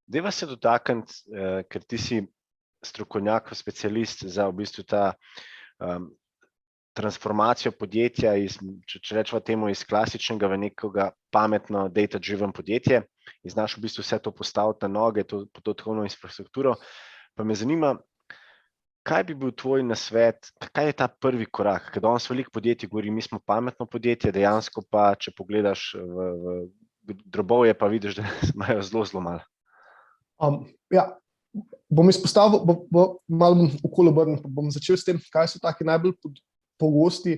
Deva se dotakniti, ker ti si strokovnjak, specialist za v bistvu ta transformacijo podjetja če rečemo temu, iz klasičnega v nekega pametno data-driven podjetje in znaš v bistvu vse to postaviti na noge, to podatkovno infrastrukturo. Pa me zanima, kaj bi bil tvoj nasvet, kaj je ta prvi korak? Ker danes veliko podjetij govori, mi smo pametno podjetje, dejansko pa, če pogledaš v drobovje, pa vidiš, da imajo zelo malo. Bom izpostavil, malo bom okoli obrnil, pa bom začel s tem, kaj so taki najbolj pogosti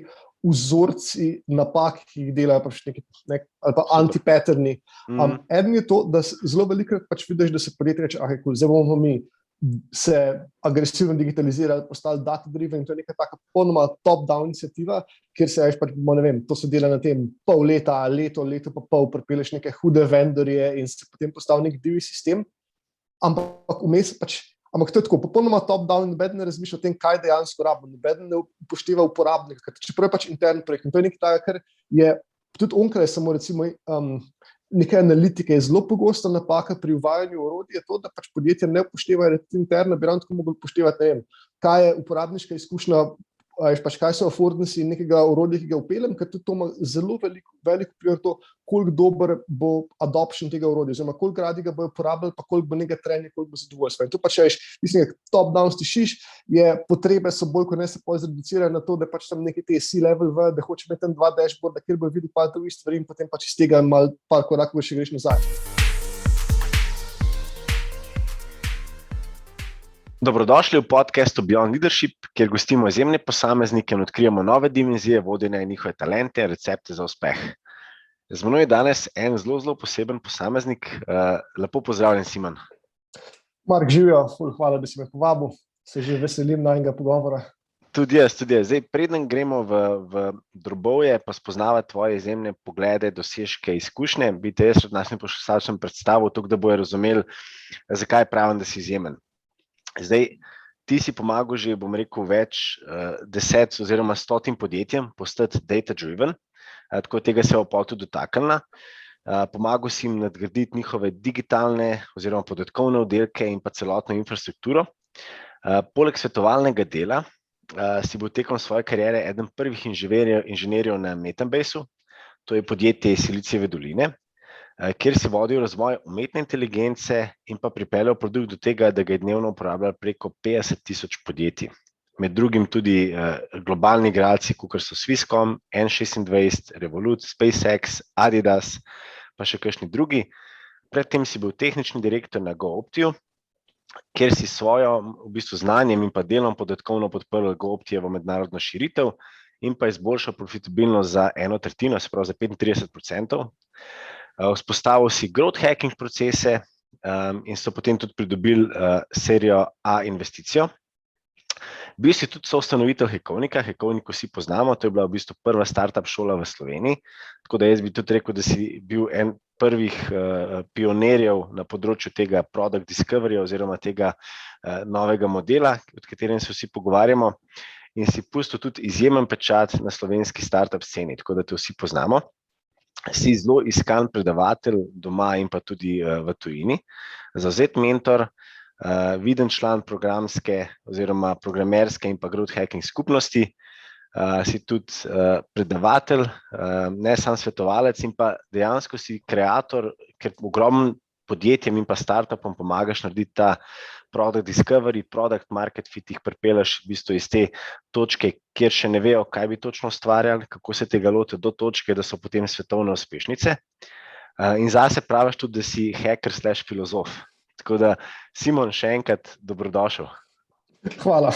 vzorci napak, ki jih delajo ali pa anti-patterni. Eden je to, da zelo velikokrat vidiš, da se podjetje reče, zdaj bomo mi se agresivno digitalizirali, postali data-driven, in to je neka taka popolnoma top-down iniciativa, kjer se to se dela na tem pol leta, leto pa pol, pripeleš neke hude vendorje in se potem postavi nek divji sistem. Ampak vmes to je tako, popolnoma top-down, noben ne razmišlja o tem, kaj dejansko rabimo, noben ne upošteva uporabnika, čeprav je intern projekt. In to je nekaj takega, kar je tudi onkraj samo recimo neke analitike, je zelo pogosta napaka pri uvajanju orodij, je to, da podjetja ne upoštevajo interno, bi ravno tako mogli upoštevati, kaj je uporabniška izkušnja, kaj so affordancy nekega orodja, ki ga vpeljem, ker tudi to ima zelo velik vpliv na to, koliko dober bo adoption tega orodja, oziroma koliko radi ga bojo uporabljali, pa koliko bo nekega trenja, koliko bo zadovoljstva. In to mislim, top-down stišiš, je potrebe so bolj, ko ne se zreducirajo na to, da tam neki te C-level da hoče imeti tam 2 dashboarda, kjer bojo videli par drugih stvari in potem iz tega malo par korakov še greš nazaj. Dobrodošli v podcastu Beyond Leadership, kjer gostimo izjemne posameznike in odkrijemo nove dimenzije vodenja in njihove talente, recepte za uspeh. Z menoj je danes en zelo poseben posameznik. Lepo pozdravljen, Simon. Mark, živijo, hvala, da si me povabil. Se že veselim najnega pogovora. Tudi jaz. Zdaj, preden gremo v drobovje, pa spoznavati tvoje izjemne poglede, dosežke, izkušnje, bi te jaz našim poslušalcem predstavil, tako da bojo razumeli, zakaj pravim, da si izjemen. Zdaj, ti si pomagal že, bom rekel, več 10 oziroma 100 podjetjem postati data-driven, tako tega se bo tudi dotaknila. Pomagal si jim nadgraditi njihove digitalne oziroma podatkovne oddelke in pa celotno infrastrukturo. Poleg svetovalnega dela si bil tekom svoje kariere eden prvih inženirjev na Metabaseu, to je podjetje iz Silicijeve doline, kjer si vodil razvoj umetne inteligence in pa pripeljal produkt do tega, da ga je dnevno uporabljalo preko 50,000 podjetij. Med drugim tudi globalni igralci, kakor so Swisscom, N26, Revolut, SpaceX, Adidas, pa še kakšni drugi. Predtem si bil tehnični direktor na GoOptiju, kjer si svojo v bistvu znanjem in pa delom podatkovno podprl GoOptijevo mednarodno širitev in pa izboljšal profitabilnost za 1/3, se pravi za 35%. Vzpostavil si growth hacking procese in so potem tudi pridobili serijo A investicijo. Bil si tudi soustanovitelj Hekovnika. Hekovnik vsi poznamo, to je bila v bistvu prva startup šola v Sloveniji, tako da jaz bi tudi rekel, da si bil en prvih pionirjev na področju tega product discovery oziroma tega novega modela, o katerem se vsi pogovarjamo, in si pustil tudi izjemen pečat na slovenski startup sceni, tako da te vsi poznamo. Si zelo iskan predavatelj doma in pa tudi v tujini, zavzet mentor, viden član programske oziroma programerske in pa growth hacking skupnosti, si tudi predavatelj, ne sam svetovalec in pa dejansko si kreator, ker ogromno podjetjem in pa startupom pomagaš narediti ta product discovery, product market fit, jih pripelješ v bistvu iz te točke, kjer še ne vejo, kaj bi točno ustvarjali, kako se tega loti do točke, da so potem svetovne uspešnice. In zase praviš tudi, da si hacker/filozof. Tako da, Simon, še enkrat dobrodošel. Hvala.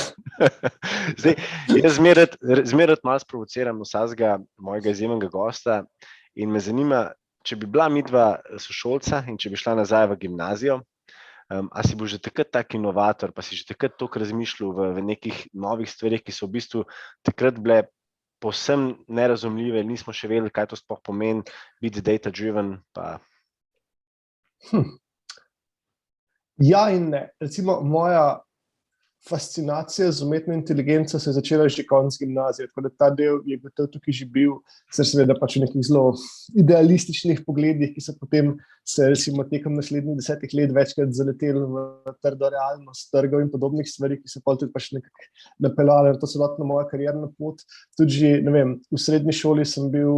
Zdaj, jaz zmeraj malo sprovociram vsakega mojega izjemnega gosta in me zanima, če bi bila midva sošolca in če bi šla nazaj v gimnazijo, a si bo že takrat tak inovator, pa si že takrat toliko razmišljal v nekih novih stvarih, ki so v bistvu takrat bile povsem nerazumljive, nismo še vedeli, kaj to sploh pomeni biti data-driven. Ja in ne. Recimo, moja fascinacija z umetno inteligenco se je začela že konec gimnazije, tako da ta del je gotovo tukaj že bil, seveda pač v nekih zelo idealističnih pogledih, ki so potem se recimo tekom naslednjih 10 let večkrat zaleteli v trdo realnost trgov in podobnih stvari, ki so pa tudi pač nekako napeljali na to celotno mojo karierno pot. Tudi že, ne vem, v srednji šoli sem bil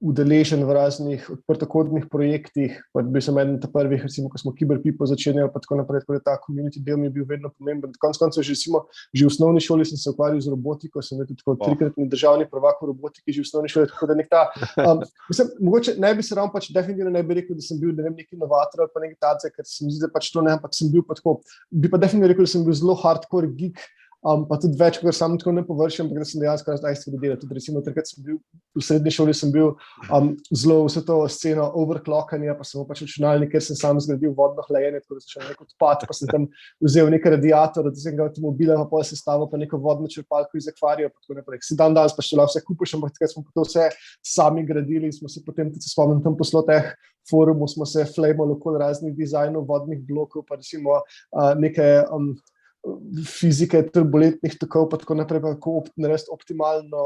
udeležen v raznih odprtokodnih projektih, pa bil sem eden prvih, recimo, ko smo Kiberpipo začenjali, pa tako naprej, tako da ta community del mi je bil vedno pomemben. Konec koncev, že v osnovni šoli sem se ukvarjal z robotiko, sem bil tudi tako trikratni državni prvak v robotiki že v osnovni šoli, tako da nek ta, mislim, mogoče ne bi se ravno pač definitivno ne bi rekel, da sem bil, ne vem, neki inovator ali pa neki tacek, ker se mi zdi, da pač to ne, ampak sem bil pa tako, bi pa definitivno rekel, da sem bil zelo hardcore geek, pa tudi več, kot sam tako ne površim, ampak da sem dejansko stvari delal. Tudi recimo, takrat sem bil v srednji šoli, sem bil zelo vse to sceno overclockanja, pa sem pač računalnik, ker sem sam zgradil vodno hlajenje, tako da sem šel nek odpad, pa sem tam vzel nek radiator od tega avtomobila, pa pol sestavil pa neko vodno črpalko iz akvarija, pa tako naprej. Si dan danes pa še lahko vse kupiš, ampak takrat smo to vse sami gradili in smo se potem, tudi se spomnim, tam po teh forumov smo se flamali okoli raznih dizajnov vodnih blokov, pa recimo neke fizike turbulentnih tokov, pa tako naprej, pa kako narediti optimalno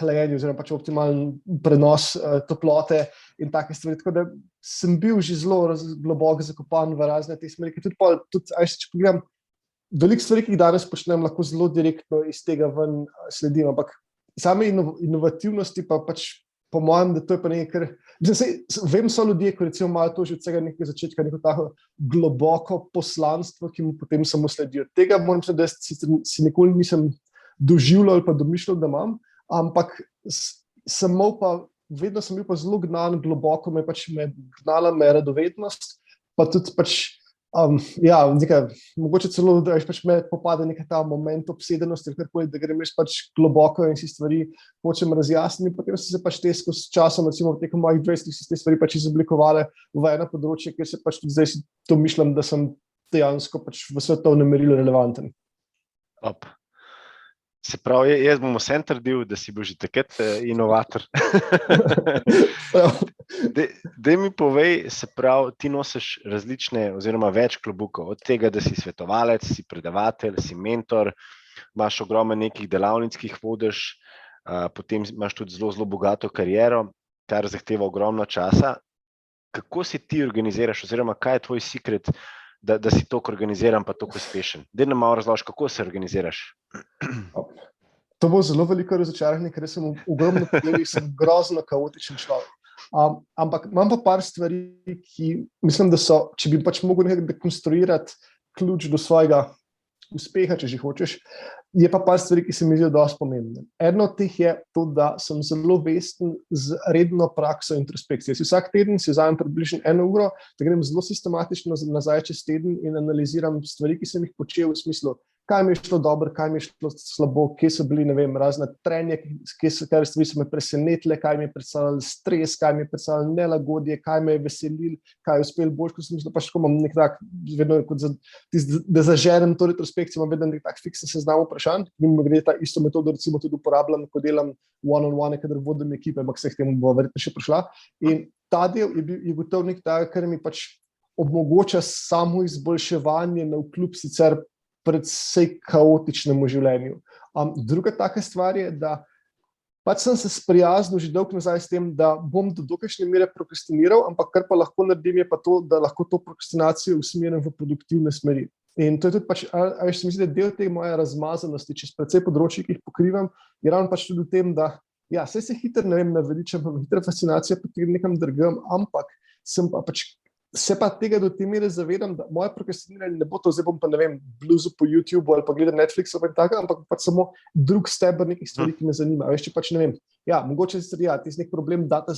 hlajenje oziroma pač optimalen prenos toplote in take stvari. Tako da sem bil že zelo globoko zakopan v razne te smeri, ki tudi če pogledam, veliko stvari, ki jih danes počnem, lahko zelo direktno iz tega ven sledim, ampak same inovativnosti pa pač po mojem, da to je pa nekaj, vem, so ljudje, ko recimo malo to že od vsega nekega začetka, neko tako globoko poslanstvo, ki mu potem samo sledijo. Tega moram reči, da si nikoli nisem doživljal ali pa domišljal, da imam, ampak vedno sem bil pa zelo gnan, globoko me gnala radovednost, pa tudi pač mogoče celo, da pač me popade nekaj ta moment obsedenosti, da grem res pač globoko in si stvari hočem razjasniti, potem so se pač te skozi časom, recimo tekom mojih 20 si te stvari pač izoblikovale v eno področje, kjer se pač tudi zdaj si to mišljam, da sem dejansko pač v svetovnem merilu relevanten. Se pravi, jaz bom vsem trdil, da si bil že takrat inovator. Daj mi povej, se pravi, ti nosiš različne oziroma več klobukov, od tega, da si svetovalec, si predavatelj, si mentor, imaš ogromno nekih delavnic, ki jih vodiš, potem imaš tudi zelo, zelo bogato kariero, kar zahteva ogromno časa. Kako si ti organiziraš oziroma kaj je tvoj secret, da si toliko organiziran pa toliko uspešen? Daj nam malo razloži, kako se organiziraš. To bo zelo veliko razočaranje, ker sem v ogromno pogledih sem grozno kaotičen človek. Ampak imam pa par stvari, ki mislim, da so, če bi pač mogel nekaj dekonstruirati ključ do svojega uspeha, če že hočeš, je pa par stvari, ki se mi zdijo dosti pomembne. Eno od teh je to, da sem zelo vesten z redno prakso introspekcije. Vsak teden si vzamem približno 1 uro, da grem zelo sistematično nazaj čez teden in analiziram stvari, ki sem jih počel v smislu, kaj mi je šlo dobro, kaj mi je šlo slabo, kje so bili, ne vem, razne trenje, kaj stvari so me presenetile, kaj mi je predstavljalo stres, kaj mi je predstavljalo nelagodje, kaj me je veselilo, kaj je uspelo bolj, kot sem mislil, pač tako imam nek tak, vedno, da zaženem to retrospekcijo, imam vedno nek tak fiksen seznam vprašanj, mimo grede ta isto metodo recimo tudi uporabljam, ko delam one-on-one, kadar vodim ekipe, ampak se k temu bo verjetno še prišla. In ta del je gotovo nek tak, kar mi pač omogoča samo izboljševanje navkljub sicer predvsej kaotičnemu življenju. Druga taka stvar je, da pač sem se sprijaznil že dolgo nazaj s tem, da bom do dokajšnje mere prokrastiniral, ampak kar pa lahko naredim je pa to, da lahko to prokrastinacijo usmerim v produktivne smeri. In to je tudi pač, se mi zdi, da del te moje razmazanosti, čez precej področji, ki jih pokrivam, je ravno pač tudi v tem, da saj se hitro, ne vem, naveličam, pa hitra fascinacija potem nekam drugam, ampak sem pa pač se pa tega do te mere zavedam, da moje prokrastiniranje ne bo to, zdaj bom pa, ne vem, bluzu po YouTubeu ali pa gledam Netflix ali tako, ampak pač samo drug steber nekih stvari, ki me zanima. Veš, če pač, ne vem, mogoče ti nek problem data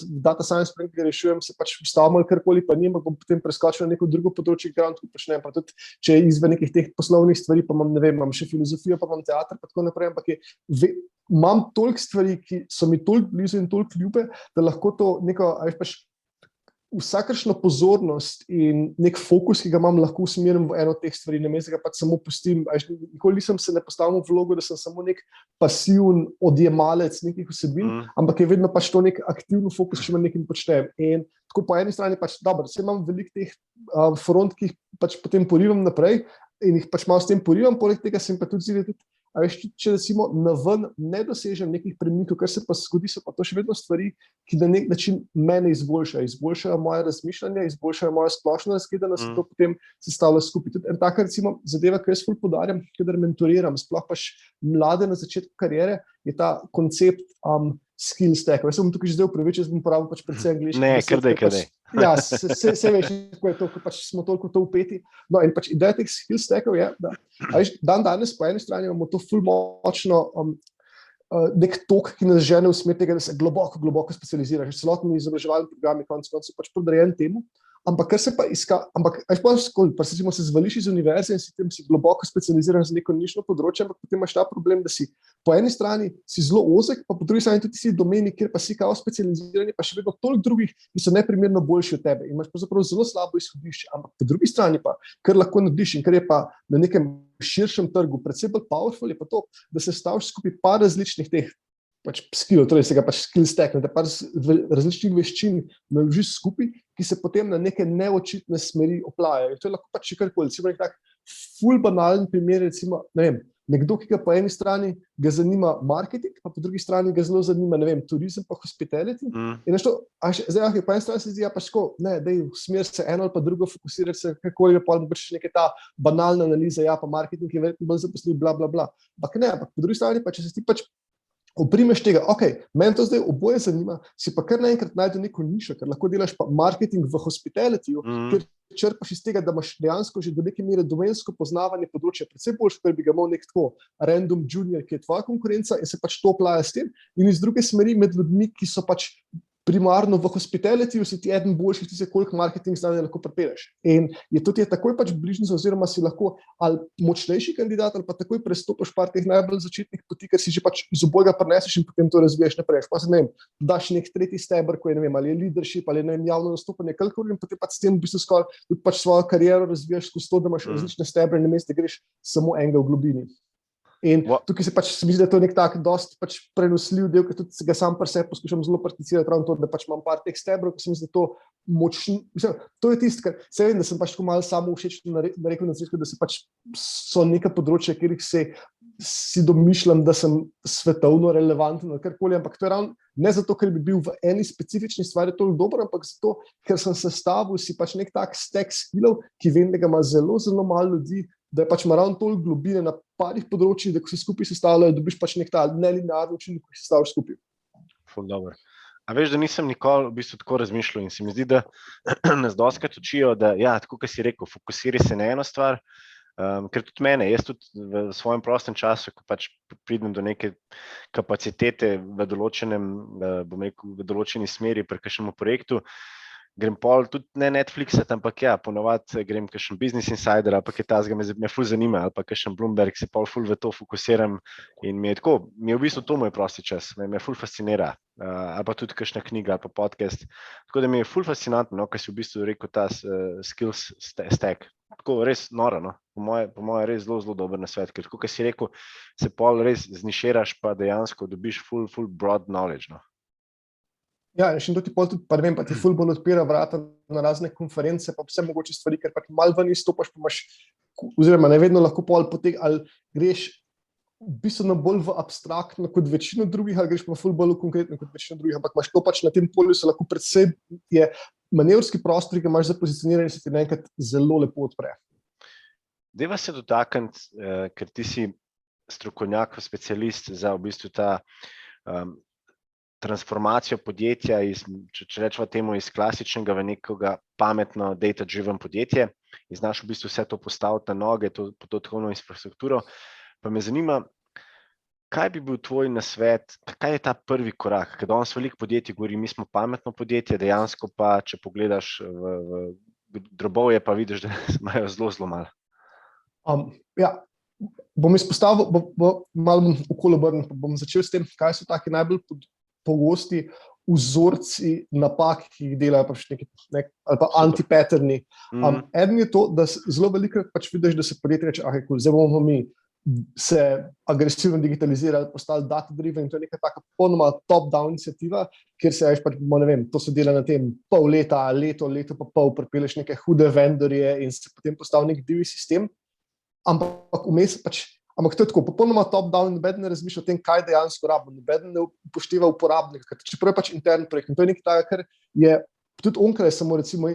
science, ki ga rešujem, se pač vstavim ali karkoli, pa nima, bom potem preskočil na neko drugo področje, ki ga počnem, pa tudi, če je izven nekih teh poslovnih stvari, pa imam, ne vem, imam še filozofijo, pa imam teater, pa tako naprej, ampak imam toliko stvari, ki so mi toliko blizu in toliko ljube, da lahko to neko, pač vsakršno pozornost in nek fokus, ki ga imam, lahko usmerim v eno od teh stvari, namesto ga pač samo pustim. Nikoli nisem se ne postavil v vlogo, da sem samo nek pasiven odjemalec nekih vsebin, ampak je vedno pač to nek aktivni fokus, če me nekaj počnem. In tako po eni strani pač dobro, imam veliko teh front, ki jih pač potem porivam naprej, in jih pač malo s tem porivam, poleg tega sem pa tudi zvedel, a veš, če recimo na ven ne dosežem nekih premikov, kar se pa zgodi, so pa to še vedno stvari, ki na nek način mene izboljšajo moje razmišljanje, izboljšajo mojo splošno razgledanost, to potem sestavlja skupaj. Tudi en taka recimo zadeva, ki jaz ful poudarjam, kadar mentoriram, sploh pač mlade na začetku kariere, je ta koncept skill stack. Jaz sem tukaj že zdaj upravičil, jaz bom porabil pač predvsem angliški. Ne, krdej. Ja, se veš, ko je to, ko pač smo toliko to upeti. No, in pač ideja teh skill stackov je, da danes po eni strani imamo to ful močno nek tok, ki nas žene v smer tega, da se globoko specializiraš. Celotni izobraževalni programi konec koncev pač podrejen temu. Ampak kar se pa se zvališ iz univerze in si globoko specializiraš za neko nišno področje, ampak potem imaš ta problem, da si po eni strani si zelo ozek, pa po drugi strani tudi si domeni, kjer pa si kao specializirani, pa še vedno toliko drugih, ki so neprimerno boljši od tebe. Imaš pravzaprav zelo slabo izhodišče, ampak po drugi strani pa, kar lahko narediš in kar je pa na nekem širšem trgu predvsem bolj powerful, je pa to, da se staviš skupaj par različnih teh pač skill, torej se ga pač skill stack, da par različnih veščin naložiš skupaj, ki se potem na neke neočitne smeri oplajajo. To je lahko pač karkoli. Recimo nek tak ful banalen primer, recimo, ne vem, nekdo, ki ga po eni strani ga zanima marketing, pa po drugi strani ga zelo zanima, ne vem, turizem pa hospitality. In nešto, zdaj, po eni strani se zdi, ja pač tako, ne, dej v smer se eno ali pa drugo fokusirati se, kakoli je pa nekaj ta banalna analiza, ja pa marketing je verjetno bolj zaposljiv, bla, bla, bla. Ampak ne, ampak po drugi strani pa, če se ti pač oprimeš tega, meni to zdaj oboje zanima, si pa kar naenkrat najde neko nišo, ker lahko delaš pa marketing v hospitalityju, ker črpaš iz tega, da imaš dejansko že do neke mere domensko poznavanje področja, predvsem boljš, ker bi ga imel nek tako random junior, ki je tvoja konkurenca in se pač to plaja s tem, in iz druge smeri med ljudmi, ki so pač primarno v hospitalityju, si ti eden boljših, ti se koliko marketing znanja lahko prepeleš. In je to ti je takoj pač bližnjica, oziroma si lahko ali močnejši kandidat, ali pa takoj prestopaš par teh najbolj začetnih poti, ker si že pač iz obojega prineseš in potem to razvijaš naprej. Pa se ne vem, daš nek tretji steber, ko je, ne vem, ali je leadership, ali je, ne vem, javno nastopanje, kakorkoli, in potem pač s tem v bistvu skoraj tudi pač svojo kariero razvijaš skozi to, da imaš različne stebre, namesto da greš samo enega v globini. In tukaj se pač mi zdi, da je to nek tak dosti pač prenosljiv del, ki tudi ga sam pri sebi poskušam zelo prakticirati, ravno to, da pač imam par teh stebrov, ki se mi zdi, da to močno, mislim, to je tisto, kar se vem, da sem pač tako malo samo všečno rekel na začetku, da se pač so neka področja, kjer si domišljam, da sem svetovno relevanten ali karkoli, ampak to je ravno ne zato, ker bi bil v eni specifični stvari toliko dober, ampak zato, ker sem sestavil si pač nek tak stack skillov, ki vem, da ga ima zelo, zelo malo ljudi, da je pač ima ravno toliko globine na parih področjih, da ko se skupaj sestavljajo, dobiš pač nek ta nelinearni učinek, ko se sestavljaš skupaj. Ful dobro. A veš, da nisem nikoli v bistvu tako razmišljal in se mi zdi, da nas dostikrat učijo, da ja, tako kot si rekel, fokusiraj se na eno stvar, ker tudi mene, jaz tudi v svojem prostem času, ko pač pridem do neke kapacitete v določenem, bom rekel, v določeni smeri pri kakšnem projektu, grem pol tudi ne Netflixat, ampak ja, ponovadi grem kakšen Business Insider, ali pa kaj tazga me ful zanima, ali pa kakšen Bloomberg, se pol ful v to fokusiram in mi je v bistvu to moj prosti čas, me ful fascinira, ali pa tudi kakšna knjiga, ali pa podcast, tako da mi je ful fascinantno, no, kaj si v bistvu rekel ta skills stack, tako res noro, no, po moje res zelo, zelo dober nasvet, ker tako, kaj si rekel, se pol res zniširaš, pa dejansko dobiš ful broad knowledge, no. Ja, in to ti pol tudi, pa ne vem, pa ti ful bolj odpira vrata na razne konference, pa vse mogoče stvari, ker pa malo ven izstopaš, pa imaš, oziroma ne vedno lahko pol potek, ali greš bistveno bolj v abstraktno kot večino drugih, ali greš pa ful bolj v konkretno kot večino drugih, ampak imaš to pač na tem polju, se lahko predvsem je manevrski prostor, ki ga imaš za pozicioniranje, se ti naenkrat zelo lepo odpre. Deva se dotakniti, ker ti si strokovnjak, specialist za v bistvu ta transformacijo podjetja, če rečemo temu, iz klasičnega v nekega pametno data-driven podjetje in znaš v bistvu vse to postaviti na noge, to podatkovno infrastrukturo. Pa me zanima, kaj bi bil tvoj nasvet, kaj je ta prvi korak? Ker danes veliko podjetij govori, mi smo pametno podjetje, dejansko pa, če pogledaš v drobovje, pa vidiš, da imajo zelo, zelo malo. Ja, bom izpostavil, malo okoli obrnil, pa bom začel s tem, kaj so taki najbolj pogosti vzorci napak, ki jih delajo pač neki ali pa anti-patterni. Eden je to, da zelo velikokrat pač vidiš, da se podjetje reče, zdaj bomo mi se agresivno digitalizirali, postali data-driven, in to je neka taka popolnoma top-down iniciativa, kjer se pač, ne vem, to se dela na tem pol leta, leto pa pol, pripeleš neke hude vendorje in se potem postavi nek divji sistem. ampak vmes pač. Ampak to je tako, popolnoma top-down, noben ne razmišlja o tem, kaj dejansko rabimo, noben ne upošteva uporabnika, čeprav je pač intern projekt. In to je nekaj takega, kar je tudi onkraj samo recimo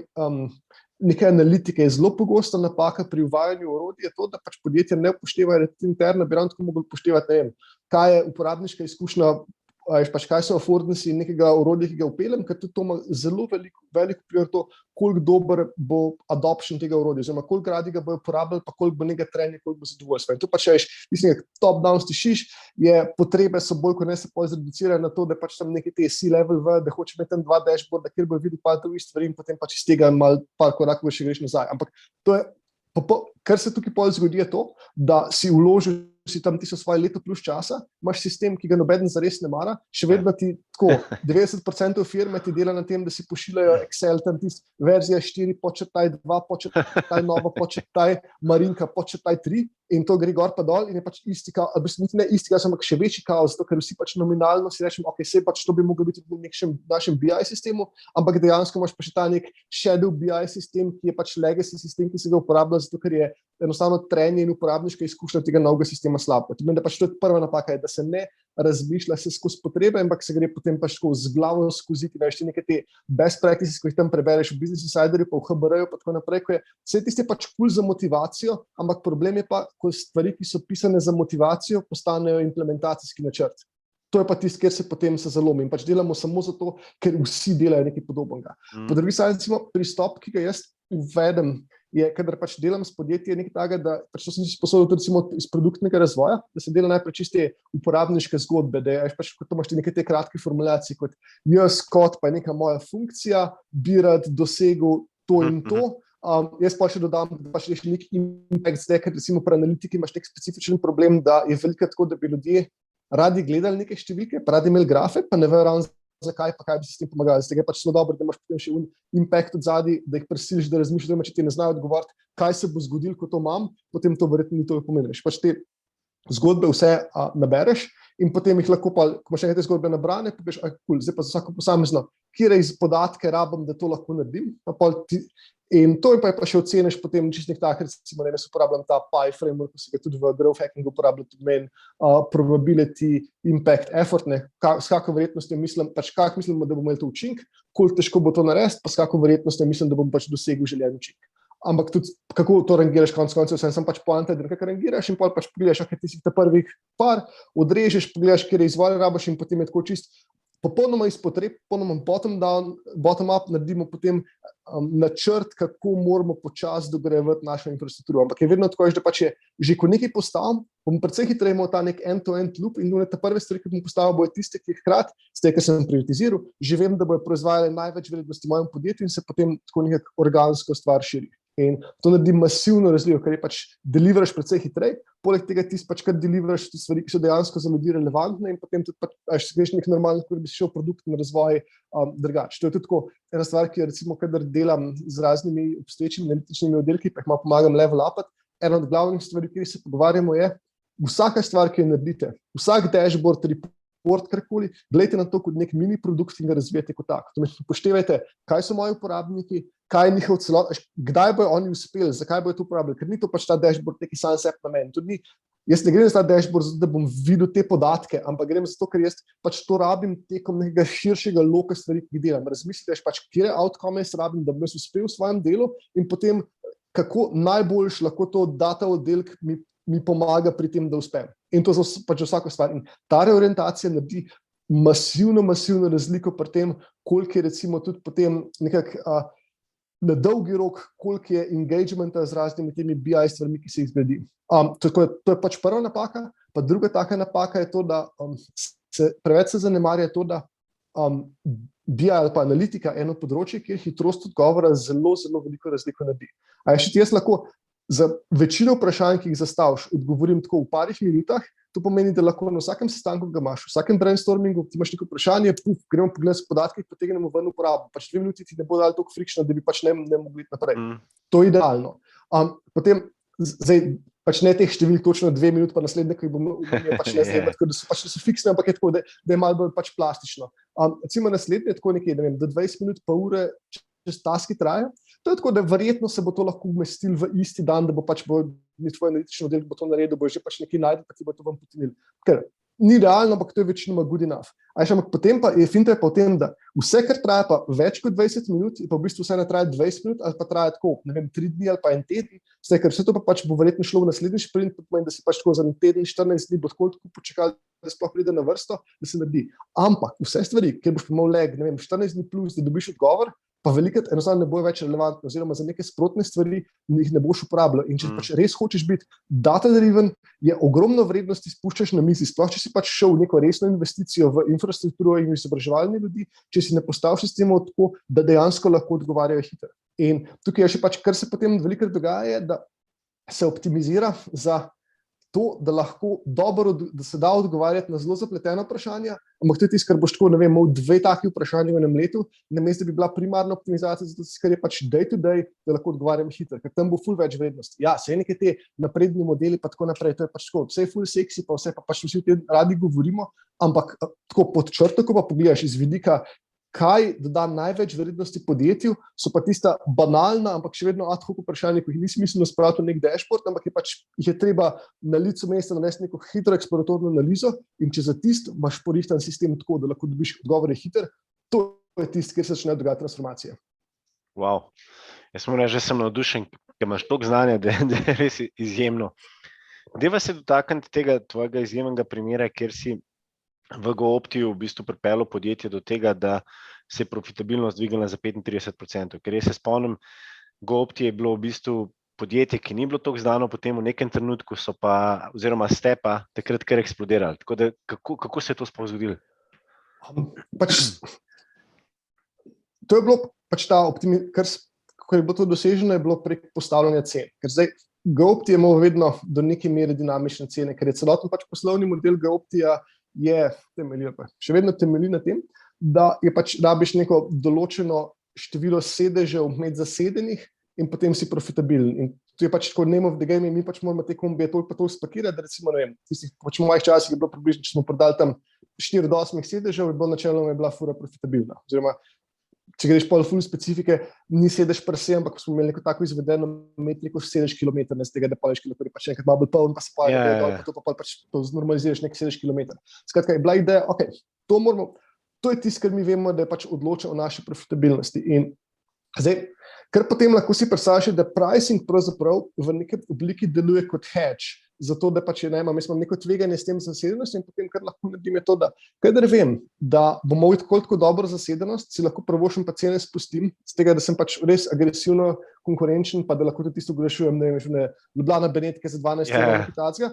neke analitike. Je zelo pogosta napaka pri uvajanju orodij, je to, da pač podjetja ne upoštevajo interno, bi ravno tako mogli upoštevati, ne vem, kaj je uporabniška izkušnja, pač kaj so affordancy nekega orodja, ki ga upeljem, ker tudi to ima zelo veliko vpliv to, koliko dober bo adoption tega orodja, oziroma koliko radi ga bojo uporabljali, pa koliko bo nekaj trenja, koliko bo zadovoljstva. In to pač mislim, top-down stišiš, potrebe so bolj, kot ne se zreducirajo na to, da pač tam neki te C-level da hoče imeti tam 2 dashboarda, kjer bo videl par drugih stvari in potem pač iz tega malo par korakov še greš nazaj. Ampak to je, kar se tukaj pol zgodi, je to, da si vložil si tam tisto svoje leto plus časa, imaš sistem, ki ga nobeden zares ne mara, še vedno ti tako, 90% firme ti dela na tem, da si pošiljajo Excel, tam tisti verzija 4, početaj 2, početaj nova, početaj Marinka, početaj 3 in to gre gor pa dol in je pač isti kaos, ne isti kaos, ampak še večji kaos, zato ker vsi pač nominalno si rečemo, ok, sej pač to bi moglo biti v našem BI sistemu, ampak dejansko imaš pa še ta nek shadow BI sistem, ki je pač legacy sistem, ki se ga uporablja, zato ker je enostavno trenje in uporabniška izkušnja tega novega sistema slaba. To pomeni, da pač to je prva napaka, da se ne razmišlja se skozi potrebe, ampak se gre potem pač z glavo skozi neke te best practices, ko jih tam prebereš v Business Insiderju, pa v HBR-ju, pa tako naprej, ko je vse tiste pač cool za motivacijo, ampak problem je pa, ko stvari, ki so pisane za motivacijo, postanejo implementacijski načrt. To je pa tisto, kjer se potem se zalomi in pač delamo samo zato, ker vsi delajo nekaj podobnega. Po drugi strani, recimo, pristop, ki ga jaz uvedem, je, kadar pač delam s podjetji, je nekaj takega, da pač to sem si sposobil tudi iz produktnega razvoja, da se dela najprej čiste uporabniške zgodbe, da je pač, kot imaš neke te kratke formulacije, kot jaz kot pa je neka moja funkcija, bi rad dosegel to in to. Jaz pa še dodam, da pač je še nek impact zdaj, ker recimo pri analitiki imaš nek specifičen problem, da je veliko tako, da bi ljudje radi gledali neke številke, pa radi imeli grafe, pa ne vejo ravno zakaj, pa kaj bi se s tem pomagali. Zdaj je pač zelo dobro, da imaš potem še impact od zadaj, da jih prisiliš, da razmišljajo, če ti ne znajo odgovoriti, kaj se bo zgodilo, ko to imam, potem to verjetno ni toliko pomeni. Pač te zgodbe vse nabereš in potem jih lahko pa, ko imaš nekaj te zgodbe nabrane, pogleš, cool, zdaj pa za vsako posamezno, kjer iz podatke rabim, da to lahko naredim, in to je pa še oceniš potem čisto nek tak, recimo, ne, jaz uporabljam ta Pi framework, ko se ga tudi v growth hackingu uporablja tudi meni, probability, impact, effort, ne, s kako verjetnostjo mislim, pač kak mislimo, da bomo imeli to učink, koliko težko bo to narediti, pa s kako verjetnostjo mislim, da bom pač dosegel željen učink. Ampak tudi, kako to rangiraš konec koncev, sem pač poanta, da nekaj rangiraš in pač pogledaš, ti si ta prvih par, odrežeš, pogledaš, kjer je izvor rabaš in potem je tako čist popolnoma iz potreb, popolnoma bottom-up naredimo potem načrt, kako moramo počasi dograjevati našo infrastrukturo. Ampak je vedno tako, da pač je, že ko nekaj postavim, bom precej hitreje imel ta nek end-to-end loop in te prve stvari, ki bom postavil, bojo tiste, ki hkrati, s tem, kar sem prioritiziral, že vem, da bojo proizvajali največ vrednosti v mojem podjetju in se potem tako nekako organsko stvar širi. In to naredi masivno razliko, ker je pač deliveraš precej hitreje, poleg tega ti pač kar deliveraš stvari, ki so dejansko za ljudi relevantne in potem tudi pač greš nek normalno, kot bi šel produkt na razvoj drugače. To je tudi tako ena stvar, ki je recimo, kadar delam z raznimi obstoječimi analitičnimi oddelki, pa jih malo pomagam level upati, ena od glavnih stvari, ki se pogovarjamo je, vsaka stvar, ki jo naredite, vsak dashboard, report, karkoli, gledajte na to kot nek mini produkt in ga razvijate kot tak. Poštevajte, kaj so moji uporabniki, kaj je njihov celot, kdaj bojo oni uspeli, zakaj bojo to uporabljali, ker ni to pač ta dashboard neki sam sebi namen. Tudi jaz ne grem za ta dashboard, zato da bom videl te podatke, ampak grem zato, ker jaz pač to rabim tekom nekega širšega loka stvari, ki jih delam. Razmislite pač, kje outcome jaz rabim, da bom jaz uspel v svojem delu in potem, kako najboljš lahko to data oddelek mi pomaga pri tem, da uspem. In to pač vsako stvar. In ta reorientacija naredi masivno razliko pri tem, koliko je recimo tudi potem nekako na dolgi rok, koliko je engagementa z raznimi temi BI stvarmi, ki se jih zgradi. To je pač prva napaka, pa druga taka napaka je to, da preveč se zanemarja to, da BI ali pa analitika eno področje, kjer hitrost odgovora zelo veliko razliko naredi. A je še ti jaz lahko za večino vprašanj, ki jih zastaviš, odgovorim tako v parih minutah, to pomeni, da lahko na vsakem sestanku ga imaš, v vsakem brainstormingu, ti imaš neko vprašanje, gremo pogledati podatke, jih potegnemo ven uporabo, pač 2 minuti ti ne bo dali toliko frikšno, da bi pač ne mogli iti naprej. To je idealno. Potem, zdaj, pač ne teh številk točno 2 minut, pa naslednje, ki bomo pač ne zdaj, da so fiksne, ampak je tako, da je malo bolj pač plastično. Recimo naslednje je tako nekaj, ne vem, do 20 minut, pa ure, čez taski traja. To je tako, da verjetno se bo to lahko umestilo v isti dan, da bo pač ni tvoj analitični model, bo to naredil, bo že pač nekaj najdel, pa ti bo to vam potinil. Ker ni realno, ampak to je večinoma good enough. Ampak potem pa je finta v tem, da vse, kar traja pa več kot 20 minut, pa v bistvu vse ne traja 20 minut, ali pa traja tako, 3 dni ali pa en teden, ker vse to pa pač bo verjetno šlo v naslednji sprint, to pomeni, da si pač tako za en teden, 14 dni bo tako počakal, da sploh pride na vrsto, da se naredi. Ampak vse stvari, kjer boš imel leg, 14 dni plus, da dobiš odgovor, pa velikrat enostavno ne bo več relevantno, oziroma za neke sprotne stvari jih ne boš uporabljal. In če pač res hočeš biti data-driven, je ogromno vrednosti spuščaš na mizi, sploh če si pač šel v neko resno investicijo v infrastrukturo in izobraževanje ljudi, če si ne postaviš sistemov tako, da dejansko lahko odgovarjajo hitro. In tukaj je še pač, kar se potem velikrat dogaja, da se optimizira za to, da lahko dobro, da se da odgovarjati na zelo zapletena vprašanja, ampak to je tisto, kar boš tako, imel 2 taki vprašanja v enem letu, namesto da bi bila primarna optimizacija, zato kar je pač day to day, da lahko odgovarjam hitro, ker tam bo ful več vrednosti. Ja, se neke te napredni modeli pa tako naprej, to je pač tako, vse je ful seksi, pa vse pa pač vsi te radi govorimo, ampak tako pod črto, ko pa pogledaš iz vidika, kaj doda največ vrednosti podjetju, so pa tista banalna, ampak še vedno ad hoc vprašanja, ko jih ni smiselno spraviti v nek dashboard, ampak jih je treba na licu mesta navesti neko hitro eksploratorno analizo in če za tisto imaš porihtan sistem tako, da lahko dobiš odgovore hiter, to je tisto, kjer se začne dogajati transformacija. Wow. Jaz moram reči, že sem navdušen, ker imaš toliko znanja, da je res izjemno. Deva se dotakniti tega tvojega izjemnega primera, kjer si v GoOptiju v bistvu pripeljal podjetje do tega, da se je profitabilnost dvignila za 35%. Ker jaz se spomnim, GoOpti je bilo v bistvu podjetje, ki ni bilo toliko znano, potem v nekem trenutku so pa, oziroma ste pa takrat kar eksplodirali. Tako da, kako se je to sploh zgodilo? To je bilo pač ta kako je bilo to doseženo, je bilo prek postavljanja cen. Ker zdaj GoOpti je imel vedno do neke mere dinamične cene, ker je celoten pač poslovni model GoOptija še vedno temelji na tem, da je pač rabiš neko določeno število sedežev med zasedenih in potem si profitabilen. In to je pač tako name of the game in mi pač moramo te kombije toliko pa toliko spakirati, da recimo, tistih pač v mojih časih je bilo približno, če smo prodali tam 4 do 8 sedežev, je bilo načeloma bila fura profitabilna. Oziroma, če greš pol ful specifike, ni sedež per se, ampak smo imeli neko tako izvedeno metriko, sedež kilometer, ne z tega, da pa veš, lahko pač enkrat malo bolj poln, pa se pa pač to znormaliziraš nek sedež kilometer. Skratka, je bila ideja, to je tisto, kar mi vemo, da je pač odloča o naši profitabilnosti. In zdaj, kar potem lahko si predstavljaš, da pricing pravzaprav v neki obliki deluje kot hedge, zato da pač imam neko tveganje s tem zasedenostjo in potem, kar lahko naredim, je to, da kadar vem, da bom imel tako dobro zasedenost, si lahko prvošem pa cene spustim, z tega, da sem pač res agresivno konkurenčen, pa da lahko tudi tisto oglašujem, Ljubljana Benetke za 12 evrov kitajskega.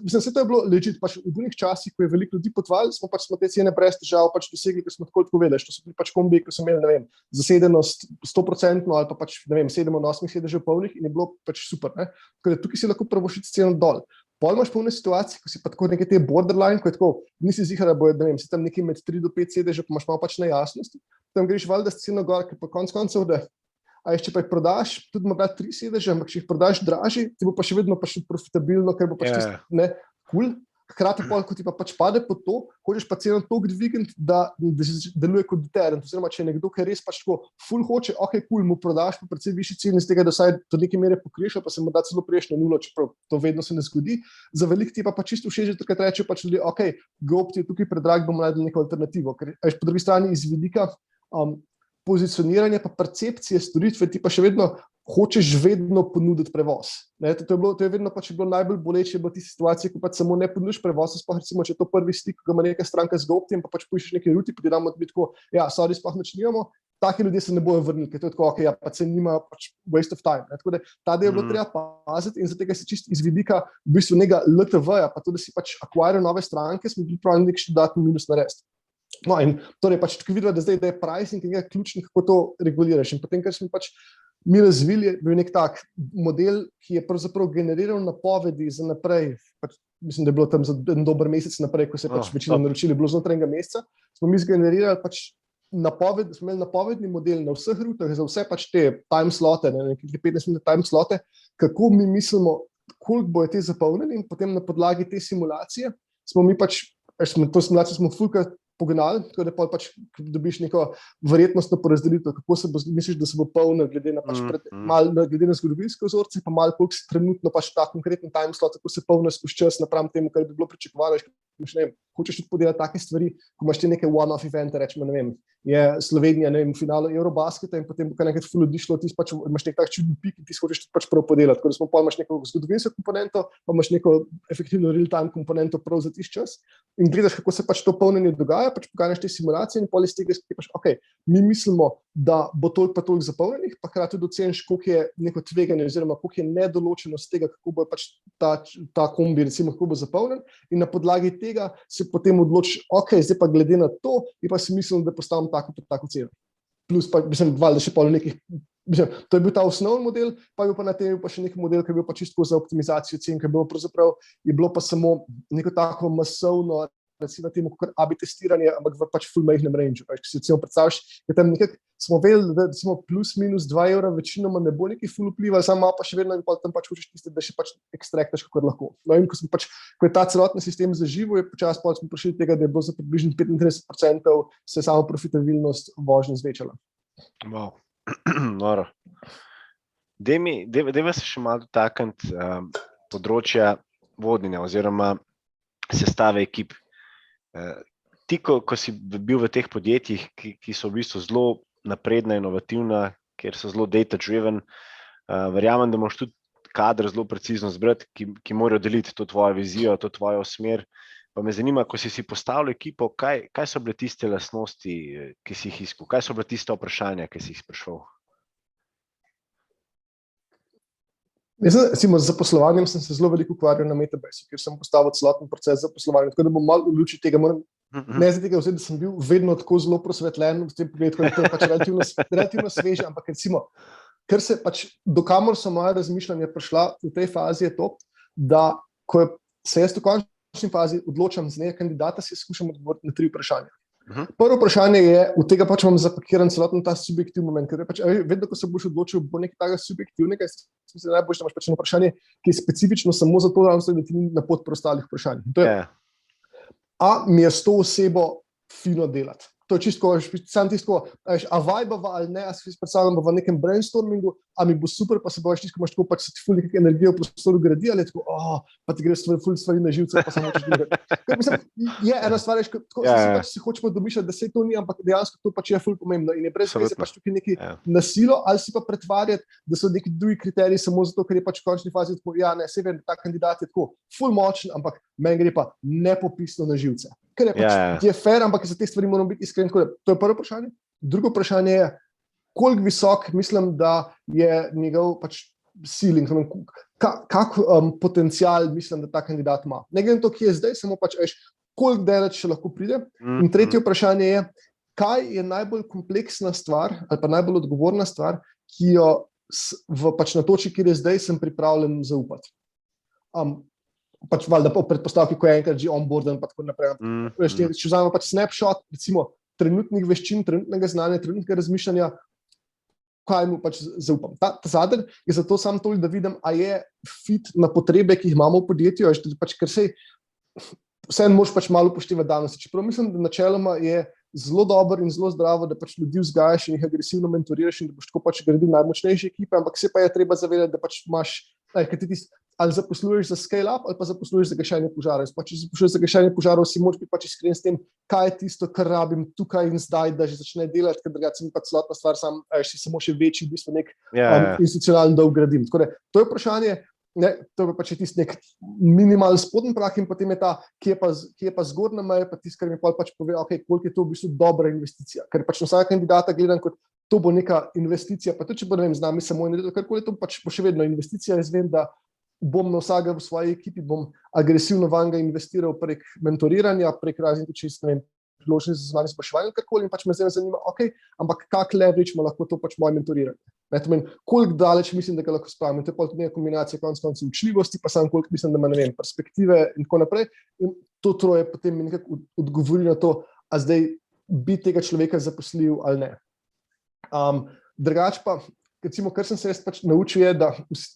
Mislim, vse to je bilo legit, pač v drugih časih, ko je veliko ljudi potovali, smo te cene brez težav pač dosegli, ker smo tako vedeli, to so bili pač kombiji, ko so imeli, zasedenost 100% ali pa pač, 7 od 8 sedežev polnih in je bilo pač super, ne. Tako da tukaj si lahko prvošiti ceno dol. Pol imaš polne situacije, ko si pa tako nekaj te borderline, ko je tako, nisi ziher, da bo, si tam nekaj med 3 do 5 sedežev, pa imaš malo pač nejasnosti, tam greš valjda s ceno gor, ker pa konec koncev, da če pa jih prodaš, tudi morda 3 sedeže, ampak če jih prodaš dražji, ti bo pa še vedno pač profitabilno, ker bo pač cool. Hkrati pol, ko ti pa pač pade pod to, hočeš pa ceno toliko dvigniti, da deluje kot deterrent, oziroma če je nekdo, ki res pač tako ful hoče, cool, mu prodaš pa predvsej višji ceni, z tega, da vsaj do neke mere pokriješ, pa se morda celo priješ na nulo, čeprav to vedno se ne zgodi. Za velik ti pa čisto všeč, takrat rečejo pač ljudje, GoOpti je tukaj predrag, bomo naredili neko alternativo, ker po drugi strani iz vidika pozicioniranja pa percepcije storitve ti pa še vedno hočeš vedno ponuditi prevoz. To je vedno pač bilo najbolj boleče, je bilo tiste situacije, ko pač samo ne ponudiš prevoz, sploh recimo, če je to prvi stik, ko ga ima neka stranka z GoOptijem, pa pač poiščeš neke ruti, pa ti damo biti tako, sorry, sploh nič nimamo, taki ljudje se ne bojo vrnili, ker to je tako, pa se nima pač waste of time. Tako da ta del je bilo treba paziti in zato tega se čist iz vidika v bistvu nekega LTV-ja, pa to, da si pač akvariral nove stranke, smo bili pravi nek še dodatni minus narediti. No in torej pač tukaj vidimo, da zdaj da je pricing nekaj ključnih, kako to reguliraš. In potem, kar smo pač mi razvili, je bil nek tak model, ki je pravzaprav generiral napovedi za naprej, pač, mislim, da je bilo tam za en dober mesec naprej, ko se pač večino naročili, bilo znotraj enega meseca, smo mi zgenerirali pač napoved, smo imeli napovedni model na vseh rutah za vse pač te time slote, nekaj 15 minut time slote, kako mi mislimo, koliko bojo te zapolnjeni in potem na podlagi te simulacije smo mi pač, to simulacijo smo fulkrat pognali, tako da pač dobiš neko verjetnostno porazdelitev, kako se bo, misliš, da se bo polnil glede na, glede na zgodovinske vzorce, pa malo koliko se trenutno pač ta konkreten time slot, kako se polno spuščas napram temu, kar bi bilo pričakovano. Hočeš tudi podelati take stvari, ko imaš te neke one-off evente, rečemo, ne vem, je Slovenija, ne vem, v finalu Eurobasketa in potem bo kar nekaj ful ljudi šlo, ti pač imaš nek tak čudni pik in ti hočeš tudi pač prav podelati, tako da smo pa imaš neko zgodovinsko komponento, pa imaš neko efektivno real-time komponento prav za tisti čas in gledaš, kako se pač to polnjenje dogaja, pač poganjaš te simulacije in pol iz tega sklepaš, ok, mi mislimo, da bo toliko pa toliko zapolnjenih, pa hkrati tudi oceniš, koliko je neko tveganje oziroma koliko je nedoločenost tega, kako bo pač ta kombi, recimo, kako bo zapolnjen in na podlagi tega se potem odloči, ok, zdaj pa glede na to, in pa si mislim, da postavim tako ceno. Plus pa, valjda še pol nekih, to je bil ta osnovni model, pa je bil pa na tem pa še nek model, ki je bil pa čisto za optimizacijo cen, ki je bilo pa samo neko tako masovno, recimo temu, kot AB testiranje, ampak v pač full majhnem range. Če si recimo predstavljaš, je tam nekak, smo vedeli, da recimo plus minus 2 evra večinoma ne bo neki full vplival, samo malo pa še vedno in pa tam pač hočeš tiste, da še pač ekstraktaš, kakor lahko. No in ko je ta celotni sistem zaživel, je počas smo prišli tega, da je bilo za približno 35% se samo profitabilnost vožnje zvečala. Wow, noro. Dajva se še malo dotakniti področja vodenja oziroma sestave ekip. Ti, ko si bil v teh podjetjih, ki so v bistvu zelo napredna, inovativna, kjer so zelo data-driven, verjamem, da moraš tudi kader zelo precizno zbrati, ki morajo deliti to tvojo vizijo, to tvojo smer. Pa me zanima, ko si postavil ekipo, kaj so bile tiste lastnosti, ki si jih iskal? Kaj so bile tiste vprašanja, ki si jih spraševal? Z zaposlovanjem sem se zelo veliko ukvarjal na Metabase, kjer sem postavil celoten proces zaposlovanja, tako da bom malo v luči tega, ne za tega vzeti, da sem bil vedno tako zelo prosvetljen v tem pogledu, da je pač relativno sveže, ampak recimo, ker se pač, dokamor so moja razmišljanja prišla v tej fazi je to, da ko se jaz v končni fazi odločam z nekaj kandidata, si skušam odgovoriti na 3 vprašanja. Prvo vprašanje je, od tega pač imam zapakiran celoten ta subjektiv moment, ker je pač, vedno, ko se boš odločil, bo nekaj takega subjektivnega, mislim, najboljše, da imaš pač eno vprašanje, ki je specifično samo za to, da ti ni na pot preostalih vprašanj. To je, a mi je s to osebo fino delati. To je čisto, sam tisto, a vibava ali ne, a si predstavljam v nekem brainstormingu, a mi bo super, pa se boš tisto, ko imaš tako pač se ti ful nekaj energije v prostoru gradi, ali je tako, pa ti gre ful stvari na živce, pa samo hočeš delati. Mislim, je ena stvar, pač si hočemo domišljati, da se to ni, ampak dejansko to pač je ful pomembno in je brez veze pač tukaj neki nasilo, ali si pa pretvarjati, da so neki drugi kriteriji samo zato, ker je pač v končni fazi tako, ja, ne, se vem, ta kandidat je tako ful močen, ampak meni gre pa nepopisno na živce. Ker je pač je fair, ampak za te stvari moramo biti iskreni. To je prvo vprašanje. Drugo vprašanje je, koliko visok mislim, da je njegov pač ceiling, kak potencial mislim, da ta kandidat ima. Ne glede na to, ki je zdaj, samo pač koliko daleč še lahko pride. In tretje vprašanje je, kaj je najbolj kompleksna stvar ali pa najbolj odgovorna stvar, ki jo pač na točki, kjer je zdaj, sem pripravljen zaupati. Pač valjda po predpostavki, ko je enkrat že onboarden in tako naprej. Če vzamemo pač snapshot, recimo trenutnih veščin, trenutnega znanja, trenutnega razmišljanja, kaj mu pač zaupam. Ta zadnji je zato samo toliko, da vidim, a je fit na potrebe, ki jih imamo v podjetju, pač, ker vseeno moraš pač malo upoštevati danes. Čeprav mislim, da načeloma je zelo dobro in zelo zdravo, da pač ljudi vzgajaš in jih agresivno mentoriraš in da boš tako pač gradil najmočnejše ekipe, ampak se pa je treba zavedati, da pač imaš, ali zaposluješ za scale-up, ali pa zaposluješ za gašenje požarov. Če zaposluješ za gašenje požarov, si moraš biti pač iskren s tem, kaj je tisto, kar rabim tukaj in zdaj, da že začne delati, ker drugače mi pa celotna stvar si samo še večji, v bistvu nek institucionalni dolg gradim. Tako da, to je vprašanje, to je pač tisti nek minimalni spodnji prah in potem je ta, ki je pa zgornja meja, pa tisto, kar mi pač pove, koliko je to v bistvu dobra investicija. Ker pač na vsakega kandidata gledam kot to bo neka investicija, pa tudi če bo, ne vem, z nami samo in karkoli, to pač bo še vedno investicija. Jaz vem, da bom na vsega v svoji ekipi, bom agresivno vanga investiral prek mentoriranja, prek raznih priložnosti za znanje spraševanja, karkoli in pač me zdaj zanima, ampak kak leverage ima lahko to pač moje mentoriranje. Koliko daleč mislim, da ga lahko spravim. To je pa tudi neka kombinacija konec koncev učljivosti, pa samo koliko mislim, da ima, ne vem, perspektive in tako naprej. In to troje potem mi nekako odgovori na to, a zdaj bi tega človeka zaposlil ali ne. Drugače pa, recimo, kar sem se jaz pač naučil je, da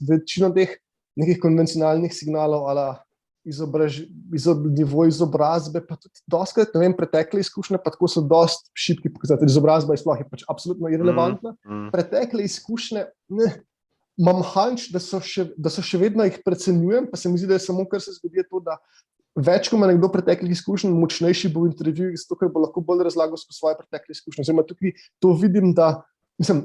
večino teh nekih konvencionalnih signalov, ala nivo izobrazbe, pa tudi doskrat, ne vem, pretekle izkušnje, pa tako so dosti šibki pokazatelji. Izobrazba je sploh je pač absolutno irelevantna. Pretekle izkušnje, imam hunch, da so še vedno jih precenjujem, pa se mi zdi, da je samo, kar se zgodi, to, da več, ko ima nekdo preteklih izkušenj, močnejši bo v intervjuju, zato ker bo lahko bolj razlagal svoje pretekle izkušnje. Oziroma, tukaj to vidim, da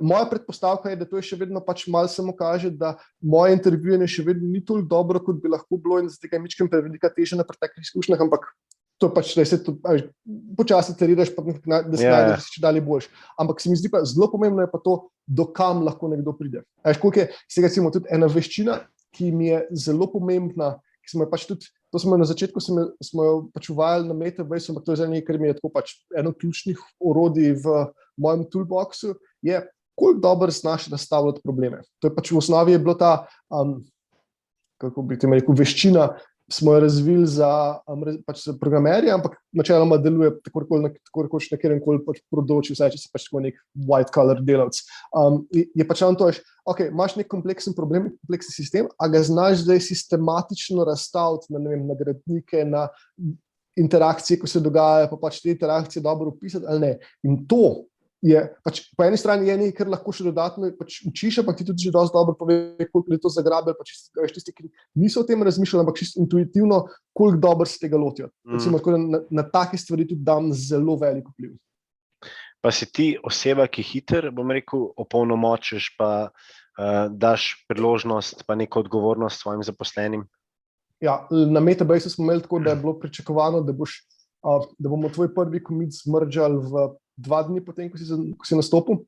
moja predpostavka je, da to je še vedno pač malo samo kaže, da moje intervjujanje še vedno ni toliko dobro, kot bi lahko bilo in zato je mičkem prevelika teža na preteklih izkušnjah, ampak to pač, da se to počasi teriraš, pa da se najdeš še dalje boljš. Ampak se mi zdi pa zelo pomembno je pa to, do kam lahko nekdo pride. Koliko je, recimo, tudi ena veščina, ki mi je zelo pomembna, ki smo jo pač tudi, to smo jo na začetku smo jo pač uvajali na Metabase, ampak to je nekaj, kar mi je tako pač eno ključnih orodij v mojem toolboxu, je, koliko dobro znaš nastavljati probleme. To je pač v osnovi je bilo ta, kako bi te rekel, veščina, smo jo razvili za programerje, ampak načeloma deluje tako rekoč na kjerkoli pač področju, vsaj če si pač nek white collar delavec. Je pač to, imaš nek kompleksen problem, kompleksen sistem, a ga znaš zdaj sistematično razstaviti na, ne vem, na gradnike, na interakcije, ko se dogajajo, pa pač te interakcije dobro opisati ali ne. In to je, pač po eni strani je nekaj, kar lahko še dodatno pač učiš, ampak ti tudi že dosti dobro pove, koliko je to zagrabljal, pač tisti, ki niso o tem razmišljali, ampak čisto intuitivno, koliko dobro se tega lotijo. Recimo, tako da na take stvari tudi dam zelo velik vpliv. Pa si ti oseba, ki hitro, bom rekel, opolnomočiš, pa daš priložnost, pa neko odgovornost svojim zaposlenim? Ja, na Metabase smo imeli tako, da je bilo pričakovano, da bomo tvoj prvi commit zmržali v 2 dni potem, ko si nastopil.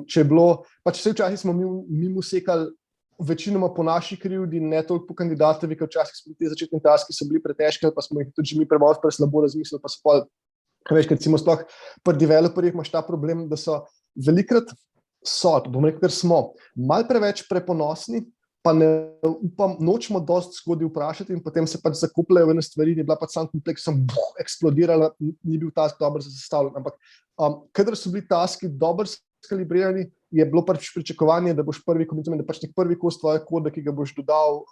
Če je bilo, pač vse včasih smo mimo sekali večinoma po naši krivdi, ne toliko po kandidatovi, ker včasih smo te začetne taske so bili pretežke, pa smo jih tudi mi premoč slabo razmislili, pa so pa večkrat recimo sploh pri developerjih imaš ta problem, da so velikrat bom rekel, ker smo malo preveč preponosni, pa ne upam, nočemo dosti zgodaj vprašati in potem se pač zakopljajo v ene stvari, je bila pač sam kompleks, eksplodirala, ni bil task dobro zastavljen, ampak kadar so bili taski dobro skalibrirani, je bilo pač pričakovanje, da boš prvi komentar, da pač nek prvi kos tvoje kode, ki ga boš dodal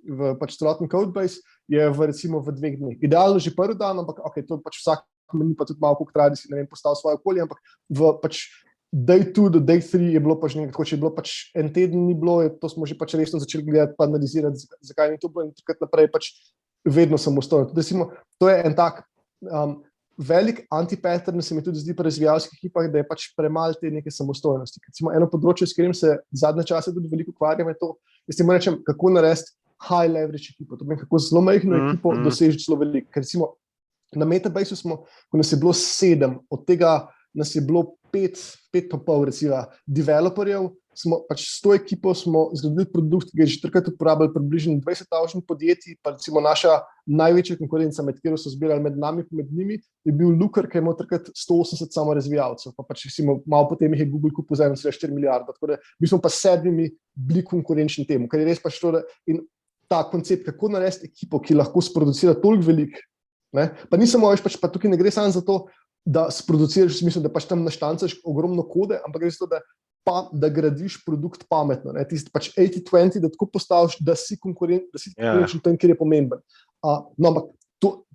v pač celotni codebase, je recimo v 2 dneh. Idealno že prvi dan, ampak to pač vsak meni pa tudi malo koliko tradi si, ne vem, postavil svoje okolje, ampak v pač day 2 do day 3 je bilo pač nekaj, če je bilo pač en teden ni bilo, to smo že pač resno začeli gledati pa analizirati, zakaj ni to bilo in takrat naprej pač vedno samostojno. To je en tak velik anti-pattern, se mi tudi zdi pri razvijalskih ekipah, da je pač premalo te neke samostojnosti. Recimo eno področje, s katerim se zadnje čase tudi veliko ukvarjam, je to, jaz ti moram reči, kako narediti high leverage ekipo, to pomeni, kako zelo majhno ekipo dosežeti zelo veliko. Ker recimo na Metabase smo, ko nas je bilo 7, od tega nas je bilo 5 pa pol recimo developerjev, smo pač s to ekipo smo zgradili produkt, ki ga je že trikrat uporabljali približno 20,000 podjetij, pa recimo naša največja konkurenca, med katero so zbirali med nami in med njimi, je bil Looker, ki je imel trikrat 180 samo razvijalcev, pa pač recimo malo potem jih je Google kupil za 1,4 milijarde, tako da mi smo pa 7 bili konkurenčni temu, kar je res pač to, da in ta koncept, kako narediti ekipo, ki lahko sproducira toliko veliko, pa ni samo več, pa tukaj ne gre samo za to, da sproduciraš v smislu, da pač tam naštancaš ogromno kode, ampak gre za to, da gradiš produkt pametno. Tisti pač 80-20, da tako postaviš, da si konkurenčen tam, kjer je pomemben. Ampak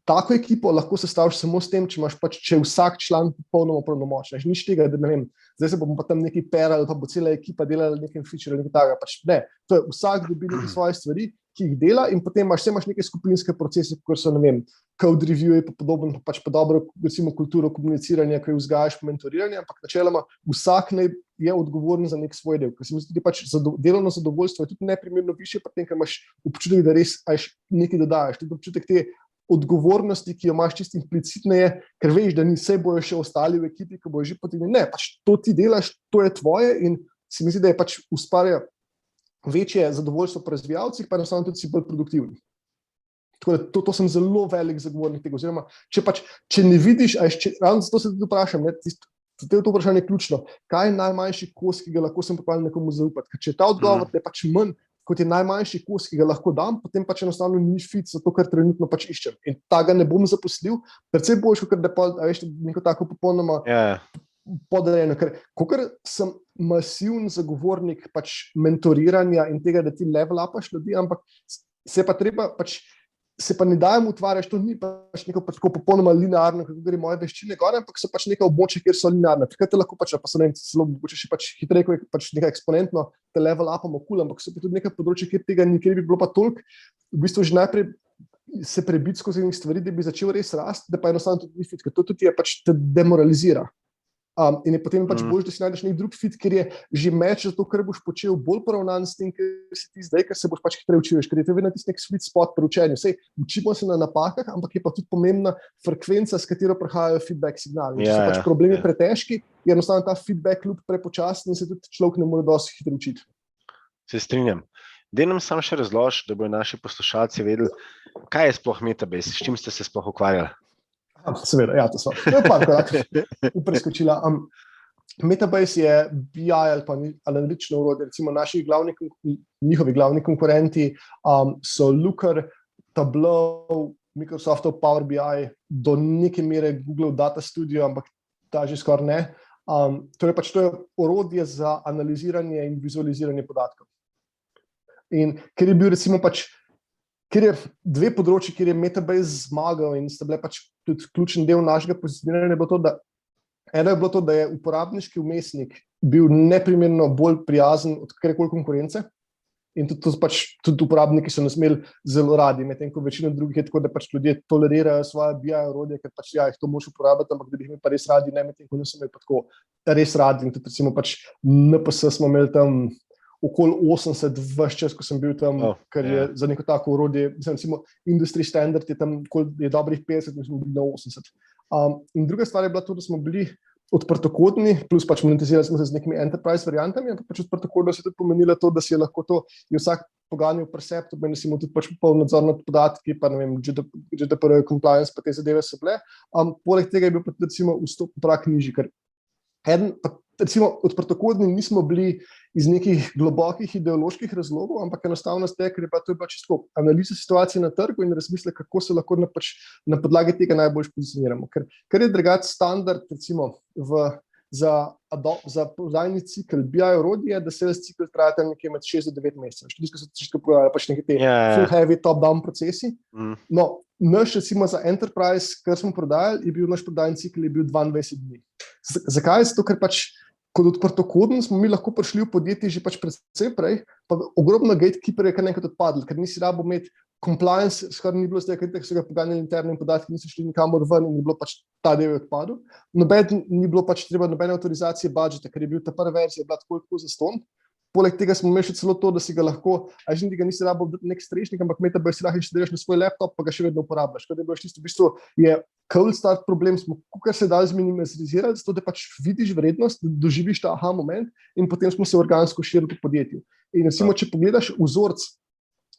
tako ekipo lahko sestaviš samo s tem, če vsak član popolnoma pravnomočen. Nič tega, da ne vem, zdaj se bomo pa tam nekaj perali, pa bo cela ekipa delala nekaj feature, nekaj takega. Pač ne, to je vsak dobi nekaj svoje stvari, ki jih dela in potem imaš neke skupinske procese, kot so, ne vem, code review pa podobno, pa pač pa dobro, recimo, kulturo komuniciranja, ki jo vzgajaš po mentoriranju, ampak načeloma vsak je odgovoren za nek svoj del, ker se mi zdi, pač delovno zadovoljstvo je tudi neprimerno višje, pa tem, ker imaš občutek, da res nekaj dodajaš, tudi občutek te odgovornosti, ki jo imaš čisto implicitne je, ker veš, da ni vse bojo še ostali v ekipi, ki bojo že potem, ne, pač to ti delaš, to je tvoje in se mi zdi, da je pač ustvarja večje zadovoljstvo pri razvijalcih, pa enostavno tudi si bolj produktivni. Tako da to sem zelo velik zagovornik tega, oziroma, če ne vidiš, ravno zato se tudi vprašam, to vprašanje je ključno, kaj je najmanjši kos, ki ga lahko sem pripravljen nekomu zaupati, ker če je ta odgovor, da je pač manj, kot je najmanjši kos, ki ga lahko dam, potem pač enostavno ni fit za to, kar trenutno pač iščem. In ta ga ne bom zaposlil, predvsem boljš, kot da veš, neko tako popolnoma podrejeno, ker kakor sem masivn zagovornik pač mentoriranja in tega, da ti level upaš ljudi, ampak se pa treba pač se pa ne dajem utvarjati, to ni pač neko tako popolnoma linearno, kako gre moje veščine gor, ampak so pač neka območja, kjer so linearne. Takrat te lahko pač, pa so ne celo mogoče še pač hitreje, ko je pač nekaj eksponentno, te level upamo kul, ampak so pa tudi neka področja, kjer tega nikjer bi bilo pa toliko, v bistvu že najprej se prebiti skozi nekaj stvari, da bi začel res rasti, da pa enostavno tudi ni fit, ker to tudi je pač te demoralizira. In je potem pač bolj, da si najdeš nek drug fit, ker je že meč za to, kar boš počel bolj poravnan s tem, ker si ti zdaj, ker se boš pač hitreje učil, ker je to vedno tisti nek sweet spot pri učenju. Sej, učimo se na napakah, ampak je pa tudi pomembna frekvenca, s katero prihajajo feedback signali. Če so pač problemi pretežki, je enostavno ta feedback loop prepočasen in se tudi človek ne more dosti hitro učiti. Se strinjam. Daj nam samo še razloži, da bodo naši poslušalci vedeli, kaj je sploh Metabase, s čim ste se sploh ukvarjali. Seveda, ja, to so. To je par korak preskočila. Metabase je BI ali pa analitično orodje. Recimo njihovi glavni konkurenti so Looker, Tableau, Microsoftov Power BI, do neke mere Google Data Studio, ampak ta že skoraj ne. Torej pač to je orodje za analiziranje in vizualiziranje podatkov. In ker je bil recimo pač ker je dve področji, kjer je Metabase zmagal in sta bile pač tudi ključen del našega pozicioniranja, je bilo to, da eno je bilo to, da je uporabniški vmesnik bil neprimerno bolj prijazen od katerekoli konkurence in tudi uporabniki so nas imeli zelo radi, medtem ko večina drugih je tako, da pač ljudje tolerirajo svoje BI orodje, ker pač jih to moš uporabljati, ampak da bi jih imeli pa res radi, ne, medtem ko niso imeli pa tako res radi in tudi recimo pač NPS smo imeli tam okoli 80 vse čas, ko sem bil tam, ker je za neko tako orodje, recimo industry standard je tam je dobrih 50, mi smo bili na 80. In druga stvar je bila to, da smo bili odprtokodni, plus pač monetizirali smo se z nekimi enterprise variantami, ampak pač odprtokodno se je tudi pomenilo to, da si je lahko to, je vsak poganjal presep, to pomeni, da si imel tudi pač poln nadzor nad podatki, pa ne vem, GDPR, compliance, pa te zadeve so bile. Poleg tega je bil pa recimo vstop prak nižji, ker recimo odprtokodni nismo bili iz nekih globokih ideoloških razlogov, ampak enostavno ste, ker je bila čisto analiza situacije na trgu in razmisle, kako se lahko na podlagi tega najbolj pozicioniramo. Ker je drugač standard recimo za prodajni cikl BI orodje, da sales cikl traja tam nekje med 6 do 9 mesecev. Študijsko so začetko pojavljali pač nekaj te full heavy top-down procesi. No, naš recimo za enterprise, kar smo prodajali, je bil naš prodajni cikl 22 dni. Zakaj? Zato, ker pač kot odprtokoden smo mi lahko prišli v podjetje že pač predvsem prej, pa ogromno gatekeeper je kar nekaj odpadlo, ker nisi rabo imeti compliance, skoraj ni bilo zdaj, ker so ga poganjali interni podatki, niso šli nikamor ven in je bilo pač ta del odpadel. Ni bilo pač treba nobene avtorizacije budžeta, ker je bil ta prva verzija bila tako zastonj. Poleg tega smo imeli še celo to, da si ga lahko, ti ga nisi rabo nek strešnik, ampak Metabase si lahko inštaliraš na svoj laptop, pa ga še vedno uporabljaš. Kaj je bilo čisto v bistvu je cold start problem, smo kar se dali zminimalizirati, zato da pač vidiš vrednost, da doživiš ta aha moment in potem smo se organsko širili po podjetju. In recimo, če pogledaš vzorc,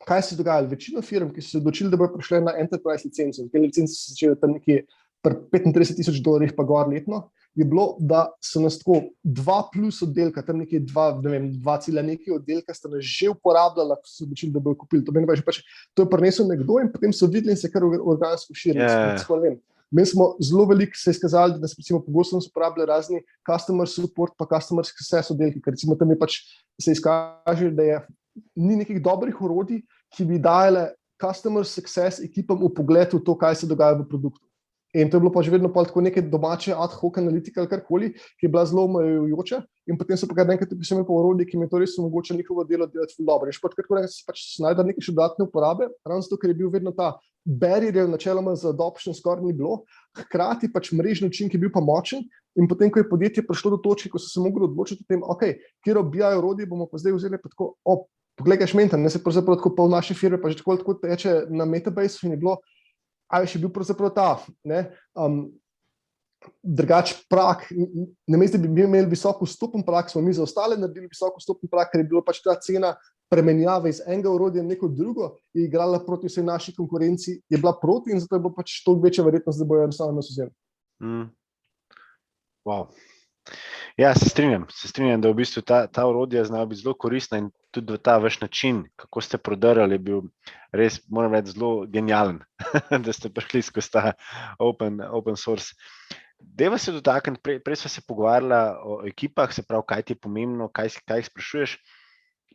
kaj se je dogajalo, večina firm, ki so se odločili, da bodo prišle na enterprise licenco, te licence so začele tam nekje pri $35,000 pa gor letno, je bilo, da so nas tako 2+ oddelka, tam nekje 2,nekaj oddelka sta nas že uporabljala, ko so se odločili, da bodo kupili. To meni pač, to je prinesel nekdo in potem so videli in se kar organsko širili. Mi smo zelo veliko se izkazali, da se recimo pogosto uporabljajo razni customer support pa customer success oddelki, ker recimo tam je pač se izkaže, da ni nekih dobrih orodij, ki bi dajale customer success ekipam v pogled v to, kaj se dogaja v produktu. In to je bilo pa že vedno tako neke domače ad hoc analitika ali karkoli, ki je bila zelo omejujoča in potem so pa kar nekaj tudi po orodje, ki mi to res omogoča njihovo delo delati dobro. In športkrat se pač najde neke še dodatne uporabe, ravno zato, ker je bil vedno ta barrier načeloma za adoption skoraj ni bilo, hkrati pač mrežni učinek je bil pa močen in potem, ko je podjetje prišlo do točke, ko so se mogli odločiti o tem, katero BI orodje bomo pa zdaj vzeli pa tako, poglej, kaj šmentam, ne se pravzaprav tako pol naše firme pa že tako teče na Metabase in je bilo, še bil pravzaprav ta, drugač prak, namesto da bi imeli visoko vstopen prak, smo mi za ostale naredili visoko vstopen prak, ker je bilo pač ta cena premenjave iz enega orodja na neko drugo, je igrala proti vsej naši konkurenci, je bila proti in zato je bilo pač toliko večja verjetnost, da bojo enostavno nas vzeli. Wow. Ja, se strinjam, da v bistvu ta orodja znajo biti zelo koristna in tudi ta vaš način, kako ste prodarali, je bil res, moram reči, zelo genialen, da ste prišli skozi ta open source. Dajva se dotakniti, prej sva se pogovarjala o ekipah, se pravi, kaj ti je pomembno, kaj jih sprašuješ.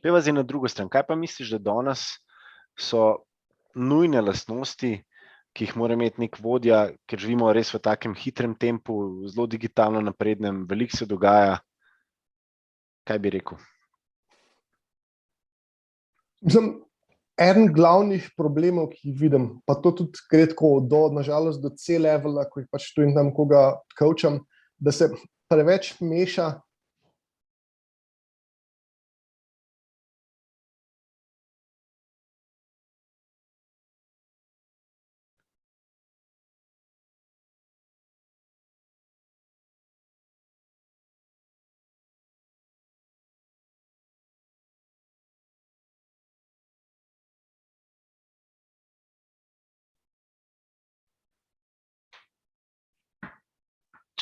Dajva zdaj na drugo stran, kaj pa misliš, da danes so nujne lastnosti, ki jih mora imeti nek vodja, ker živimo res v takem hitrem tempu, zelo digitalno naprednem, veliko se dogaja. Kaj bi rekel? Mislim, eden glavnih problemov, ki jih vidim, pa to tudi gre tako nažalost do C-levela, ko jih pač tu in tam koga coacham, da se preveč meša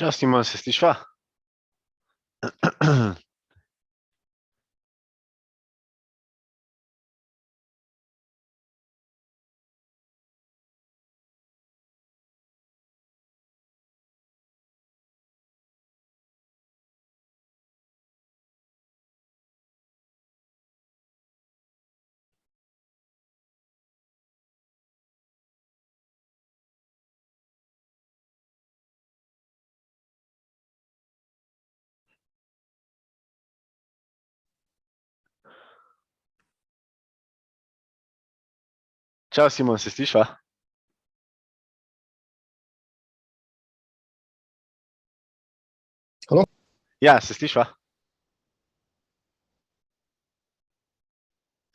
Čau, Simon, se slišva? Čau, Simon, se slišva? Halo? Ja, se slišva?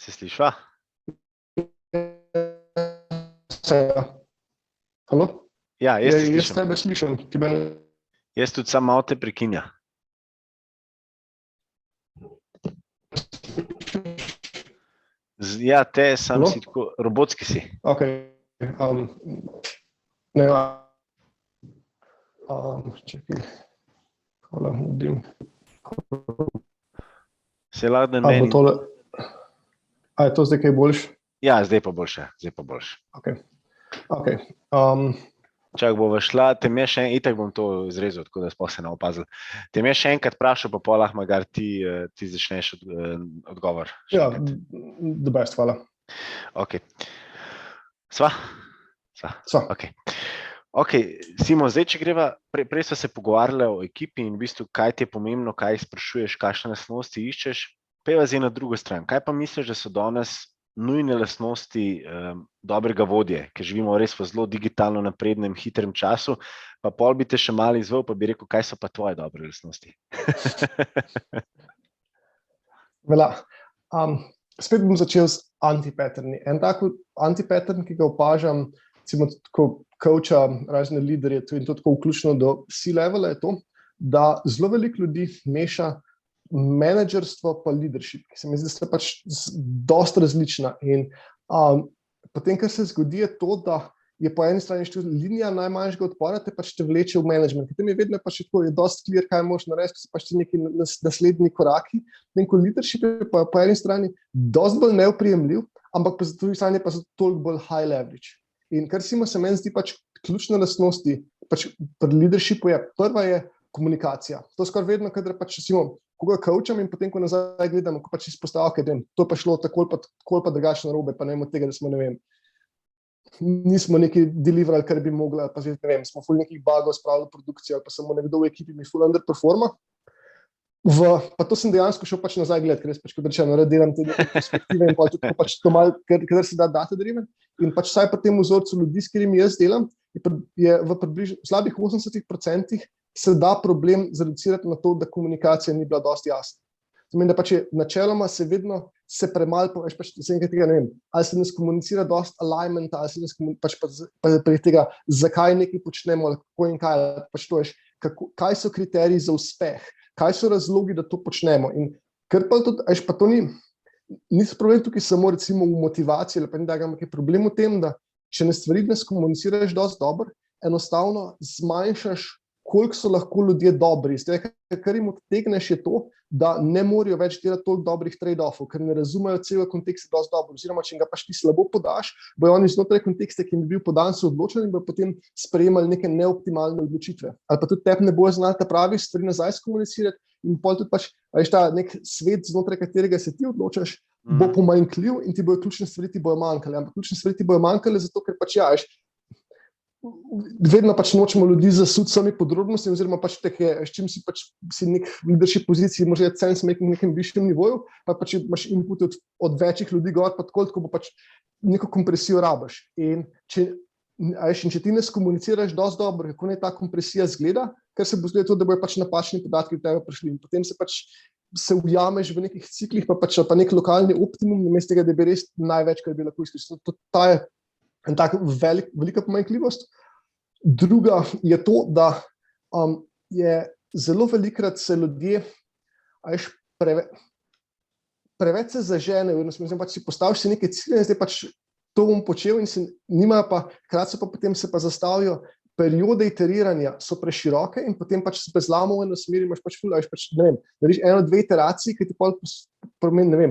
Se slišva? Halo? Ja, jaz te Jaz slišim. tebe slišim. Jaz tudi sam malo te prekinja. Ja, te sam Halo? si tako, robotski si. Okay. Ne, čekaj. Hvala, naredim. Se lahko da A bo meni. tole... A je to zdaj kaj boljše? Ja, zdaj pa boljše, zdaj pa boljše. Okay. Čak bova šla, te me še itak bom to izrezal, tako da sploh se ne opazil. Te me še enkrat vprašal, pa pol lahko magar ti začneš odgovor. Ja, the best, hvala. Ok. Sva? Sva. Ok, Simon, zdaj, če greva, prej sva se pogovarjala o ekipi in v bistvu, kaj ti je pomembno, kaj sprašuješ, kakšne lastnosti iščeš, pejva zdaj na drugo stran. Kaj pa misliš, da so danes nujne lastnosti dobrega vodje, ker živimo res v zelo digitalno naprednem, hitrem času, pa pol bi te še malo izval, pa bi rekel, kaj so pa tvoje dobre lastnosti? Vela, spet bom začel s antipatterni. En tak antipattern, ki ga opažam, recimo ko coacha razne liderje, in to tako vključno do C-levela, je to, da zelo veliko ljudi meša menedžerstvo pa leadership, ki se mi zdi, da sta pač dosti različna. In potem, kar se zgodi, je to, da je po eni strani linija najmanjšega odpora, te pač te vleče v management. Tem je vedno pač tako, je dosti clear, kaj moraš narediti, so pač ti neki naslednji koraki. In ko leadership je pa po eni strani dosti bolj neoprijemljiv, ampak po drugi strani pa so toliko bolj high leverage. In kar se meni zdi pač ključne lastnosti, pač pri leadershipu je, prva je komunikacija. To skoraj vedno, kadar pač koga coacham in potem, ko nazaj gledam, ko pač izpostavljam, okay, to pa šlo tako pa drugačno narobe, pa ne vem od tega, da smo, ne vem, nismo neki deliverali, kar bi mogla, pa zdaj, ne vem, smo ful nekih bugov spravili produkcijo, ali pa samo nekdo v ekipi mi ful underperforma. Pa to sem dejansko šel pač nazaj gledati, ker res pač, kot rečeno, delam te neke perspektive in pač to malo, kadar se da data driven. In pač vsaj po tem vzorcu ljudi, s katerimi jaz delam, je v približno slabih 80% se da problem zreducirati na to, da komunikacija ni bila dosti jasna. Zmeni, da pač je načeloma vedno se premalo poveš, pač tega, ne vem, ali se ne skomunicira dosti alignment, ali se ne skomunicira pač pri tega, zakaj nekaj počnemo, ali kako in kaj, pač to veš, kaj so kriteriji za uspeh, kaj so razlogi, da to počnemo. In ker pa tudi, veš, pa to ni problem tukaj samo recimo v motivaciji, ali pa ni, da je problem v tem, da če ne stvari ne skomuniciraš dosti dobro, enostavno zmanjšaš, koliko so lahko ljudje dobri. Zdaj, kar jim odtegneš, je to, da ne morejo več delati toliko dobrih trade-offov, ker ne razumejo celega konteksta dosti dobro. Oziroma, če ga pač ti slabo podaš, bojo oni znotraj konteksta, ki jim je bil podan, se odločili in bojo potem sprejemali neke neoptimalne odločitve. Ali pa tudi tebi ne bojo znali ta pravi stvari nazaj skomunicirati in pol tudi pač, veš, ta nek svet, znotraj katerega se ti odločaš, bo pomanjkljiv in ti bojo ključne stvari ti bojo manjkale. Ampak ključne stvari ti bojo manjkale zato, ker pač vedno pač nočemo ljudi zasuti sami podrobnosti, oziroma pač take, s čim si pač si nek leadership poziciji, može sense making na nekem višjem nivoju, pa pač imaš input od večjih ljudi gor, pa tako bo pač neko kompresijo rabiš. In če ti ne skomuniciraš dosti dobro, kako naj ta kompresija zgleda, ker se bo zgledalo to, da bojo pač napačni podatki v tebe prišli. In potem se ujameš v nekih ciklih, pa nek lokalni optimum, namesto tega, da bi res največ, kar bi lahko izkoristili. Ta je en tak velika pomanjkljivost. Druga je to, da je zelo velikrat se ljudje preveč se zaženejo, pač si postaviš neke cilje in zdaj pač to bom počel in se nimajo pa, hkrati potem se pa zastavijo periode iteriranja so preširoke in potem pač se zlamo v eno smer, imaš pač narediš 1-2 iteracije, ki ti pomeni,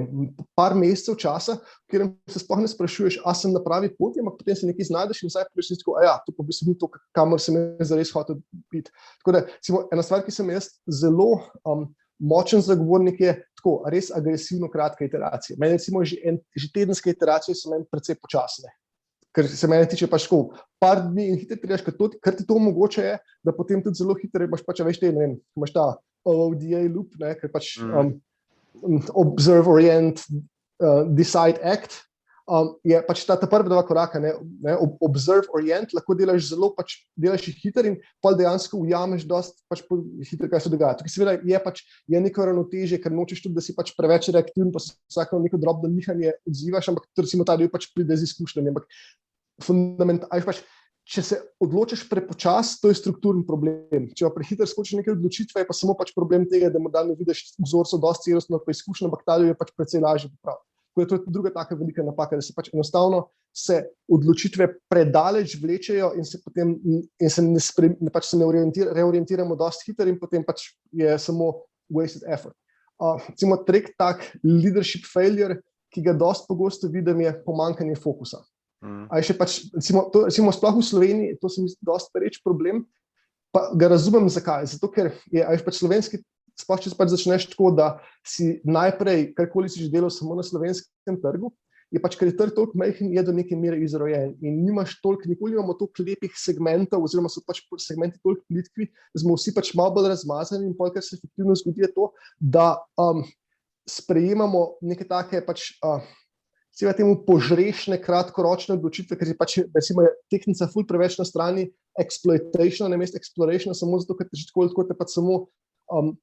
par mesecev časa, v katerem se sploh ne sprašuješ, a sem na pravi poti, ampak potem se nekaj znajdeš in zdaj prejš tako, to pa bi se bil to, kamor sem zares hotel biti. Tako da, ena stvar, ki sem jaz zelo močen zagovornik je tako, res agresivno kratka iteracija. Meni recimo že tedenske iteracije so meni precej počasne. Ker se mene tiče pač tako, par dni in hitro trebaš, kar ti to omogoča je, da potem tudi zelo hitro imaš pač, veš, imaš ta OODA loop, ker pač observe, orient, decide, act, je pač ta prva 2 koraka, observe, orient, lahko delaš zelo, pač delaš jih hitro in pol dejansko ujameš dosti pač hitro, kaj se dogaja. Tukaj seveda je neko ravnotežje, ker nočeš tudi, da si pač preveč reaktiven, pa se vsako neko drobno nihanje odzivaš, ampak recimo ta del pač pride z izkušnjami, ampak če se odločiš prepočas, to je strukturni problem. Če pa prehitro skočiš neke odločitve, je pa samo pač problem tega, da morda ne vidiš vzorcev dosti celostno pa izkušnjo, ampak ta del je pač precej lažje popraviti. To je druga taka velika napaka, da se pač enostavno se odločitve predaleč vlečejo in se potem ne reorientiramo dosti hitro in potem pač je samo wasted effort. Recimo tretji tak leadership failure, ki ga dosti pogosto vidim, je pomanjkanje fokusa. Recimo sploh v Sloveniji, to se mi zdi dosti pereč problem, pa ga razumem zakaj. Zato, ker je pač slovenski, sploh če pač začneš tako, da si najprej, karkoli si že delal samo na slovenskem trgu, je pač, ker je trg toliko majhen, je do neke mere izrojen in nimaš toliko, nikoli imamo toliko lepih segmentov oziroma so pač segmenti toliko plitki, da smo vsi pač malo bolj razmazani in kar se efektivno zgodi je to, da sprejemamo neke take pač seveda temu požrešne, kratkoročne odločitve, ker je pač, recimo, tehnica ful preveč na strani exploitation, namesto exploration, samo zato, ker te že tako te pač samo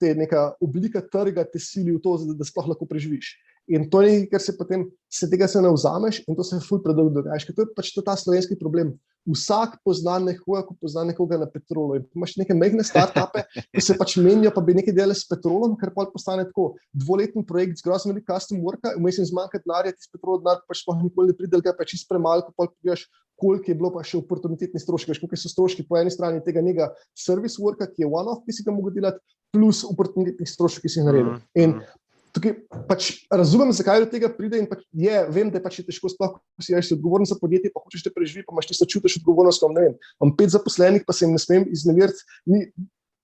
neka oblika trga te sili v to, da sploh lahko preživiš. In to je nekaj, ker se potem tega se ne vzameš in to se ful predolgo dogaja. To je pač ta slovenski problem. Vsak pozna nekoga, ko pozna nekoga na Petrolu. In imaš neke majhne startupe, ki se pač menijo, pa bi nekaj delali s Petrolom, ker pa postane tako 2-letni projekt z grozno veliko custom worka, vmes jim zmanjka denarja, ti s Petrolom denar pač sploh nikoli ne pride, pa je čisto premalo, ko pogledaš, koliko je bilo pa še oportunitetni stroški, koliko so stroški po eni strani tega nekega service worka, ki je one-off, ki si ga mogel delati, plus oportunitetnih stroškov, ki si jih naredil. In tukaj pač razumem, zakaj do tega pride in pač vem, da je pač težko sploh, ko si odgovoren za podjetje, pa hočeš te preživeti, pa imaš ti se čutiš odgovornost, imam 5 zaposlenih, pa se jim ne smem izneveriti.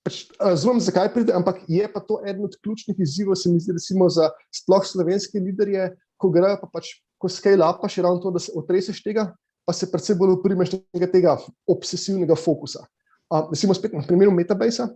Pač razumem, zakaj pride, ampak je pa to eden od ključnih izzivov, se mi zdi, recimo za sploh slovenske liderje, ko grejo pa pač, ko scale up, pa še ravno to, da se otreseš tega, pa se predvsem bolj uprimeš tega obsesivnega fokusa. Recimo spet na primeru Metabase-a.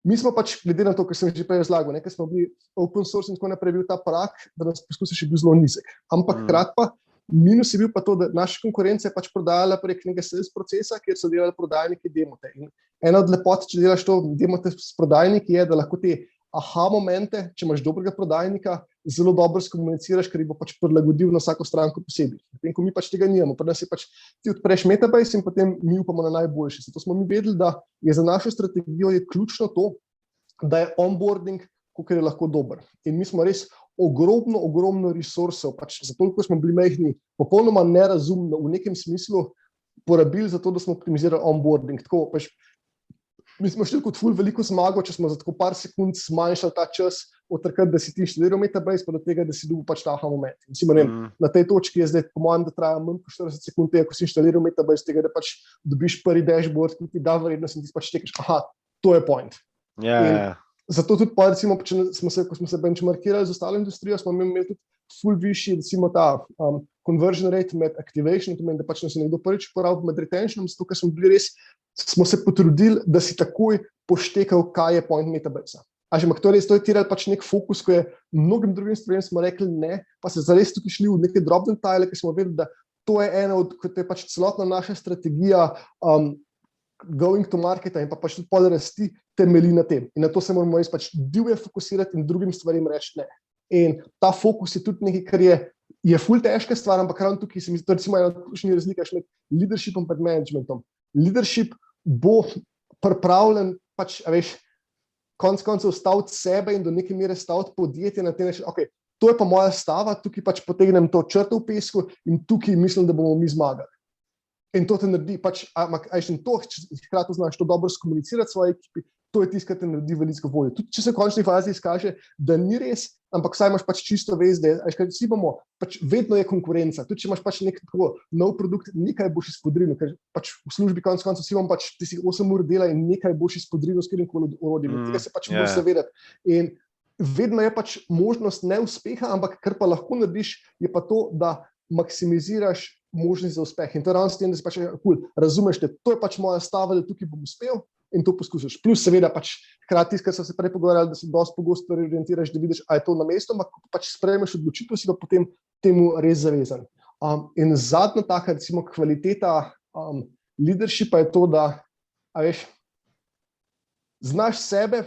Mi smo pač, glede na to, kar sem že prej razlagal, ker smo bili open source in tako naprej, bil ta prak, da nas poskusiš je bil zelo nizek. Ampak hkrati pa, minus je bil pa to, da naša konkurenca je pač prodajala prek nekega sales procesa, kjer so delali prodajniki demote. In ena od lepot, če delaš to demote s prodajniki, je, da lahko te aha momente, če imaš dobrega prodajnika, zelo dobro skomuniciraš, ker jih bo pač prilagodil na vsako stranko posebej. Potem, ko mi pač tega nimamo, pa nas je pač ti odpreš Metabase in potem mi upamo na najboljše. Zato smo mi vedeli, da je za našo strategijo je ključno to, da je onboarding, kolikor je lahko dober. In mi smo res ogromno resursov, pač zato, ko smo bili majhni, popolnoma nerazumno v nekem smislu porabili za to, da smo optimizirali onboarding. Tako pač mi smo šli kot ful veliko zmago, če smo za tako par sekund zmanjšali ta čas od takrat, da si ti inštaliral Metabase, pa do tega, da si dobil pač ta aha moment. Na tej točki je zdaj, po mojem, da traja manj kot 40 sekund tega, ko si inštaliral Metabase, tega, da pač dobiš prvi dashboard, ki ti da vrednost in ti pač tekaš, aha, to je point. Yeah. Zato tudi, recimo, ko smo se benchmarkirali z ostalo industrijo, smo imeli tudi ful višji, recimo ta conversion rate med activation, to pomeni, da pač nas je nekdo prvič uporabil med retentionom, zato ker smo se potrudili, da si takoj poštekal, kaj je point metabase. To je tiralo pač nek fokus, ko je mnogim drugim stvarem smo rekli ne, pa se zares tukaj šli v neke drobne detajle, ki smo vedeli, da to je ena od, kot je pač celotna naša strategija going to marketa in pa pač tudi pol rasti temelji na tem. In na to se moramo res pač divje fokusirati in drugim stvarem reči ne. In ta fokus je tudi nekaj, kar je ful težka stvar, ampak ravno tukaj se mi zdi, recimo ena od ključnih razlik med leadershipom in managementom. Leadership bo pripravljen pač, konec koncev staviti sebe in do neke mere staviti podjetje na tem, okay, to je pa moja stava, tukaj pač potegnem to črto v pesku in tukaj mislim, da bomo mi zmagali. In to te naredi, pač, če hkrati znaš to dobro skomunicirati svoji ekipi, to je tisto, kar te naredi veliko voljo. Tudi če se v končni fazi izkaže, da ni res, ampak saj imaš pač čisto vez, da vsi bomo, pač vedno je konkurenca. Tudi če imaš pač nek tako nov produkt, nekaj boš izpodrinil, ker pač v službi konec koncev vsi bomo pač ti si 8 ur dela in nekaj boš izpodrinil s katerimkoli orodjem. Tega se pač moraš zavedati. In vedno je pač možnost neuspeha, ampak kar pa lahko narediš, je pa to, da maksimiziraš možnost za uspeh. In to je ravno s tem, da si pač razumeš, da to je pač moja stava, da tukaj bom uspel in to poskušaš. Plus seveda pač hkrati, kar so se prej pogovarjali, da se dosti pogosto orientiraš, da vidiš, a je to na mestu, ampak pač sprejmeš odločitev, si pa potem temu res zavezan. In zadnja taka, recimo, kvaliteta leadershipa je to, da znaš sebe,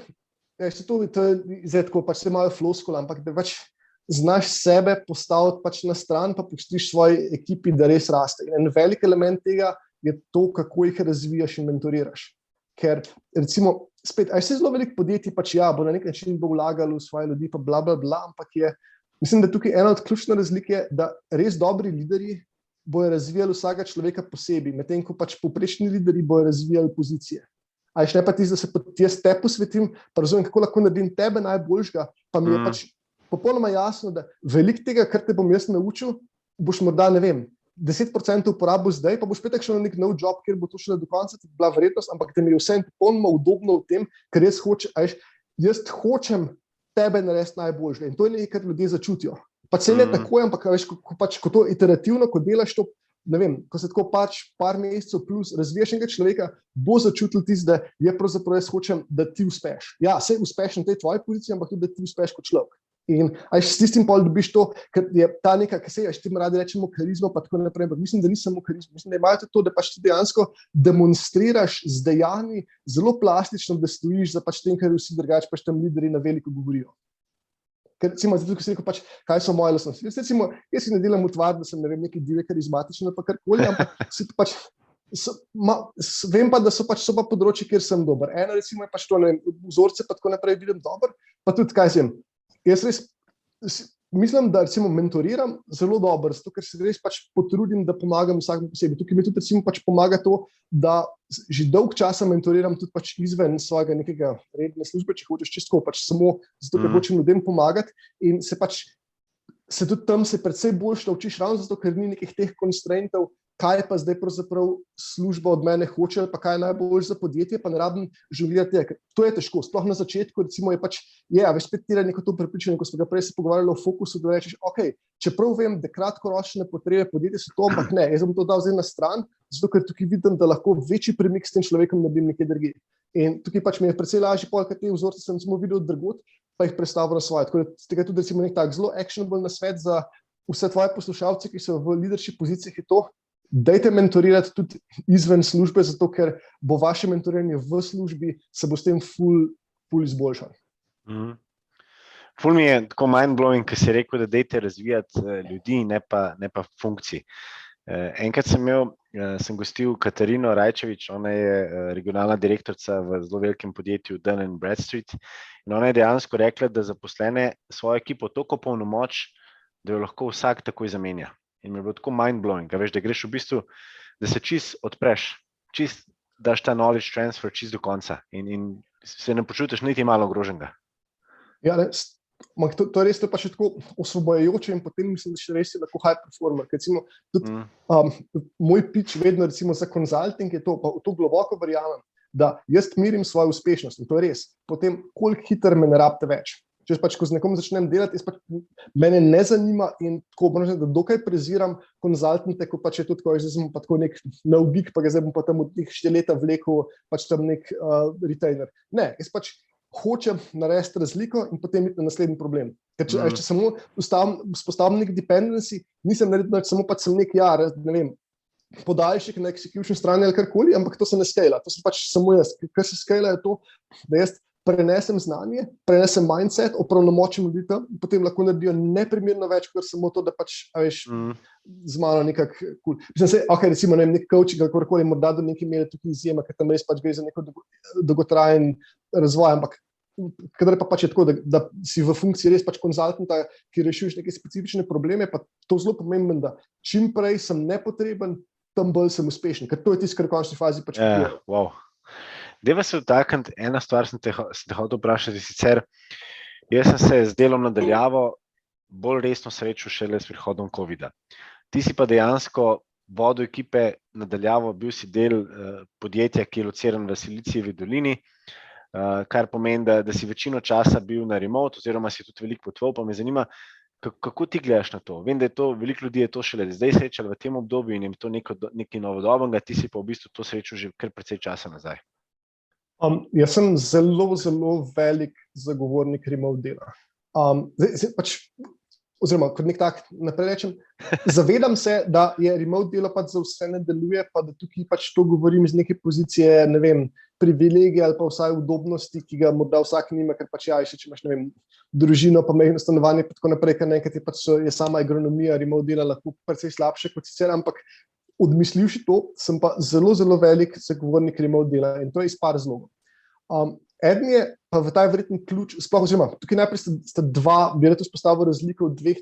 to je zdaj tako, pač se malo floskula, ampak da pač znaš sebe postaviti pač na stran, pa pustiš svoji ekipi, da res raste. In en velik element tega je to, kako jih razvijaš in mentoriraš. Ker recimo, spet, se zelo veliko podjetij pač bo na nek način bo vlagalo v svoje ljudi, pa bla, bla, bla, ampak mislim, da tukaj ena od ključnih razlik je, da res dobri liderji bojo razvijali vsakega človeka posebej, medtem ko pač povprečni liderji bojo razvijali pozicije. Ne pa tisto, da se jaz te posvetim, pa razumem, kako lahko naredim tebe najboljšega, pa mi je pač popolnoma jasno, da veliko tega, kar te bom jaz naučil, boš morda, ne vem, 10% uporabil zdaj, pa boš petek šel na nek nov job, kjer bo to šele do konca bila verjetnost, ampak da mi je vse popolnoma udobno v tem, ker jaz hočem tebe narediti najboljšega. In to je nekaj, kar ljudje začutijo. Pa se ne tako, ampak ko to iterativno, ko delaš to, ne vem, ko se tako pač par mesecev plus razvijaš enega človeka, bo začutil tisto, da je pravzaprav jaz hočem, da ti uspeš. Ja, sej uspeš na tej tvoji poziciji, ampak tudi, da ti uspeš kot človek. In s tistim pol dobiš to, ker je ta neka, ki se ti radi rečemo karizma, pa tako naprej, ampak mislim, da ni samo karizma, mislim, da imajo to, da pač ti dejansko demonstriraš z dejanji zelo plastično, da stojiš za pač tem, kar vsi drugače pač tam lideri na veliko govorijo. Ker recimo, tukaj si rekel pač, kaj so moje lastnosti. Jaz si ne delam utvar, da sem, ne vem, neki divje karizmatičen, pa karkoli, ampak si pač vem pa, da so pa področji, kjer sem dober. Eno recimo je pač to, ne vem, vzorce pa tako naprej vidim dober, pa tudi kaj sem. Jaz res mislim, da recimo mentoriram zelo dobro, zato ker se res pač potrudim, da pomagam vsakemu posebej. Tukaj mi tudi recimo pač pomaga to, da že dolg časa mentoriram tudi pač izven svojega nekega redne službe, če hočeš čisto pač samo zato, ker hočem ljudem pomagati in se tudi tam se precej boljš naučiš ravno zato, ker ni nekih teh constraintov, kaj pa zdaj pravzaprav služba od mene hoče, pa kaj je najboljš za podjetje, pa ne rabim žonglirati tega. To je težko, sploh na začetku, recimo je pač, spet tira neko to prepričanje, ko smo ga prej se pogovarjali o fokusu, da rečeš, čeprav vem, da kratkoročne potrebe podjetja so to, ampak ne, jaz bom to dal zdaj na stran, zato ker tukaj vidim, da lahko večji premik s tem človekom naredim nekaj drugje. In tukaj pač mi je precej lažje, ker te vzorce sem samo videl drugod, pa jih predstavil na svoje. Tako da tega tudi recimo nek tak zelo actionable nasvet za vse tvoje poslušalce, ki so v leadership pozicijah, je to, dajte mentorirati tudi izven službe, zato ker bo vaše mentoriranje v službi se bo s tem ful izboljšalo. Ful mi je tako mind-blowing, ker si rekel, da dajte razvijati ljudi, ne pa funkcij. Enkrat sem gostil Katarino Rajčevič, ona je regionalna direktorica v zelo velikem podjetju Dun & Bradstreet in ona je dejansko rekla, da zaposlene svojo ekipo toliko polnomoč, da jo lahko vsak takoj zamenja. In mi je bilo tako mind-blowing, da greš v bistvu, da se čist odpreš, čist daš ta knowledge transfer čist do konca in se ne počutiš niti malo ogroženega. Ja, to je res pa še tako osvobojajoče in potem mislim, da še res je lahko high performer. Recimo, tudi, moj pitch vedno recimo za consulting je to, pa v to globoko verjamem, da jaz merim svojo uspešnost in to je res. Potem, koliko hitro me ne rabite več. če pač, ko z nekom začnem delati, pač, mene ne zanima in tako, da dokaj preziram konzultante, ko pač je to tako, zdaj sem pa tako nek nov geek, pa ga zdaj bom pa tam od teh 4 leta vlekel, pač tam nek retainer. Ne, jaz pač hočem narediti razliko in potem iti na naslednji problem. Ker če samo vzpostavim nek dependency, nisem naredil, samo pač sem nek, ne vem, podaljšek na execution strani ali karkoli, ampak to se ne skala. To sem pač samo jaz. Kar se skala je to, da jaz prenesem znanje, prenesem mindset, opravnomočim ljudi tam in potem lahko naredijo neprimerno več, kot samo to, da pač, veš, z mano nekak cool. Mislim se, recimo, ne vem, nek coaching ali karkoli, morda do nekaj imeli tukaj izjema, ker tam res pač gre za neko dolgotrajen razvoj, ampak kadar pa pač je tako, da si v funkciji res pač konzultanta, ki rešuješ neke specifične probleme, pa to zelo pomembno, da čim prej sem nepotreben, tam bolj sem uspešen, ker to je tisto, kar v končni fazi pač kupuje. Wow. Deva se vtakniti, ena stvar sem te hotel vprašati, sicer jaz sem se z delom nadaljavo bolj resno srečal šele s prihodom COVID-a. Ti si pa dejansko vodil ekipe nadaljavo, bil si del podjetja, ki je lociran v Silicijevi dolini, kar pomeni, da si večino časa bil na remote, oziroma si tudi veliko potoval, pa me zanima, kako ti gledaš na to? Vem, da je to, veliko ljudi je to šele zdaj srečalo v tem obdobju in je to nekaj novodobnega, ti si pa v bistvu to srečal že kar precej časa nazaj. Jaz sem zelo, zelo velik zagovornik remote dela. Zdaj pač, oziroma, kot nek tak naprej rečem, zavedam se, da je remote delo pač za vse ne deluje, pa da tukaj pač to govorim iz neke pozicije, ne vem, privilegije ali pa vsaj udobnosti, ki ga morda vsak nima, ker pač še če imaš, ne vem, družino, pa majhno stanovanje, pa tako naprej, ker nekaj je sama agronomija remote dela lahko precej slabše kot sicer, ampak odmislivši to, sem pa zelo, zelo velik zagovornik remote dela in to je iz par razlogov. Eden je pa v ta verjetni ključ, sploh oziroma, tukaj najprej sta dva, bi rad vzpostavil razliko v dveh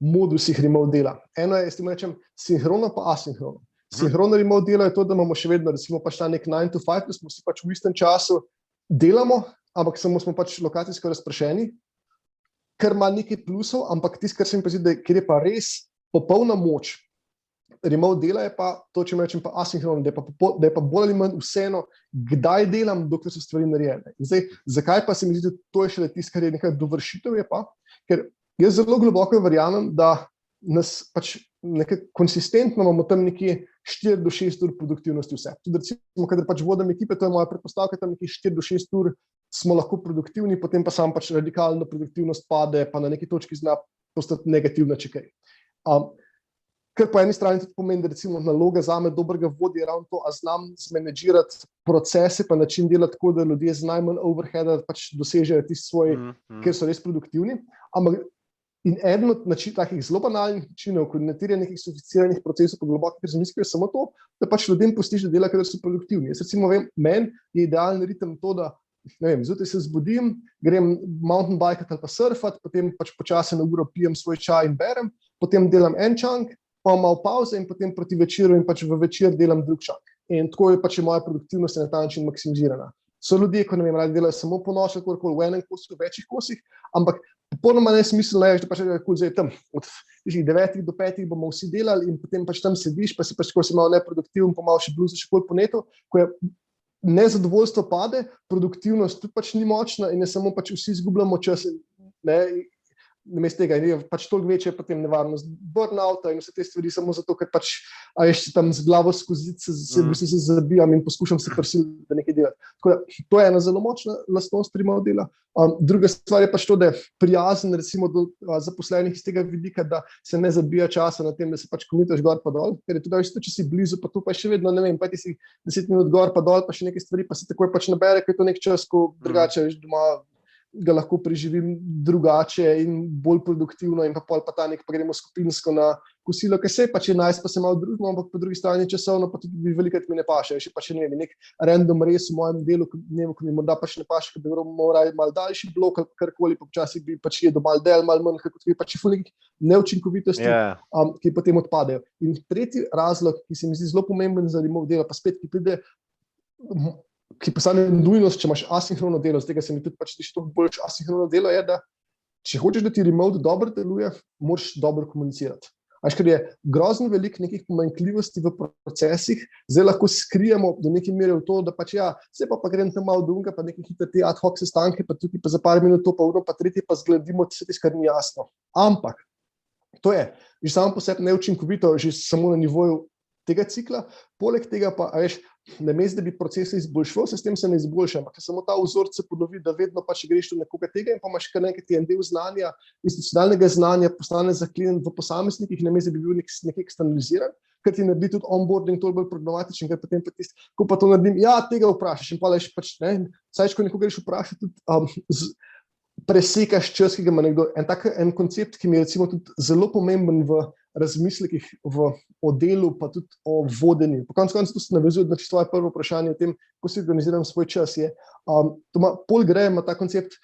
modusih remote dela. Eno je, jaz temu rečem, sinhrono pa asinhrono. Sinhrono remote delo je to, da imamo še vedno, recimo, pač ta nek 9 to 5, da smo vsi pač v istem času delamo, ampak samo smo pač lokacijsko razpršeni, kar ima nekaj plusov, ampak tisto, kar se mi pa zdi, kjer je pa res popolna moč remote dela, je pa to, če rečem pa asinhrono, da je pa bolj ali manj vseeno, kdaj delam, dokler so stvari narejene. In zdaj, zakaj pa se mi zdi, da to je šele tisto, kar je nekaj dovršitev, je pa, ker jaz zelo globoko verjamem, da nas pač nekaj konsistentno imamo tam nekje 4 do 6 ur produktivnosti vse. Tudi recimo, kadar pač vodim ekipe, to je moja predpostavka, tam nekje 4 do 6 ur smo lahko produktivni, potem pa sam pač radikalno produktivnost pade, pa na neki točki zna postati negativna, če kaj. Kar po eni strani tudi pomeni, da recimo naloga zame dobrega vodja je ravno to, a znam zmenedžirati procese pa način delati tako, da ljudje z najmanj overheada pač dosežejo tisti svoj, ker so res produktivni. Ampak in eden od takih zelo banalnih načinov koordinatiranja nekih sofisticiranih procesov po globokih razmislekih je samo to, da pač ljudem pustiš, da delajo, kadar so produktivni. Jaz recimo vem, meni je idealni ritem to, da ne vem, zjutraj se zbudim, grem mountain bikati ali pa surfati, potem pač počasi na uro pijem svoj čaj in berem, potem delam en čank, pa malo pauze in potem proti večeru in pač v večer delam drug čank. In tako je pač moja produktivnost na ta način maksimizirana. So ljudje, ko ne vem, radi delajo samo po noči, v enem kosu, v večjih kosih, ampak popolnoma nesmiselno je, da pač zdaj tam od 9 do 5 bomo vsi delali in potem pač tam sediš, pa si pač tako si malo neproduktiven, pa malo še bluziš okoli po netu, ko je nezadovoljstvo pade, produktivnost tudi pač ni močna in je samo pač vsi izgubljamo čas, ne, namesto tega je pač toliko večja potem nevarnost burnouta in vse te stvari samo zato, ker pač še tam z glavo skozi se zabijam in poskušam se prisiliti, da nekaj delati. Tako da, to je ena zelo močna lastnost remote dela. Druga stvar je pač to, da je prijazen recimo do zaposlenih iz tega vidika, da se ne zabija časa na tem, da se pač komitaš gor pa dol, ker je tudi isto, če si blizu, pa tu pa še vedno, ne vem, pa ti si 10 minut gor pa dol, pa še nekaj stvari, pa se takoj pač nabere, ker je to nek čas, ko drugače veš doma ga lahko preživim drugače in bolj produktivno in pa pol pa ta nek, pa gremo skupinsko na kosilo, ker se pač je nice, pa se malo družimo, ampak po drugi strani časovno pa tudi velikrat mi ne paše, še pač ne vem, nek random res v mojem delu, ko mi morda pač ne paše, ker bi moral malo daljši blok ali karkoli, pa včasih bi pač jedel malo del, malo manj, kot bi pač nekih neučinkovitosti, ki potem odpadejo. In tretji razlog, ki se mi zdi zelo pomemben za remote delo, pa spet, ki postane nujnost, če imaš asinhrono delo, z tega se mi tudi pač to boljš asinhrono delo, je, da če hočeš, da ti remote dobro deluje, moraš dobro komunicirati. Ker je grozno veliko nekih pomanjkljivosti v procesih, zdaj lahko skrijemo do neke mere v to, da pač se pa grem tam malo dolga, pa nekaj hitre te ad hoc sestanke, pa tukaj pa za par minut to, pa uro, pa tretje pa zgledimo, vse tisto, kar ni jasno. Ampak to je že samo po sebi neučinkovito, že samo na nivoju tega cikla, poleg tega pa, namesto da bi procese izboljšval, sistem se ne izboljša, ampak samo ta vzorec se ponovi, da vedno pač greš do nekoga tega in pa imaš kar nekaj en del znanja, institucionalnega znanja postane zaklenjen v posameznikih, namesto da bi bil nekaj eksternaliziran, ker ti naredi tudi onboarding toliko bolj problematičen, ker potem pa tisti, ko pa to naredim, tega vprašaš in pa pač ne, vsaj, ko nekoga greš vprašati, tudi presekaš čas, ki ga ima nekdo. En koncept, ki mi je recimo tudi zelo pomemben v razmislekih o delu, pa tudi o vodenju. Po koncu to se navezuje na tvoje prvo vprašanje o tem, kako si organiziram svoj čas. Paul Graham ima ta koncept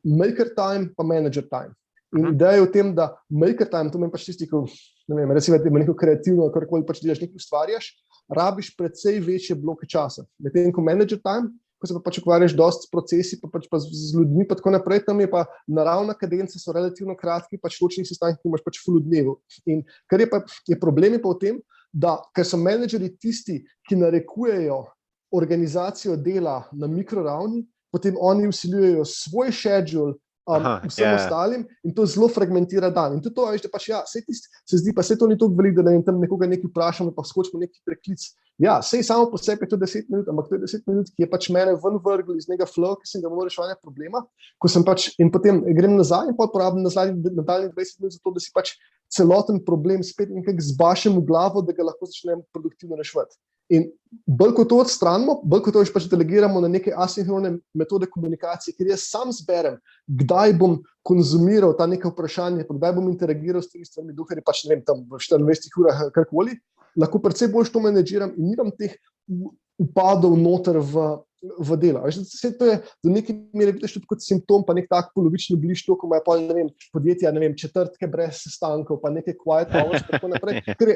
maker time pa manager time. In ideja je v tem, da maker time, to meni pač tisti, ko recimo, da ima neko kreativno, karkoli pač delaš, nekaj ustvarjaš, rabiš precej večje bloke časa. Medtem ko manager time, ko se pa pač ukvarjaš dosti s procesi, pa z ljudmi, pa tako naprej, tam je pa naravna kadenca, so relativno kratki, pač ločnih sestankih, ki imaš pač ful v dnevu. In kar je problem pa v tem, da ker so menedžerji tisti, ki narekujejo organizacijo dela na mikroravni, potem oni vsiljujejo svoj schedule vsem ostalim in to zelo fragmentira dan. In tudi to, da pač se zdi, pa se to ni toliko veliko, da tam nekoga nekaj vprašamo, pa skočimo neki preklic. Sej samo po sebi je to 10 minut, ampak to je 10 minut, ki je pač mene ven vrgel iz nekega flow, ki sem ga moral reševati problema, ko sem pač, in potem grem nazaj in pa porabim nadaljnjih 20 minut za to, da si pač celoten problem spet nekako zbašem v glavo, da ga lahko začnem produktivno reševati. In bolj kot to odstranimo, bolj kot to pač delegiramo na neke asinhrone metode komunikacije, ker jaz sam zberem, kdaj bom konzumiral ta neka vprašanja, kdaj bom interagiral s temi stvarmi, dokler je pač, ne vem, tam v 24 urah karkoli, lahko predvsej bolj to menedžiram in nimam teh upadov noter v delo. Vse to je do neke mere vidiš tudi kot simptom, pa nek tak polovični bliž to, ko imajo pa, ne vem, podjetja, ne vem, četrtke brez sestankov, pa neke quiet hours, tako naprej, ker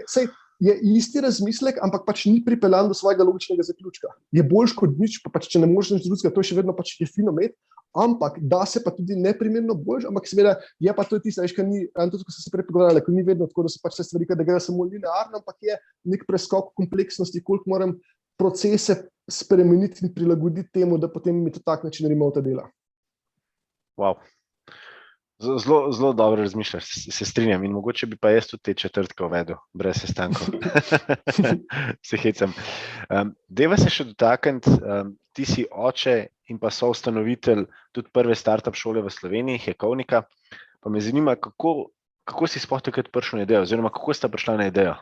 je isti razmislek, ampak pač ni pripeljan do svojega logičnega zaključka. Je boljš kot nič, pa pač če ne moreš nič drugega, to je še vedno pač je fino imeti, ampak da se pa tudi neprimerno boljš, ampak seveda je pa to tisto, kar ni, tudi ko so se prej pogovarjali, ko ni vedno tako, da so pač vse stvari, da gre samo linearno, ampak je nek preskok kompleksnosti, koliko moram procese spremeniti in prilagoditi temu, da potem mi to tak način remote dela. Wow. Zelo dobro razmišljaš, se strinjam in mogoče bi pa jaz tudi te četrtke uvedel, brez sestankov. Se hecam. Deva se še dotakniti, ti si oče in pa soustanovitelj tudi prve startup šole v Sloveniji, Hekovnika, pa me zanima, kako si sploh takrat prišel na idejo, oziroma kako sta prišla na idejo?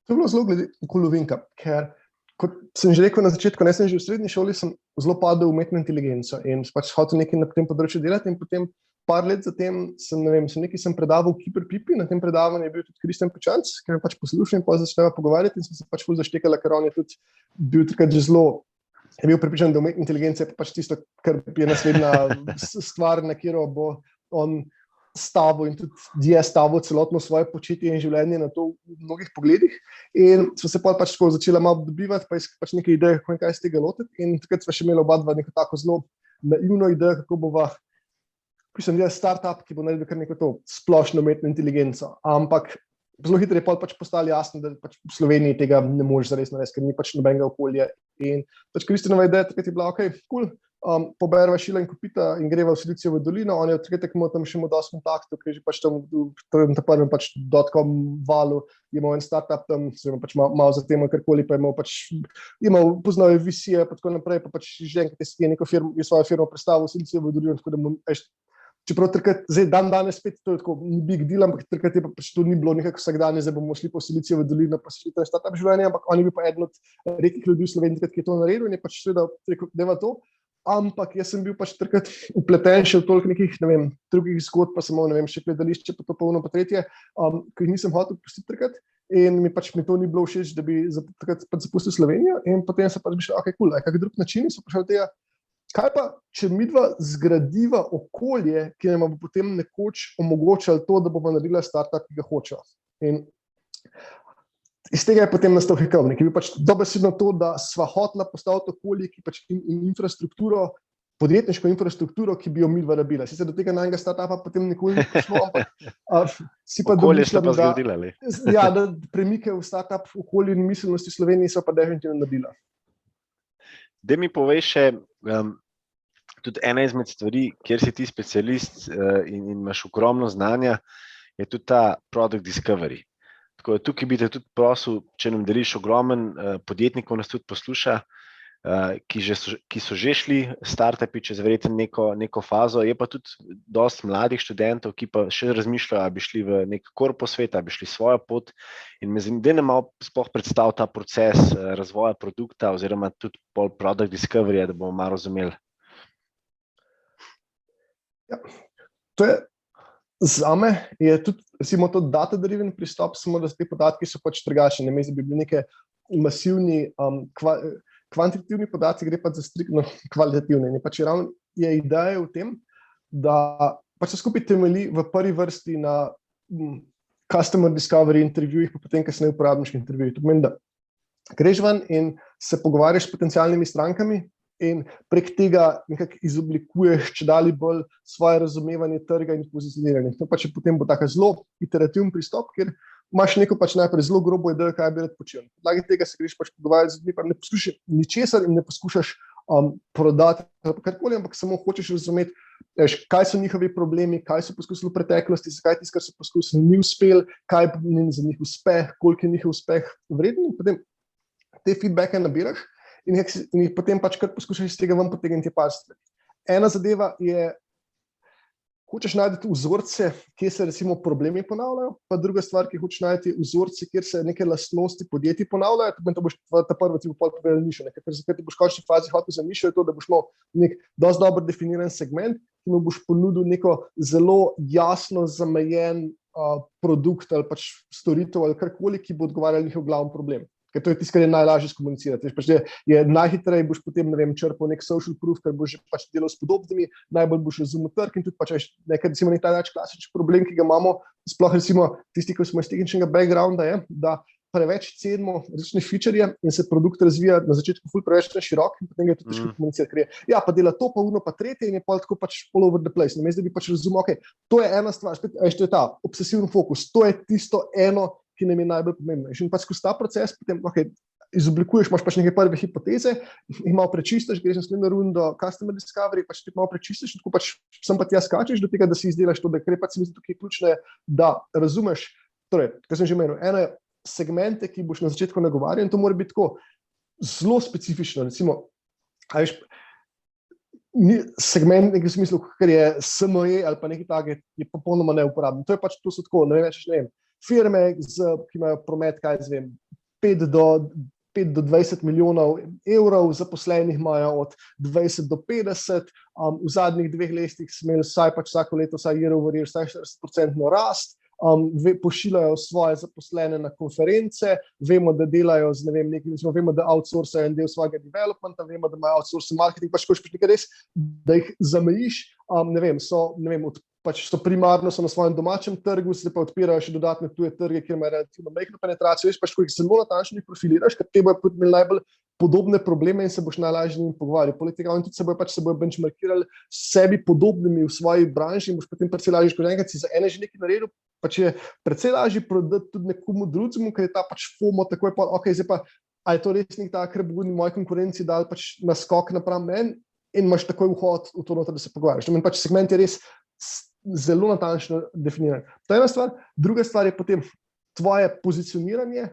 To je bilo zelo kolovinka, ker kot sem že rekel na začetku, sem že v srednji šoli sem zelo padel v umetno inteligenco in pač hotel nekaj na tem področju delati in potem par let zatem sem predaval Kiperpipi, na tem predavanju je bil tudi Kristjan Pečanc, ker me pač poslušal in pa začneva pogovarjati in sem se pač ful zaštekala, ker on je tudi bil takrat že zelo, je bil prepričan, da umetna inteligenca je pač tisto, kar je naslednja stvar, na katero bo on stavil in tudi je stavil celotno svoje početje in življenje na to v mnogih pogledih. In smo se pač tako začela malo dobivati, pa pač nekaj idej, kako in kaj iz tega lotiti. In takrat smo še imeli oba dva neko tako zelo naivno idejo, kako bova startup, ki bo naredil kar neko to splošno umetno inteligenco. Ampak zelo hitro je pač postalo jasno, da pač v Sloveniji tega ne moreš zares narediti, ker ni pač nobenega okolja. In pač Kristjanova ideja takrat je bila, cool, poberva šila in kopita in greva v Silicijevo dolino. On je od takrat tam še imel dosti kontaktov, ker je že pač tam v prvem pač .com valu imel en startup tam, se ima pač malo za tem, karkoli pa imel poznal je visije, pa tako naprej, pa pač že enkrat je svojo firmo predstavil v Silicijevo dolino, tako da čeprav takrat, zdaj danes spet to je tako big deal, ampak takrat je pa pač to ni bilo nekako vsakdanje, zdaj bomo šli po Silicijevo dolino, pa šli tam startup življenje, ampak on je bil pa eden od redkih ljudi v Sloveniji, ki je to naredil in je pač seveda rekel, deva to. Ampak jaz sem bil pač takrat upleten še v toliko nekih, drugih zgodb, pa samo, še gledališče, pa to polno pa tretje, ki jih nisem hotel pustiti takrat in mi to ni bilo všeč, da bi takrat pač zapustil Slovenijo in potem se pač bi šel, cool, kak drug način so prišel tega, kaj pa, če midva zgradiva okolje, ki nam bo potem nekoč omogočalo to, da bomo naredila startup, ki ga hočejo. In iz tega je potem nastal Hekovnik, ki je bil pač dobesedno to, da sva hotela postaviti okolje, ki pač in infrastrukturo, podjetniško infrastrukturo, ki bi jo midva rabila. Sicer do tega najnega startupa potem nikoli ni prišlo, ampak si pa domišljam, da premike v startup okolju in miselnosti Slovenije so pa definitivno naredila. Da mi poveš še, tudi ena izmed stvari, kjer si ti specialist in imaš ogromno znanja, je tudi ta product discovery. Tako da tukaj bi te tudi prosil, če nam deliš ogromen podjetnikov, nas tudi posluša, ki so že šli startupi čez verjetno neko fazo, je pa tudi dosti mladih študentov, ki pa še razmišljajo, ali bi šli v nek korpo svet, ali bi šli svojo pot. In me zanima, da nam malo sploh predstav ta proces razvoja produkta oziroma tudi pol product discovery, da bomo malo razumeli. Ja, to je zame je tudi, recimo, to data-driven pristop, samo da te podatki so pač drugačni, namesto da bi bili neke masivni kvantitativni podatki, gre pa za striktno kvalitativne. In pač ravno je ideja v tem, da pač se skupaj temelji v prvi vrsti na customer discovery intervjujih, pa potem kasneje uporabniških intervjujih. To pomeni, da greš ven in se pogovarjaš s potencialnimi strankami in prek tega nekako izoblikuješ čedalje bolj svoje razumevanje trga in pozicioniranje. To pač potem bo tako zelo iterativen pristop, kjer imaš neko pač najprej zelo grobo idejo, kaj bi rad počel. Na podlagi tega se greš pač pogovarjati z ljudmi, pa ne poskušaš ničesar in ne poskušaš prodati karkoli, ampak samo hočeš razumeti, kaj so njihovi problemi, kaj so poskusili v preteklosti, zakaj tisto, kar so poskusili, ni uspel, kaj je za njih uspeh, koliko je njihov uspeh vreden, in potem te feedbacke nabiraš in jih potem pač kar poskušaš iz tega ven potegniti par stvari. Ena zadeva je, hočeš najti vzorce, kjer se recimo problemi ponavljajo, pa druga stvar, ki hočeš najti vzorce, kjer se neke lastnosti podjetij ponavljajo, to boš ta prvo ti bo pol povedal nišo, ker zakaj ti boš v končni fazi hotel za nišo, je to, da boš imel nek dosti dobro definiran segment, ki mu boš ponudil neko zelo jasno zamejen produkt ali pač storitev ali karkoli, ki bo odgovarjal njihov glavni problem. Ker to je tisto, kar je najlažje skomunicirati. Pač je najhitreje boš potem, ne vem, črpal nek social proof, ker boš pač delal s podobnimi, najbolj boš razumel trg in tudi pač nekaj, recimo, nek taj klasičen problem, ki ga imamo, sploh recimo tisti, ki smo iz tehničnega backgrounda, je, da preveč cenimo različne featurje in se produkt razvija na začetku ful preveč širok in potem ga je tudi težko komunicirati, ker je, ja, pa dela to, pa uno, pa tretje in je pol tako pač all over the place. Namesto da bi pač razumel, okay, to je ena stvar, spet, to je ta obsesivni fokus, to je tisto eno, ki nam je najbolj pomembno. In pač skozi ta proces potem izoblikuješ, imaš pač neke prve hipoteze, jih malo prečistiš, greš naslednjo rundo customer discovery, pač ti malo prečistiš, tako pač sem pa tja skačeš do tega, da si izdelaš to, da gre pač se mi zdi tukaj ključno, da razumeš, torej, kaj sem že menil, eno je segmente, ki boš na začetku nagovarjal in to mora biti tako zelo specifično, recimo, segment v nekem smislu, kar je SME ali pa nekaj takega, je popolnoma neuporaben. To je pač, to so tako, ne vem, firme, ki imajo promet, kaj jaz vem, 5 do 20 milijonov evrov, zaposlenih imajo od 20 do 50, v zadnjih 2 letih smo imeli vsaj pač vsako leto, vsaj year-over-year, vsaj 40% rast, pošiljajo svoje zaposlene na konference, vemo, da delajo z, ne vem, vemo, da outsourcajo en del svojega developmenta, vemo, da imajo outsourcing marketing, pač hočeš nekaj res, da jih zamejiš, so primarno na svojem domačem trgu, se pa odpirajo še dodatne tuje trge, kjer imajo relativno majhno penetracijo, pač ko jih zelo natančno profiliraš, ker te bojo imeli najbolj podobne probleme in se boš najlažje njim pogovarjal. Poleg tega oni tudi se bojo benchmarkirali s sebi podobnimi v svoji branži in boš potem precej lažje, ko enkrat si za ene že nekaj naredil, pač je precej lažje prodati tudi nekomu drugemu, ker je ta pač FOMO takoj pa, zdaj pa, a je to res nek tak, ker bo v moji konkurenci dal pač naskok napram meni in imaš takoj vhod v to noter, da se pogovarjaš. Pač segment je res zelo natančno definiran. To je ena stvar. Druga stvar je potem tvoje pozicioniranje,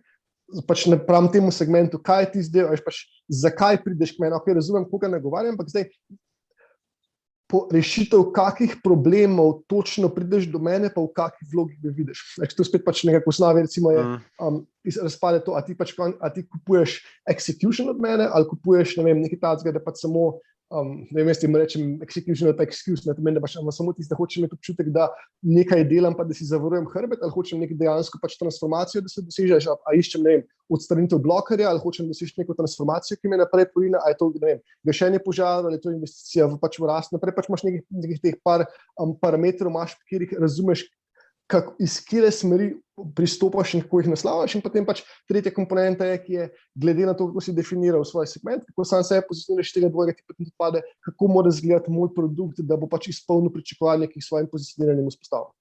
pač napram temu segmentu, kaj ti zdaj, pač zakaj prideš k meni, razumem, koga nagovarjam, ampak zdaj po rešitev kakih problemov točno prideš do mene, pa v kakih vlogih me vidiš. To spet pač nekako osnovi, recimo je razpade to, a ti kupuješ execution od mene, ali kupuješ, ne vem, nekaj tacga, da pač samo ne vem, jaz ti rečem execution ali pa excuse, ne pomeni, da pač samo tisti, da hočem imeti občutek, da nekaj delam, pa da si zavarujem hrbet, ali hočem nekaj dejansko pač transformacijo, da se dosežeš, a iščem, ne vem, odstranitev blokerja, ali hočem doseči neko transformacijo, ki me naprej porine, a je to, ne vem, gašenje požarov, ali je to investicija v pač v rast, naprej pač imaš nekih teh par parametrov, imaš, kjer jih razumeš, iz kire smeri pristopaš in kako jih naslavljaš, in potem pač tretja komponenta je, ki je glede na to, kako si definiral svoj segment, kako sam sebe pozicioniraš tega dvojega, ki potem pade, kako mora izgledati moj produkt, da bo pač izpolnil pričakovanje, ki jih svojim pozicioniranjem vzpostavil.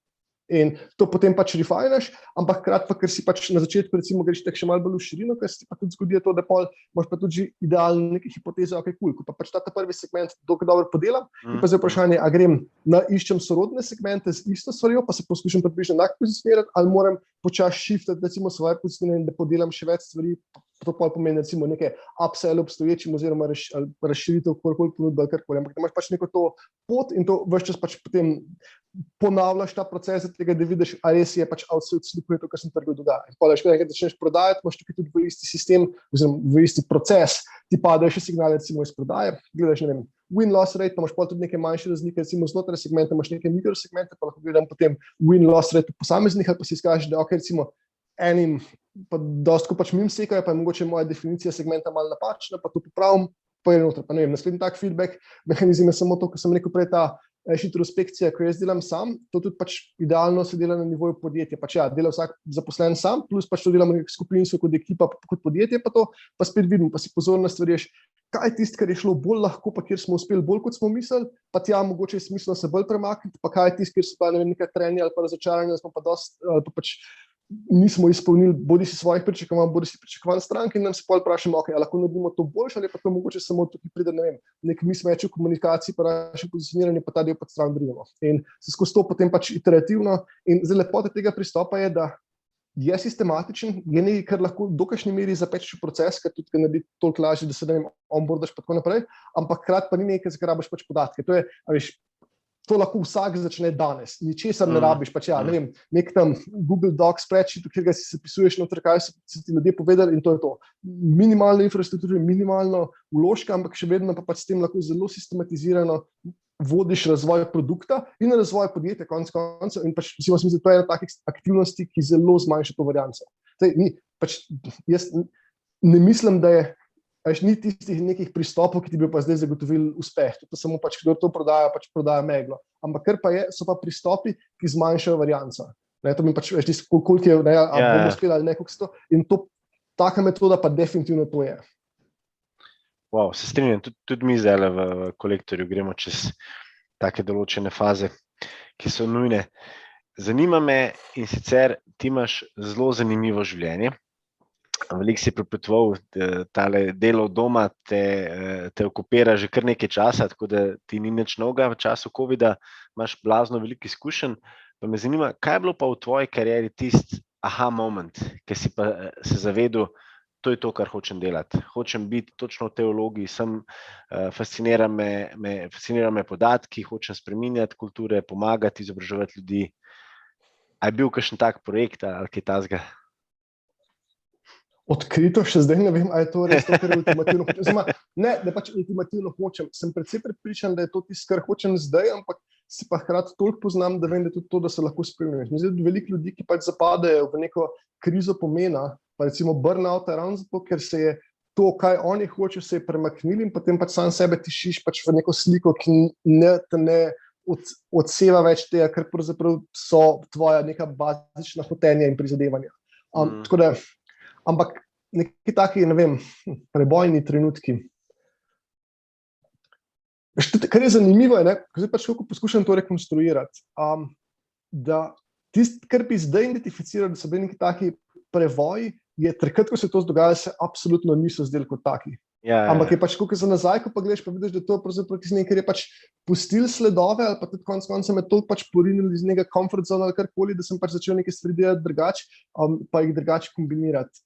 In to potem pač refiniraš, ampak hkrati pa, ker si pač na začetku recimo greš tako še malo bolj v širino, ker se pa tudi zgodi to, da pol imaš pa tudi že idealne neke hipoteze, ok, cool, ko pa pač ta prvi segment dobro podelam, in pa zdaj vprašanje, a grem iščem sorodne segmente z isto stvarjo, pa se poskušam približno enako pozicionirati, ali moram počasi shiftati recimo svoje pozicioniranje, da podelam še več stvari, to pol pomeni recimo neke upsell obstoječim oziroma razširitev kakorkoli ponudbe ali karkoli, ampak imaš pač neko to pot in to ves čas pač potem ponavljaš ta proces tega, da vidiš, a res je pač outsource slikuje to, kar se na trgu dogaja. In potem, ko začneš prodajati, imaš tukaj tudi v isti sistem, oziroma v isti proces, ti padajo še signale recimo iz prodaje, gledaš, ne vem, win-loss rate, pa imaš pa tudi neke manjše razlike, recimo znotraj segmenta imaš neke mikrosegmente, pa lahko gledam potem win-loss rate posameznih, ali pa si izkažeš, da ok, recimo enim pa dosti, ko pač mim sekajo, pa je mogoče moja definicija segmenta malo napačna, pa to popravim, pa je noter, pa ne vem, naslednji tak feedback mehanizem je samo to, ko sem rekel prej, ta introspekcija, ko jaz delam sam, to tudi pač idealno se dela na nivoju podjetja, pač ja, dela vsak zaposlen sam, plus pač to delamo skupinsko kot ekipa, kot podjetje, pa to, pa spet vidim, pa si pozorno stvarješ, kaj je tisto, kar je šlo bolj lahko, pa kjer smo uspeli bolj, kot smo mislili, pa tja mogoče je smiselno se bolj premakniti, pa kaj je tisto, kjer so pa ne vem, nekaj trenja ali pa razočaranja, da smo pa dosti, ali pa pač nismo izpolnili bodi si svojih pričakovanj, bodi si pričakovanj stranke in nam se pol vprašamo, ok, lahko naredimo to boljše ali pa to mogoče samo tukaj pride, ne vem, nek mismatch v komunikaciji pa naše pozicioniranje, pa ta del pa stran brinemo. In se skozi to potem pač iterativno in zdaj lepota tega pristopa je, da je sistematičen, je nekaj, kar lahko v dokajšnji meri zapečeš v proces, ker tudi naredi toliko lažje, da se ne vem, onboardaš pa tako naprej, ampak hkrati pa ni nekaj, za kar rabiš pač podatke. To je, a veš, to lahko vsak začne danes, ničesar ne rabiš, pač ja, ne vem, nek tam Google Docs spreadsheet, kjer ga si zapisuješ noter, kaj so ti ljudje povedali in to je to. Minimalno infrastrukturo, minimalno vložka, ampak še vedno pa pač s tem lahko zelo sistematizirano vodiš razvoj produkta in razvoj podjetja konec koncev in pač si mislim, da to je ena takih aktivnosti, ki zelo zmanjša to varianco. Pač jaz ne mislim, da je ni tistih nekih pristopov, ki ti bi pa zdaj zagotovili uspeh. To samo pač, kdo to prodaja, pač prodaja meglo. Ampak kar pa je, so pa pristopi, ki zmanjšajo varianco. To mi pač veš, koliko je, ne, ali bomo uspeli ali ne, koliko se to. In to, taka metoda pa definitivno to je. Wow, se strinjam, tudi mi zdaj v kolektorju gremo čez take določene faze, ki so nujne. Zanima me in sicer ti imaš zelo zanimivo življenje. Veliko si prepotoval, tale delo od doma te okupira že kar nekaj časa, tako da ti ni nič novega v času covida, imaš blazno veliko izkušenj. Pa me zanima, kaj je bilo pa v tvoji karieri tisti aha moment, ki si pa se zavedel, to je to, kar hočem delati. Hočem biti točno v tej vlogi, fascinira me podatki, hočem spreminjati kulture, pomagati, izobraževati ljudi. A je bil kakšen tak projekt ali kaj takega? Odkrito, še zdaj ne vem, ali je to res to, kar ultimativno hočem. Ne pač ultimativno hočem. Sem predvsej prepričan, da je to tisto, kar hočem zdaj, ampak si pa hkrati toliko poznam, da vem, da je tudi to, da se lahko spremeniš. Mislim, da veliko ljudi, ki pač zapadajo v neko krizo pomena, pa recimo burnout, ravno zato, ker se je to, kaj oni hočejo, se je premaknili in potem pač sam sebe tišiš pač v neko sliko, ki ne odseva več tega, kar pravzaprav so tvoja neka bazična hotenja in prizadevanja. Tako da ampak neki taki, ne vem, prebojni trenutki. Kar je zanimivo, je, zdaj pač kako poskušam to rekonstruirati, da tisto, kar bi zdaj identificiral, da so bili neki taki prevoji, je takrat, ko se to dogajalo, se absolutno niso zdeli kot taki. Ja. Ampak je pač, ko za nazaj, ko pa gledaš, pa vidiš, da to je pravzaprav nekaj, kar je pač pustil sledove ali pa tudi konec konca me to pač porinili iz nekega comfort zone ali karkoli, da sem pač začel neke stvari delati drugače, pa jih drugače kombinirati.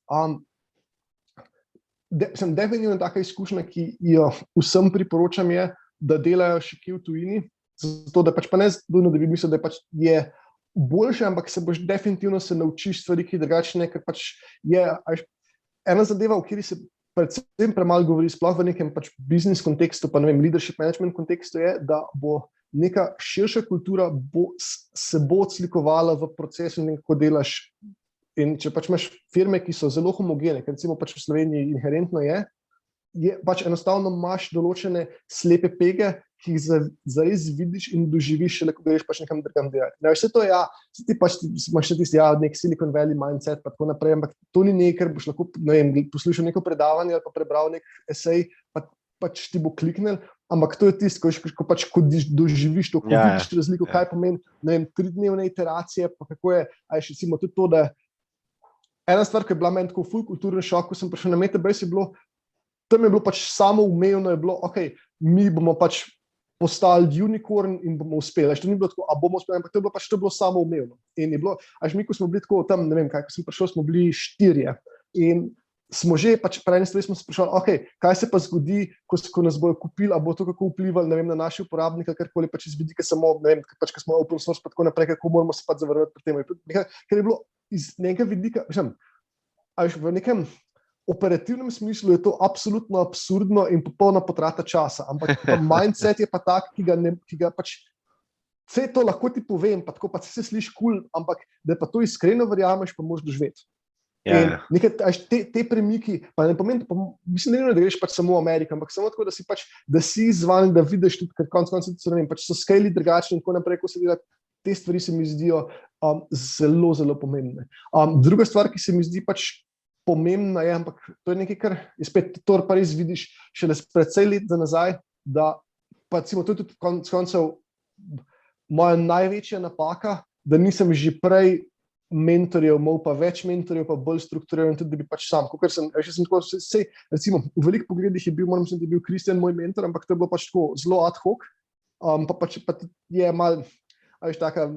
Sem definitivno taka izkušnja, ki jo vsem priporočam je, da delajo še kje v tujini, zato da pač pa ne zdojno, da bi mislil, da pač je boljše, ampak se boš definitivno se naučiš stvari, ki drugačne, ker pač je ena zadeva, v kateri se predvsem premalo govori, sploh v nekem pač biznis kontekstu, pa ne vem, leadership management kontekstu je, da bo neka širša kultura se bo odslikovala v procesu in kako delaš. In če pač imaš firme, ki so zelo homogene, ker recimo pač v Sloveniji inherentno je pač enostavno imaš določene slepe pege, ki jih zares vidiš in doživiš, šele ko greš pač nekam drugam delati. Vse to je, ti pač imaš tisti, nek Silicon Valley mindset, pa tako naprej, ampak to ni nekaj, ker boš lahko, poslušal neko predavanje ali pa prebral nek esej, pač ti bo kliknil, ampak to je tisto, ko doživiš to, ko vidiš razliko, kaj pomeni, 3-dnevne iteracije, pa kako je, recimo tudi to, da ena stvar, ki je bila meni tako ful kulturni šok, ko sem prišel na Metabase, tam je bilo pač samoumevno, je bilo, mi bomo pač postali unicorn in bomo uspeli. To ni bilo tako, bomo uspeli, ampak to je bilo samoumevno. In je bilo, mi, ko smo bili tako tam, ne vem, ko sem prišel, smo bili 4 in smo že pač prej smo se sprašvali, kaj se pa zgodi, ko nas bojo kupili, bo to kako vplivalo, ne vem, na naše uporabnike, karkoli pač iz vidika samo, ne vem, pač, ko smo open source pa tako naprej, kako moramo se pač zavarovati pri tem. Ker je bilo iz nekega vidika, v nekem operativnem smislu je to absolutno absurdno in popolna potrata časa, ampak mindset je pa tak, ki ga pač vse to lahko ti povem, pa tako pa se sliši cool, ampak da pa to iskreno verjameš, pa moraš doživeti. Te premiki, pa ne pomeni, mislim, da greš pač samo v Ameriko, ampak samo tako, da si izvan, da vidiš tudi, ker konec pač so skali drugačni in tako naprej, ko se dela. Te stvari se mi zdijo zelo, zelo pomembne. Druga stvar, ki se mi zdi pač pomembna je, ampak to je nekaj, kar je spet, to pa res vidiš šele precej let za nazaj, da pa recimo to je tudi koncev moja največja napaka, da nisem že prej mentorjev, imel pa več mentorjev, pa bolj strukturiran, tudi da bi pač sam. Recimo, v velikih pogledih je bil, moram mislim, da je bil Kristjan moj mentor, ampak to je bilo pač tako zelo ad hoc, pa je malo taka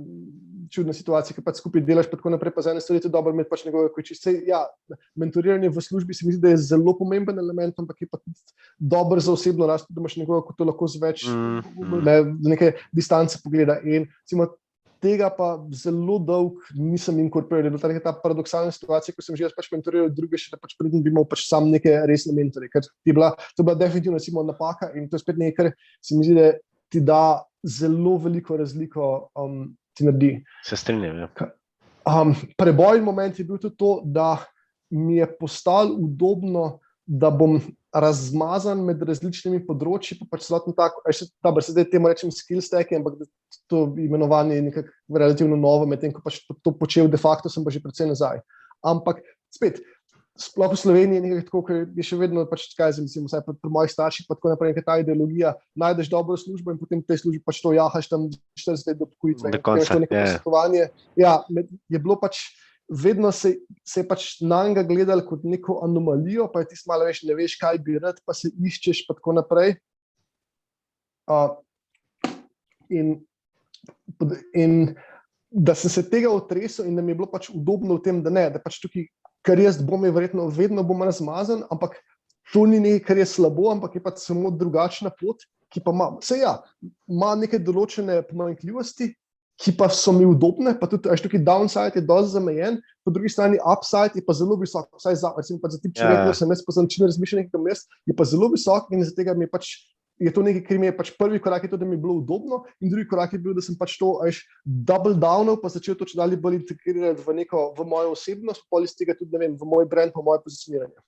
čudna situacija, ki pač skupaj delaš, pa tako naprej, pa za ene stvari je dobro imeti pač njegove koči. Mentoriranje v službi se mi zdi, da je zelo pomemben element, ampak je pa tudi dober za osebno rast, da imaš njegove, ko to lahko z več neke distance pogleda. In recimo, tega pa zelo dolg nisem inkorporiral. Ta paradoksalna situacija, ko sem že jaz pač mentoriral druge, še da pač predtem bi imel pač sam neke resne mentore, ker to je bila definitivno recimo napaka in to je spet nekaj, kar se mi zdi, da ti da zelo veliko razliko ti naredi. Se strinjam, ja. Prebojni moment je bil tudi to, da mi je postalo udobno, da bom razmazan med različnimi področji, pa pač celotno tako, se zdaj temu rečem skill stack, ampak to imenovanje je nekako relativno novo, medtem ko pač to počel de facto, sem pa že precej nazaj. Ampak spet, sploh v Sloveniji je nekaj tako, ker je še vedno pač, kaj se mislim, vsaj pri mojih starših, pa tako naprej, ta ideologija, najdeš dobro službo in potem v tej službi pač to jahaš tam 40 let do pokojitve. Do konca, je bilo pač, vedno se je pač nanj gledali kot neko anomalijo, pa je tisto malo več, ne veš, kaj bi rad, pa se iščeš, pa tako naprej. In da sem se tega otresel in da mi je bilo pač udobno v tem, da ne, da pač tukaj, ker jaz bom je verjetno vedno bom razmazan, ampak to ni nekaj, kar je slabo, ampak je pač samo drugačna pot, ki pa ima neke določene pomanjkljivosti, ki pa so mi udobne, pa tudi tukaj downside je dosti zamejen, po drugi strani upside je pa zelo visok, vsaj recimo pa za tip človeka, sem jaz pa za način razmišljanja nekaj mest, je pa zelo visok in za tega mi je pač je to nekaj, kar mi je pač prvi korak je to, da mi je bilo udobno in drugi korak je bil, da sem pač to double downal, pa začel to čedalje bolj integrirati v mojo osebnost, pa iz tega tudi, ne vem, v moj brand, pa moje pozicioniranje.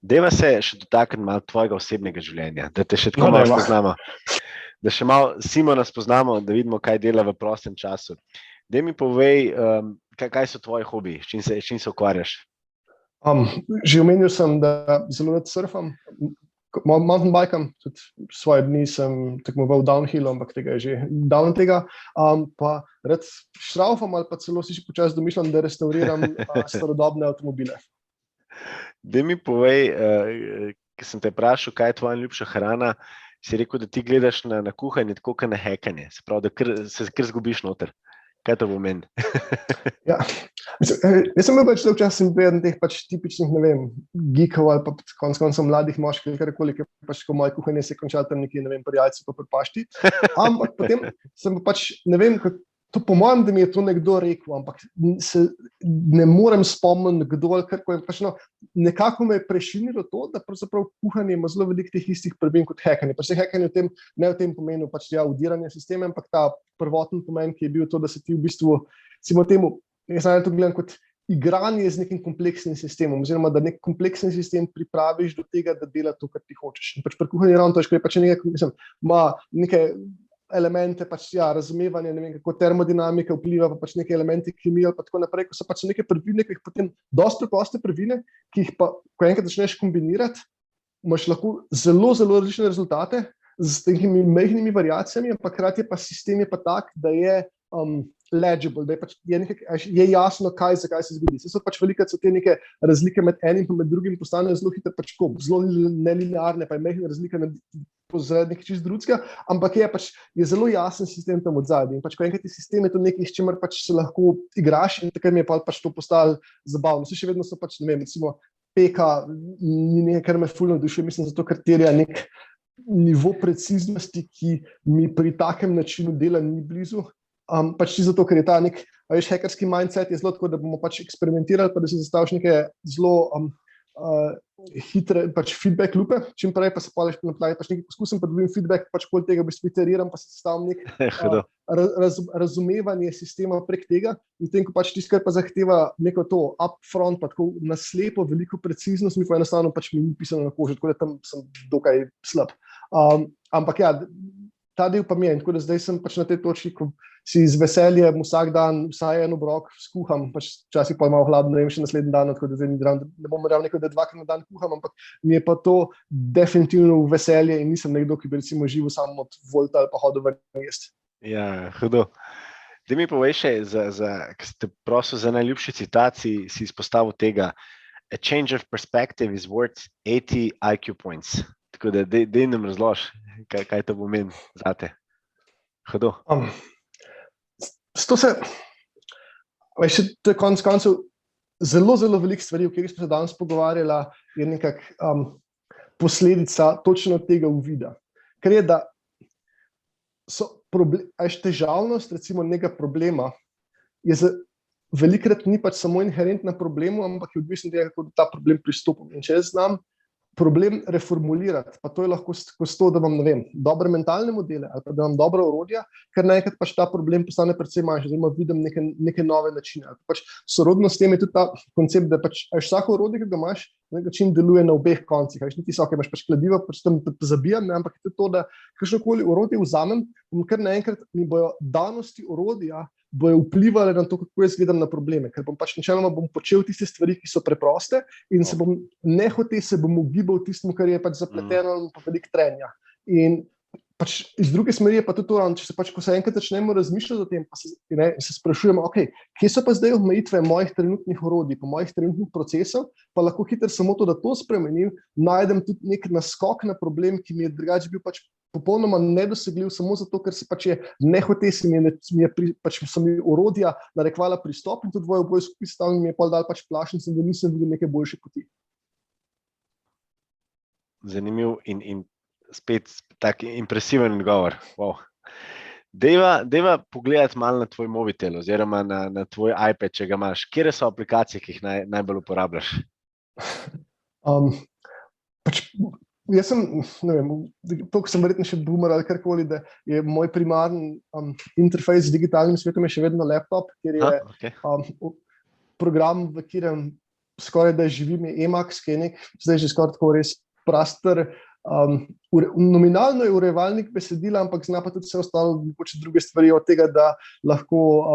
Deva se še dotakniti malo tvojega osebnega življenja, da te še tako malo spoznamo. Da še malo Simona spoznamo, da vidimo, kaj dela v prostem času. Daj mi povej, kaj so tvoji hobiji, s čim se ukvarjaš? Že omenil sem, da zelo rad surfam, mountain bikam, tudi svoje dni sem tekmoval downhill, ampak tega je že davno tega, pa rad šraufam ali pa celo si še počasi domišljam, da restauriram starodobne avtomobile. Daj mi povej, ker sem te vprašal, kaj je tvoja ljubša hrana, si rekel, da ti gledaš na kuhanje tako kot na hekanje, se pravi, da se kar zgubiš noter. Kaj to pomeni? Jaz sem bil pač dolgo časa eden teh pač tipičnih, ne vem, geekov ali pa konec mladih moških, karkoli, ki pač ko moje kuhanje se je končalo tam nekje, ne vem, pri jajcu pa pri pašti. Ampak potem sem pač, ne vem, to po mojem, da mi je to nekdo rekel, ampak se ne morem spomniti, kdo ali karkoli. Pač nekako me je prešinilo to, da pravzaprav kuhanje ima zelo veliko teh istih prvin kot hekanje. Pač hekanje ne v tem pomenu pač udiranje sistema, ampak ta prvoten pomen, ki je bil to, da se ti v bistvu, recimo temu, jaz to gledam kot igranje z nekim kompleksnim sistemom, oziroma da nek kompleksen sistem pripraviš do tega, da dela to, kar ti hočeš. In pač pri kuhanju je ravno to, ker pač ima neke elemente, pač razumevanje, ne vem, kako termodinamika vpliva, pa pač neke elemente kemije, pa tako naprej, ko so pač neke prvine, ki jih potem dosti preproste prvine, ki jih pa, ko enkrat začneš kombinirati, imaš lahko zelo, zelo različne rezultate z nekimi majhnimi variacijami, ampak hkrati pa sistem je pa tak, da je legible, da je, pač, je jasno, zakaj se zgodi. So pač velikrat so te neke razlike med enim in med drugim postanejo zelo hitro pač zelo nelinearne, pa je majhna razlika zaradi nekaj čist drugega, ampak je zelo jasen sistem tam od zadaj. In pač, ko enkrat je sistem, je to nekaj, s čimer pač se lahko igraš in takrat mi je pač to postalo zabavno. Vsi še vedno so pač, ne vem, recimo peka ni nekaj, kar me ful navdušuje, mislim, zato ker terja nek nivo preciznosti, ki mi pri takem načinu dela ni blizu. Pač zato, ker je ta nek hackerski mindset je zelo tako, da bomo pač eksperimentirali, pa da si zastaviš neke zelo hitre pač feedback loope, čim prej pa se pa pač nekaj poskusim, pa dobim feedback, pač koliko tega v bistvu iteriram, pa se sestavim nek razumevanje sistema prek tega, in tem, ko pač tisto, kar pa zahteva neko to upfront, pa tako naslepo veliko preciznost, mi pa enostavno pač mi ni pisano na koži, tako da tam sem dokaj slab. Ampak ja, ta del pa mi je, tako da zdaj sem pač na tej točki, ko si z veseljem vsak dan vsaj en obrok skuham, pač včasih pa malo hladno, ne vem, še naslednji dan, tako da zdaj ne bom rekel, da dvakrat na dan kuham, ampak mi je pa to definitivno veselje in nisem nekdo, ki bi recimo živel samo od volta ali pa hodil ven jesti. Ja, hudo. Da mi poveš še, ko ste prosil za najljubši citat, si izpostavil tega: A change of perspective is worth 80 IQ points. Tako da dej nam razloži, kaj to pomeni zate. Hudo. To je konec koncev zelo, zelo veliko stvari, o katerih smo se danes pogovarjali, je nekako posledica točno tega uvida. Ker je, da težavnost recimo nekega problema velikrat ni pač samo inherentna problemu, ampak je odvisno tega, kako ta problem pristopim. In če jaz znam problem reformulirati, pa to je lahko skozi to, da imam, ne vem, dobre mentalne modele ali pa da imam dobra orodja, ker naenkrat pač ta problem postane precej manjši, oziroma vidim neke nove načine. Pač sorodno s tem je tudi ta koncept, da pač vsako orodje, ki ga imaš, na nek način deluje na obeh koncih. Ni ti imaš pač kladivo, pač tam zabijam, ne, ampak je to, da kakšnokoli orodje vzamem, kar naenkrat mi bojo danosti orodja bojo vplivali na to, kako jaz gledam na probleme, ker pač načeloma bom počel tiste stvari, ki so preproste in se bom ugibal tistemu, kar je pač zapleteno in pa veliko trenja. In pač iz druge smeri je pa tudi to, če se pač, ko se enkrat začnemo razmišljati o tem, pa se sprašujemo, kje so pa zdaj omejitve mojih trenutnih orodij, pa mojih trenutnih procesov, pa lahko hitro samo to, da to spremenim, najdem tudi nek naskok na problem, ki mi je drugače bil pač popolnoma nedosegljiv, samo zato, ker se pač je nehote so mi orodja narekvala pristop in tudi dvoje oboje skupaj stavljeni mi je pol dal pač plašnic in da nisem videl neke boljše poti. Zanimiv in spet tak impresiven odgovor. Wow. Dejva pogledati malo na tvoj mobitel oziroma na tvoj iPad, če ga imaš. Kje so aplikacije, ki jih najbolj uporabljaš? Jaz sem, ne vem, to, ko sem verjetno še boomer ali karkoli, da je moj primarni interfejs z digitalnim svetom je še vedno laptop, kjer je program, v katerem skoraj da živim, je Emacs, ki je zdaj že skoraj tako res praster. Nominalno je urejevalnik besedila, ampak zna pa tudi vse ostalo druge stvari od tega, da lahko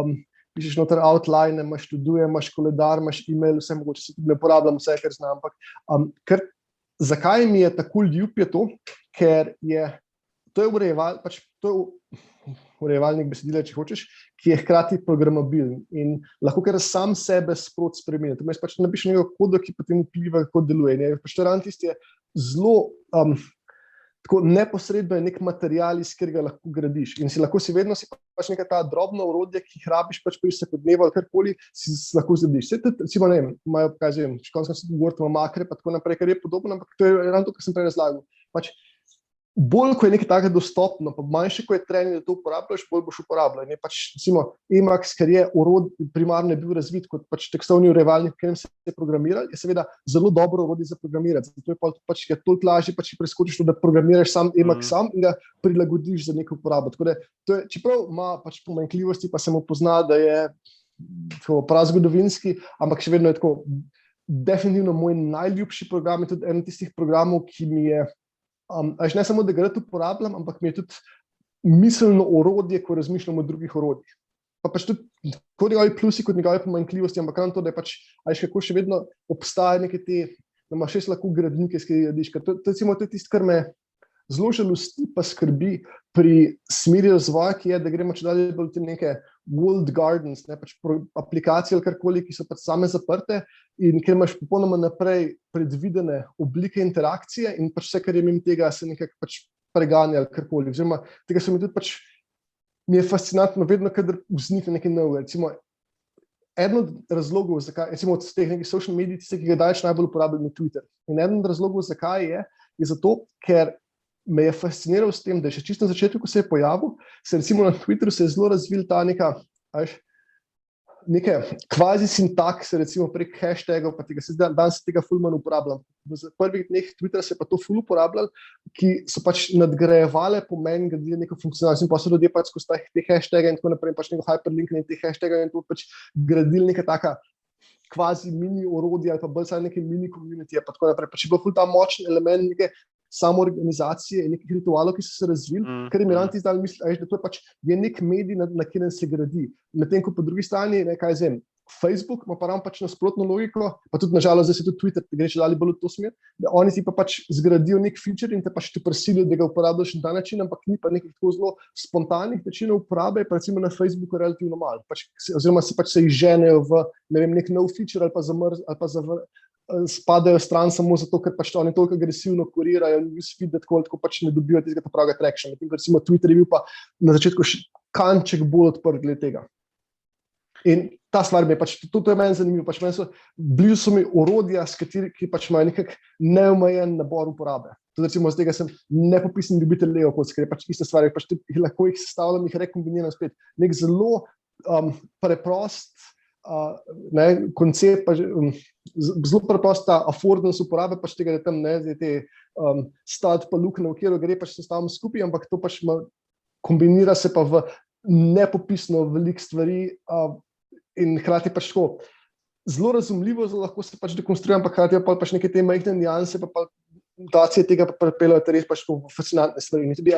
pišeš noter outline, imaš to-do, imaš koledar, imaš email, vse mogoče se tudi ne uporabljam vse, kar znam, ampak zakaj mi je tako ljub je to, ker to je urejevalnik besedila, če hočeš, ki je hkrati programabilen in lahko kar sam sebe sproti spremenja. To pač napišeš nekaj koda, ki potem vpliva, kako deluje. Pač to tisti je zelo tako neposredno je nek material, iz katerega lahko gradiš. In si vedno pač neka ta drobna orodja, ki jih rabiš pač pri vsakodnevno ali karkoli, si lahko zgradiš. Vse to, recimo, ne vem, imajo, kaj zvem, školsko se govorimo makre, pa tako naprej, kar je podobno, ampak to je ravno to, kar sem prej razlagal. Pač bolj, ko je nekaj takega dostopno, pa manjše, ko je trening, da to uporabljaš, bolj boš uporabljal. In je pač, recimo, Emacs, ker je primarno bil razvit kot pač tekstovni urejevalnik, v katerem se je programiral, je seveda zelo dobro orodje za programirati. Zato je pač toliko lažje, pač preskočiš to, da programiraš sam Emacs sam in ga prilagodiš za neko uporabo. Tako da, čeprav ima pač pomanjkljivosti, pa se mu pozna, da je prazgodovinski, ampak še vedno je tako definitivno moj najljubši program in tudi eden tistih programov, ki mi je, ne samo, da ga rad uporabljam, ampak mi je tudi miselno orodje, ko razmišljam o drugih orodjih. Pa pač tudi kot njegovi plusi, kot njegove pomanjkljivosti, ampak ravno to, da je pač, kako še vedno obstaja neke te, da imaš res lahko gradnike, s kateri gradiš. To je tisto, kar me zelo žalosti pa skrbi pri smeri razvoja, ki je, da gremo čedalje bolj te neke walled gardens, pač aplikacije ali karkoli, ki so pač same zaprte in kjer imaš popolnoma naprej predvidene oblike interakcije in pač vse, kar je mimo tega, se nekako pač preganja ali karkoli. Oziroma, tega so mi tudi pač, mi je fascinantno vedno, kadar vznikne nekaj novega. Recimo, eden od razlogov, zakaj, recimo od teh nekih social medij, tiste, ki ga daješ najbolj uporabljati na Twitter. In eden od razlogov, zakaj je zato, ker me je fasciniral s tem, da je še čisto na začetku, ko se je pojavil, se recimo na Twitteru se je zelo razvil ta neke kvazi sintakse, recimo prek hashtagov, pa tega se danes tega ful manj uporabljam. V prvih dneh Twittera se je pa to ful uporabljal, ki so pač nadgrajevale pomen, gradili neko funkcionalnost in pa so ljudje pač skozi te hashtage in tako naprej, pač neko hyperlinkanje teh hashtagov in to pač gradili neka taka kvazi mini orodja ali pa bolj saj neke mini community pa tako naprej. Pač je bil ful ta močen element neke samoorganizacije in nekih ritualov, ki so se razvili, ker je Miranti zdaj misli, da to je pač nek medij, na katerem se gradi. Medtem ko po drugi strani, Facebook ima pa ravno pač nasprotno logiko, pa tudi nažalost, zdaj se tudi Twitter gre še dalje bolj v to smer, da oni si pa pač zgradijo nek feature in te pač te prisilijo, da ga uporabljaš na ta način, ampak ni pa nekih tako zelo spontanih načinov uporabe, pa recimo na Facebooku relativno malo. Oziroma se izženejo v nek nov feature ali pa spadajo stran samo zato, ker pač oni toliko agresivno kurirajo in newsfeed, da tako pač ne dobijo tistega pravega traction. Recimo Twitter je bil pa na začetku kanček bolj odprt glede tega. In ta stvar mi je pač, to je meni zanimivo, pač blizu so mi orodja, ki pač imajo nekak neomejen nabor uporabe. Tudi recimo z tega sem nepopisni ljubitelj Leopold, ker je pač iste stvari, pač lahko jih sestavljam, jih rekombiniram spet. Nek zelo preprost koncept, zelo preprosta affordance uporabe, pač tega, da tam te stad pa lukne, v kjer gre pač sestavljamo skupaj, ampak to pač kombinira se pa v nepopisno veliko stvari in hkrati pač tako zelo razumljivo, lahko se pač dekonstruira, ampak hkrati pa pač neke te majhne nianse pa mutacije tega pa pripeljajo te res pač fascinantne stvari. In tudi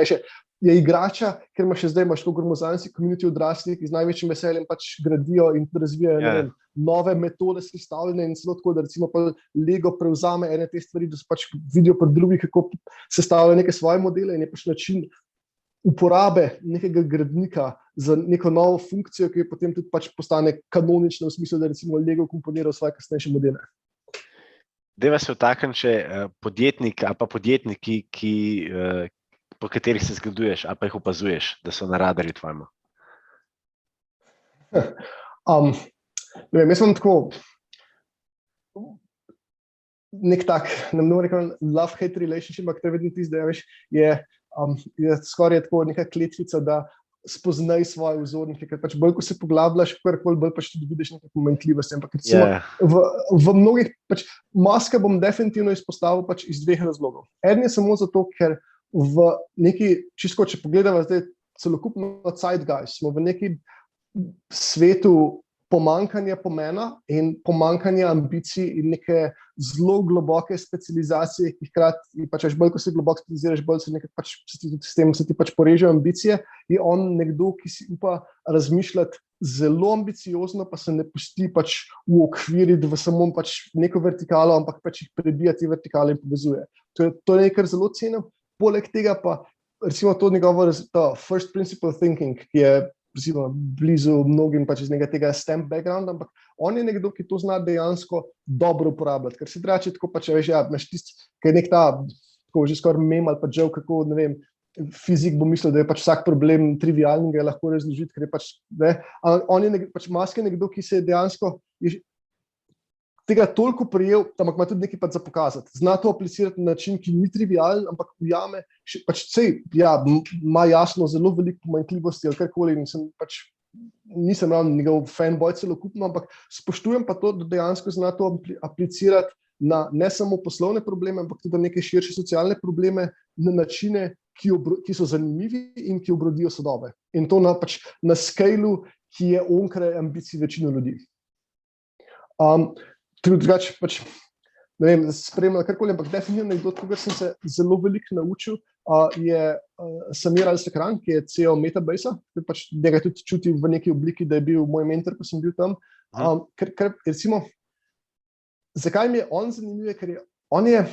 je igrača, ker imaš še zdaj to gromozanski community odraslih, ki z največjim veseljem pač gradijo in razvijajo nove metode sestavljanja in celo tako, da recimo pa Lego prevzame ene te stvari, da se pač vidijo pri drugih, kako sestavljajo neke svoje modele in je pač način uporabe nekega gradnika za neko novo funkcijo, ki je potem tudi pač postane kanonična v smislu, da recimo Lego komponira svoje kasnejše modele. Deva se vtaknem še podjetnik ali pa podjetniki, po katerih se zgleduješ ali pa jih opazuješ, da so na radarju tvojemu. Jaz imam tako nek tak, ne morem reči love-hate relationship, ampak to je vedno tisto, da je skoraj tako neka kletvica, da spoznaj svoje vzornike, ker pač bolj, ko se poglabljaš, karkoli bolj pač tudi vidiš neke pomanjkljivosti. Ampak recimo v mnogih, pač maske bom definitivno izpostavil pač iz dveh razlogov. Eden je samo zato, ker v neki, čisto če pogledamo zdaj celokupno zeitgeist, smo v neki svetu pomanjkanja pomena in pomanjkanja ambicij in neke zelo globoke specializacije, ki hkrati pač bolj, ko se globoko specializiraš, bolj se nekaj pač s tem se ti pač porežejo ambicije, je on nekdo, ki si upa razmišljati zelo ambiciozno, pa se ne pusti pač uokviriti v samo pač neko vertikalo, ampak pač jih prebija te vertikale in povezuje. To je nekaj, kar zelo cenim. Poleg tega pa recimo to njegovo first principle thinking, ki je blizu mnogim pač iz tega STEM backgrounda, ampak on je nekdo, ki to zna dejansko dobro uporabljati, ker se drugače tako pač imaš tisti, ki je nek ta, tako že skoraj mem ali pa joke, kako, ne vem, fizik bo mislil, da je pač vsak problem trivialen, ga je lahko razložiti, ker je pač, on je pač Musk je nekdo, ki se je dejansko tega toliko prijel, ampak ima tudi nekaj pač za pokazati. Zna to aplicirati na način, ki ni trivialen, ampak ujame, pač ima jasno zelo veliko pomanjkljivosti ali karkoli, nisem ravno njegov fanboy celokupno, ampak spoštujem pa to, da dejansko zna to aplicirati na ne samo poslovne probleme, ampak tudi neke širše socialne probleme na načine, ki so zanimivi in ki obrodijo sodobne. In to na scale-u, ki je onkraj ambicij večino ljudi. Drugače pač, ne vem, spremljal karkoli, ampak definitivno nekdo, kogar sem se zelo veliko naučil, je Samir Al-Sakran, ki je CEO Metabase, ki pač njega tudi čuti v neki obliki, da je bil moj mentor, ko sem bil tam. Ker recimo, zakaj mi je on zanimiv, ker on je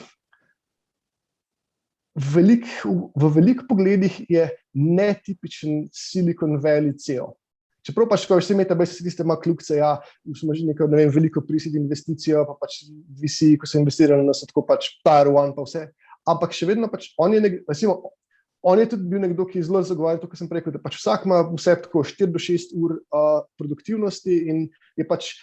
v veliko pogledih je netipičen Silicon Valley CEO. Čeprav pač, ko vsi Metabase, tiste ima kljukce, ja, smo že neko, ne vem, veliko prisid investicijo, pa pač VC, ko so investirali, so tako pač Tier 1 pa vse. Ampak še vedno pač, on je tudi bil nekdo, ki je zelo zagovarjal to, kar sem rekel, da pač vsak ima vse tako 4 do 6 ur produktivnosti in je pač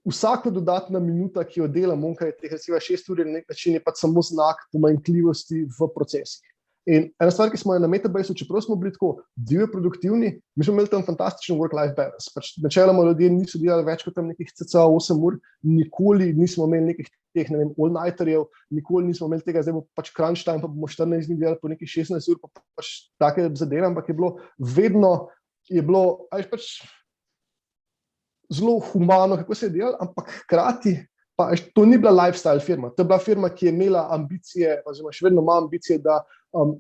vsaka dodatna minuta, ki jo delam, onkraj teh 6 ur na nek način, je pač samo znak pomanjkljivosti v procesih. In ena stvar, ki smo jo na Metabase, čeprav smo bili tako divje produktivni, mi smo imeli tam fantastičen work-life balance. Pač načeloma ljudje niso delali več kot tam nekih cca 8 ur, nikoli nismo imeli nekih teh, ne vem, all-nighterjev, nikoli nismo imeli tega, zdaj bo pač crunch time, pa bomo 14 dni delali po nekih 16 ur, pa pač take zadeve, ampak je bilo vedno, pač zelo humano, kako se je delal, ampak hkrati pa to ni bila lifestyle firma, to je bila firma, ki je imela ambicije, oziroma še vedno ima ambicije, da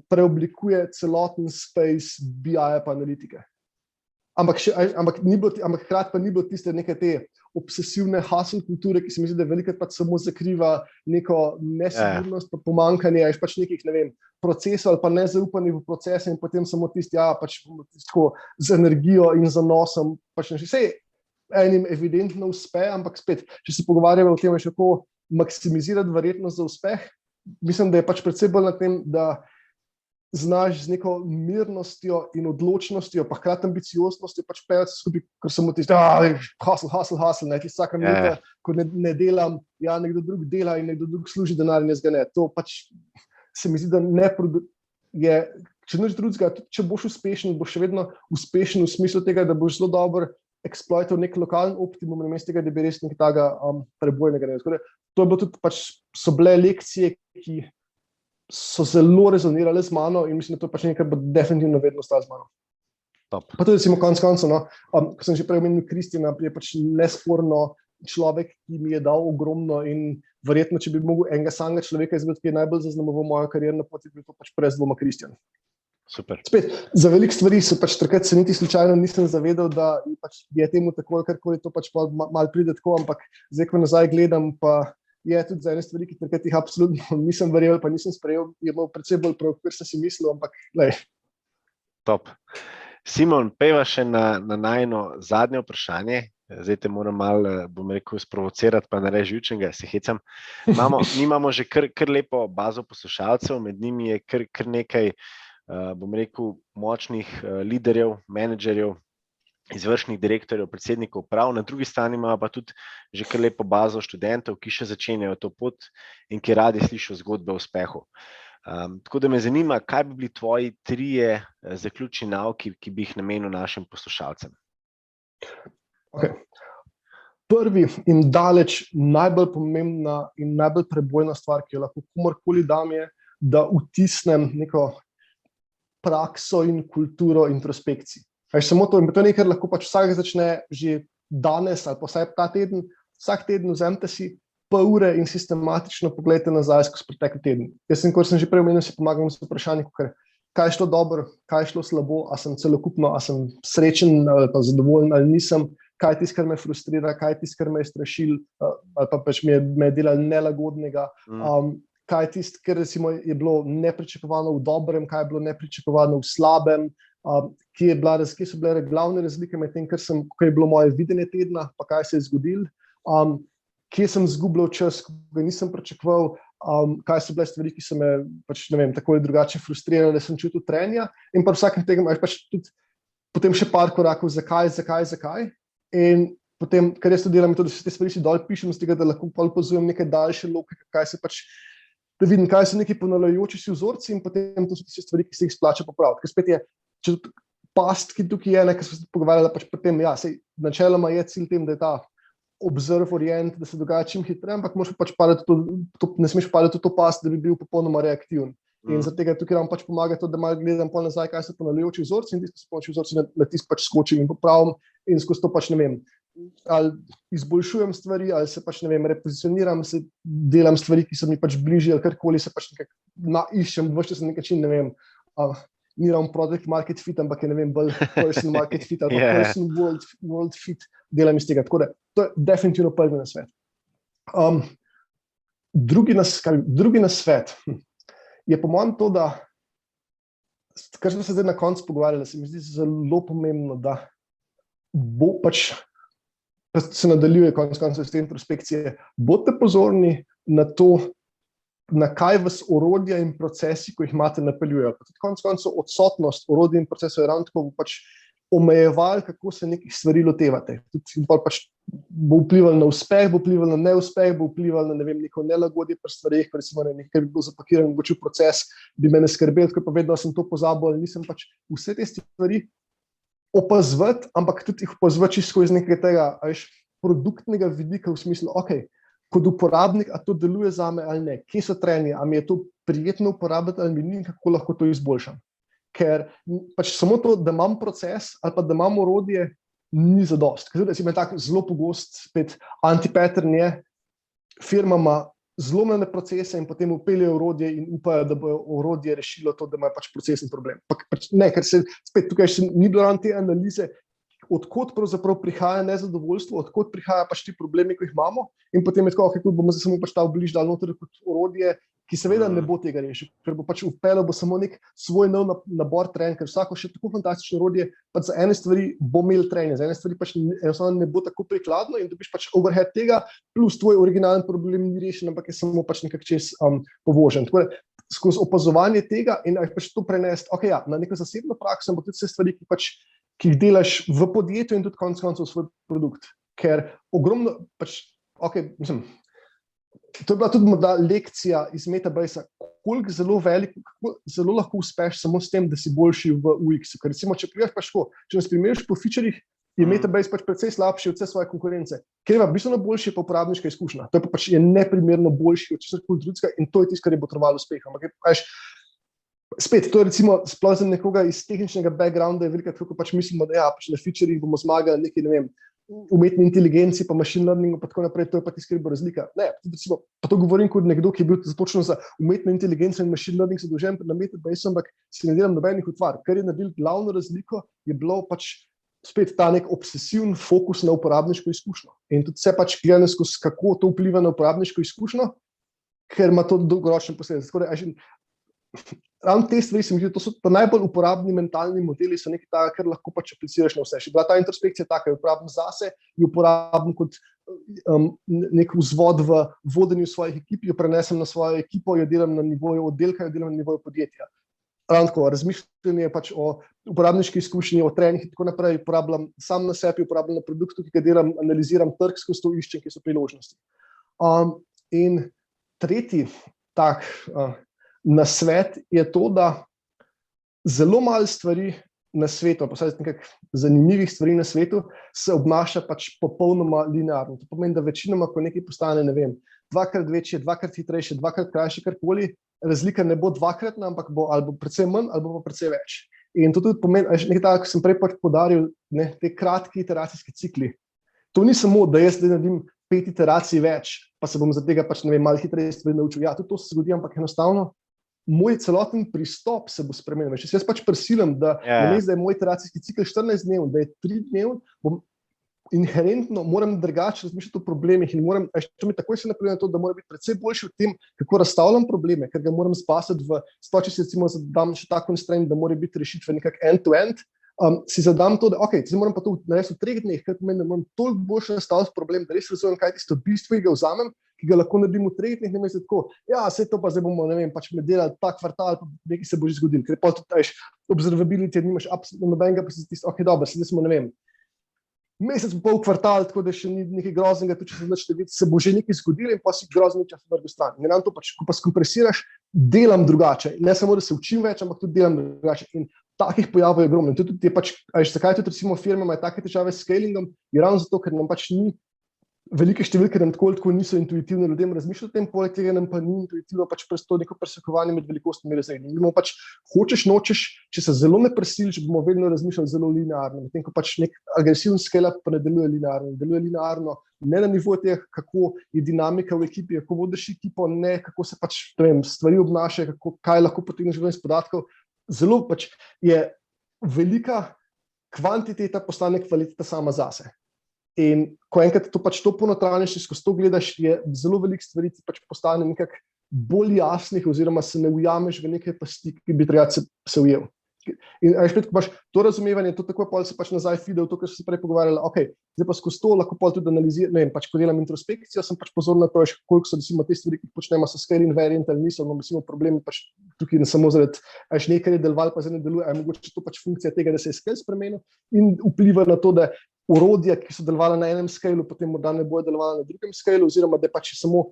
preoblikuje celoten space BI-ja pa analitike. Ampak hkrati pa ni bilo tiste neke te obsesivne hustle kulture, ki se mi zdi, da velikokrat pač samo zakriva neko nesigurnost, pa pomanjkanje, pač nekih, ne vem, procesov ali pa nezaupanje v procese in potem samo tisti, pač tako z energijo in zanosom, pač vse enim evidentno uspe, ampak spet, če se pogovarjamo o tem, kako maksimizirati verjetnost za uspeh, mislim, da je pač predvsem bolj na tem, da znaš z neko mirnostjo in odločnostjo, pa hkrati ambicioznostjo pač pevati skupaj, ker samo tisti, hustle, ne, vsaka minuta, ko ne delam, nekdo drug dela in nekdo drug služi denar in jaz ga ne. To pač se mi zdi, da je, če nič drugega, če boš uspešen, boš še vedno uspešen v smislu tega, da boš zelo dober exploital nek lokalen optimum, namesto tega, da bi res nekaj takega prebojnega naredil. To je bilo tudi pač, so bile lekcije, ki so zelo rezonirale z mano in mislim, da to pač nekaj bo definitivno vedno ostalo z mano. Top. Pa tudi recimo konec koncev, ko sem že prej omenil Kristjana, je pač nesporno človek, ki mi je dal ogromno in verjetno, če bi mogel enega samega človeka izbrati, ki je najbolj zaznamoval mojo karierno pot, bi to pač brez dvoma Kristjan. Super. Spet, za veliko stvari se pač takrat se niti slučajno nisem zavedal, da pač je temu tako, karkoli to pač malo pride tako, ampak zdaj, ko nazaj gledam, pa je tudi za ene stvari, ki takrat jih absolutno nisem verjel, pa nisem sprejel, je imel predvsem bolj prav, kar sem si mislil, ampak glej. Top. Simon, pejva še na najino zadnje vprašanje. Zdaj te moram malo, bom rekel, sprovocirati, pa nareči živčenega, se hecam. Mi imamo že kar lepo bazo poslušalcev, med njimi je kar nekaj, bom rekel, močnih liderjev, menedžerjev, izvršnih direktorjev, predsednikov uprav, na drugi strani ima pa tudi že kar lepo bazo študentov, ki še začenjajo to pot in ki radi slišijo zgodbe o uspehu. Tako da me zanima, kaj bi bili tvoji 3 zaključni nauki, ki bi jih namenil našim poslušalcem? Okay. Prvi in daleč najbolj pomembna in najbolj prebojna stvar, ki jo lahko komorkoli dam, je, da vtisnem neko prakso in kulturo introspekcij. Samo to, in to je nekaj, kar lahko pač vsak začne že danes ali pa vsaj ta teden. Vsak teden vzemite si pol ure in sistematično pogledajte nazaj skozi pretekli teden. Jaz sem, kot sem že prej omenil, si pomagam s vprašanji, kaj je šlo dobro, kaj je šlo slabo, a sem celokupno, a sem srečen ali pa zadovoljen ali nisem, kaj je tisto, kar me frustrira, kaj je tisto, kar me je strašil ali pa pač me je delal nelagodnega. Kaj je tisto, kar recimo je bilo nepričakovano v dobrem, kaj je bilo nepričakovano v slabem, kje so bile glavne razlike med tem, kaj je bilo moje videnje tedna, pa kaj se je zgodilo, kje sem izgubljal čas, ko ga nisem pričakoval, kaj so bile stvari, ki so me pač, ne vem, tako ali drugače frustrirale, da sem čutil trenja, in pa vsakem tega imaš pač tudi potem še par korakov, zakaj. In potem, kar jaz to delam, je to, da se te stvari si dol pišem, z tega, da lahko opazujem neke daljše logike, kaj se pač, da vidim, kaj so neki ponavljajoči si vzorci in potem to so tiste stvari, ki se jih splača popraviti. Ker spet je, če past, ki tukaj je, ker smo se pogovarjali, pač potem, sej načeloma je cilj tem, da je ta observe orient, da se dogaja čim hitreje, ampak moraš pač padati ne smeš padati v to past, da bi bil popolnoma reaktiven. In zaradi tega tukaj nam pač pomaga to, da malo gledam pol nazaj, kaj so ponavljajoči vzorci in tisti pomoči vzorci na tisti pač skočim in popravim in skozi to pač ne vem, ali izboljšujem stvari, ali se pač ne vem, repozicioniram, se delam stvari, ki so mi pač bližje, ali karkoli se pač nekako iščem, vse čas na nek način, ne vem, ni ravno product market fit, ampak je, ne vem, bolj person market fit ali pa person world fit, delam iz tega. Tako da, to je definitivno prvi nasvet. Drugi nasvet je po mojem to, da, kar smo se zdaj na koncu pogovarjali, se mi zdi zelo pomembno, da bo pač, se nadaljuje konec koncev s te introspekcije, bodite pozorni na to, na kaj vas orodja in procesi, ko jih imate, napeljujejo. Tudi konec koncev odsotnost orodij in procesov je ravno tako pač omejevali, kako se nekih stvari lotevate. Tudi pač bo vplivalo na uspeh, bo vplivalo na neuspeh, bo vplivalo na, ne vem, neko nelagodje pri stvareh, ko recimo nekaj bi bilo zapakiran, mogoče proces bi me ne skrbel, tako pa vedno sem to pozabil, ali nisem pač vse te stvari opazovati, ampak tudi jih opazovati čisto iz nekega tega, produktnega vidika v smislu, kot uporabnik, a to deluje zame ali ne, kje so trenje, a mi je to prijetno uporabiti ali mi ni, kako lahko to izboljšam. Ker pač samo to, da imam proces ali pa da imam orodje, ni zadost. Ker da si me tako zelo pogost, spet anti-pattern je, firma ima zlomljene procese in potem upeljejo orodje in upajo, da bo orodje rešilo to, da ima pač procesni problem. Pač ne, ker se spet tukaj še ni bilo ravno te analize, odkot pravzaprav prihaja nezadovoljstvo, odkot prihaja pač ti problemi, ko jih imamo, in potem je tako, kako bomo zdaj samo pač ta obliž dal noter kot orodje, ki seveda ne bo tega rešil, ker bo pač vpeljal bo samo nek svoj nov nabor trenj, ker vsako še tako fantastično orodje, pač za ene stvari bo imel trenje, za ene stvari pač enostavno ne bo tako prikladno in dobiš pač overhead tega, plus tvoj originalen problem ni rešen, ampak je samo pač nekako čez povožen. Tako da skozi opazovanje tega in pač to prenesti, na neko zasebno prakso, ampak tudi vse stvari, ki jih delaš v podjetju in tudi konec koncev svoj produkt. Ker ogromno, pač, mislim, to je bila tudi morda lekcija iz Metabase-a, koliko zelo lahko uspeš samo s tem, da si boljši v UX-u. Ker recimo, če pogledaš pač tako, če nas primerjaš po featurjih, je Metabase pač precej slabši od vse svoje konkurence. Ker je bistveno boljši pa uporabniška izkušnja. To je pač neprimerno boljši od česarkoli drugega in to je tisto, kar je botrovalo uspeha. Ampak spet, to je recimo sploh za nekoga iz tehničnega backgrounda je velikrat, kako pač mislimo, da pač na featurjih bomo zmagali neki, ne vem, umetni inteligenci, pa machine learningu, pa tako naprej, to je pa tisto, kar bo razlika. Ne, recimo, pa to govorim kot nekdo, ki je bil točno za umetno inteligenco in machine learning zadolžen na Metabase, ampak si ne delam nobenih utvar. Kar je naredil glavno razliko, je bilo pač spet ta nek obsesiven fokus na uporabniško izkušnjo. In tudi se pač gledano skozi, kako to vpliva na uporabniško izkušnjo, ker ima to dolgoročne posledice. Ravno te stvari se mi zdi, to so pa najbolj uporabni mentalni modeli, so nekaj takega, kar lahko pač apliciraš na vse. Še bila ta introspekcija taka, je uporabna zase, je uporabna kot nek vzvod v vodenju svojih ekip, jo prenesem na svojo ekipo, jo delam na nivoju oddelka, jo delam na nivoju podjetja. Ravno tako, razmišljanje pač o uporabniški izkušnji, o trenjih in tako naprej, uporabljam sam na sebi, uporabljam na produktu, ki ga delam, analiziram trg, skozi to iščem, kje so priložnosti. In tretji tak nasvet je to, da zelo malo stvari na svetu, pa vsaj nekak zanimivih stvari na svetu, se obnaša pač popolnoma linearno. To pomeni, da večinoma, ko nekaj postane, ne vem, dvakrat večje, dvakrat hitrejše, dvakrat krajše, karkoli, razlika ne bo dvakratna, ampak bo ali bo precej manj, ali bo pa precej več. In to tudi pomeni, nekaj tako, ko sem prej podaril, te kratki iteracijski cikli. To ni samo, da jaz zdaj naredim 5 iteracij več, pa se bom za tega pač, ne vem, malo hitreje stvari naučil. Ja, tudi to se zgodi, ampak enostavno moj celoten pristop se bo spremenil. Če se jaz pač prisilim, da namesto, da je moj iteracijski cikel 14 dnev, da je 3 dnev, bom inherentno moram drugače razmišljati o problemih in moram, če mi takoj se napelje na to, da moram biti precej boljši v tem, kako razstavljam probleme, ker ga moram spasati če si recimo zadam še ta constraint, da mora biti rešitve nekako end-to-end, si zadam to, da zdaj moram pa to narediti v 3 dneh, ker pomeni, da moram toliko boljše nastaviti problem, da res razumem, kaj je tisto bistvo, ki ga vzamem, ki ga lahko naredim v 3 dneh, namesto tako, saj to pa zdaj bomo, ne vem, pač me delali ta kvartal, pa nekaj se bo že zgodilo, ker pa tudi observability, nimaš absolutno nobenega, pa si tisto, dobro, sedaj smo, ne vem, mesec pol kvartal, tako da še ni nekaj groznega, tudi če se začne videti, se bo že nekaj zgodilo in pa si grozni čas vrgel stran. In nam to pač, ko pa skompresiraš, delam drugače. Ne samo, da se učim več, ampak tudi delam drugače. In takih pojavov je ogromno. Zakaj tudi recimo firma ima take težave s scalingom, je ravno zato, ker nam pač ni velike številke nam tako niso intuitivno ljudem razmišljati o tem, poleg tega nam pa ni intuitivno pač to neko presekovanje med velikostnimi razredi. Mi bomo pač hočeš, nočeš, če se zelo ne prisiliš, bomo vedno razmišljali zelo linearno, medtem ko pač nek agresiven scale-up pa ne deluje linearno. Deluje linearno ne na nivoju tega, kako je dinamika v ekipi, kako vodiš ekipo, ne kako se pač stvari obnašajo, kaj lahko potegneš ven iz podatkov. Zelo pač je velika kvantiteta postane kvaliteta sama zase. In ko enkrat to ponotranjiš, skozi to gledaš, je zelo veliko stvari pač postane nekako bolj jasnih oziroma se ne ujameš v neke pasti, ki bi treba se ujel. In spet, ko imaš to razumevanje, to tako pol se pač nazaj feedal, to, kar si prej pogovarjala, zdaj pa skozi to lahko pol tudi analiziram, ne vem, pač ko delam introspekcijo, sem pač pozorn na to, koliko so recimo te stvari, ki jih počnemo, so scale invariant ali niso, no recimo problemi pač tukaj ne samo zaradi, nekaj je deloval, pa zdaj ne deluje, mogoče to pač funkcija tega, da se je scale spremenil in vpliva na to, da orodja, ki so delovala na enem skalu, potem morda ne bojo delovala na drugem skalu, oziroma da pač samo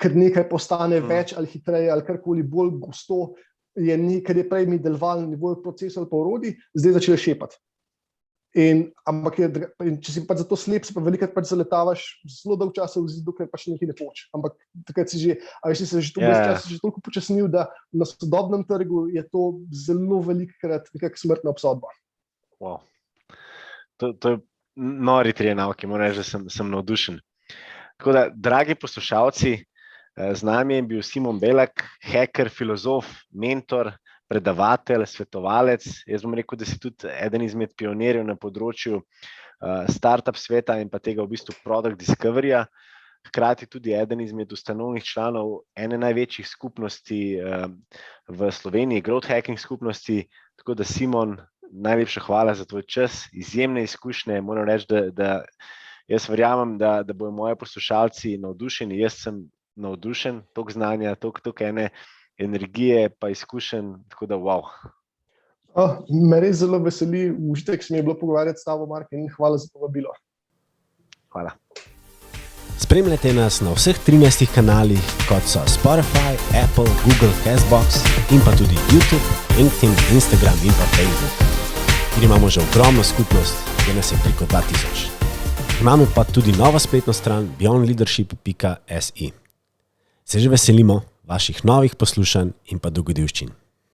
ker nekaj postane več ali hitreje ali karkoli bolj gosto, ker je prej mi deloval na nivoju procesov ali pa orodij, zdaj začne šepati. Ampak če si pač za to slep, se pa velikrat pač zaletavaš zelo dolgo časa v zidu, ker pač nekaj ne poče. Ampak takrat si se že toliko počasnil, da na sodobnem trgu je to zelo velikokrat nekak smrtna obsodba. Wow. To je nori trije nauki, moram reči, da sem navdušen. Tako da, dragi poslušalci, z nami je bil Simon Belak, hacker, filozof, mentor, predavatelj, svetovalec. Jaz bom rekel, da si tudi eden izmed pionirjev na področju startup sveta in pa tega v bistvu product discoveryja. Hkrati tudi eden izmed ustanovnih članov ene največjih skupnosti v Sloveniji, growth hacking skupnosti. Tako da, Simon, najlepša hvala za tvoj čas, izjemne izkušnje. Moram reči, da jaz verjamem, da bodo moji poslušalci navdušeni. Jaz sem navdušen, toliko znanja, toliko ene energije pa izkušenj, tako da wow. Me res zelo veseli, užitek se mi je bilo pogovarjati s tabo, Mark, in hvala za povabilo. Hvala. Spremljajte nas na vseh 13 kanalih, kot so Spotify, Apple, Google, Castbox in pa tudi YouTube, LinkedIn, Instagram in pa Facebook. Kjer imamo že ogromno skupnost, kjer nas je preko 2000. Imamo pa tudi novo spletno stran beyondleadership.si. Se že veselimo vaših novih poslušanj in pa dogodivščin.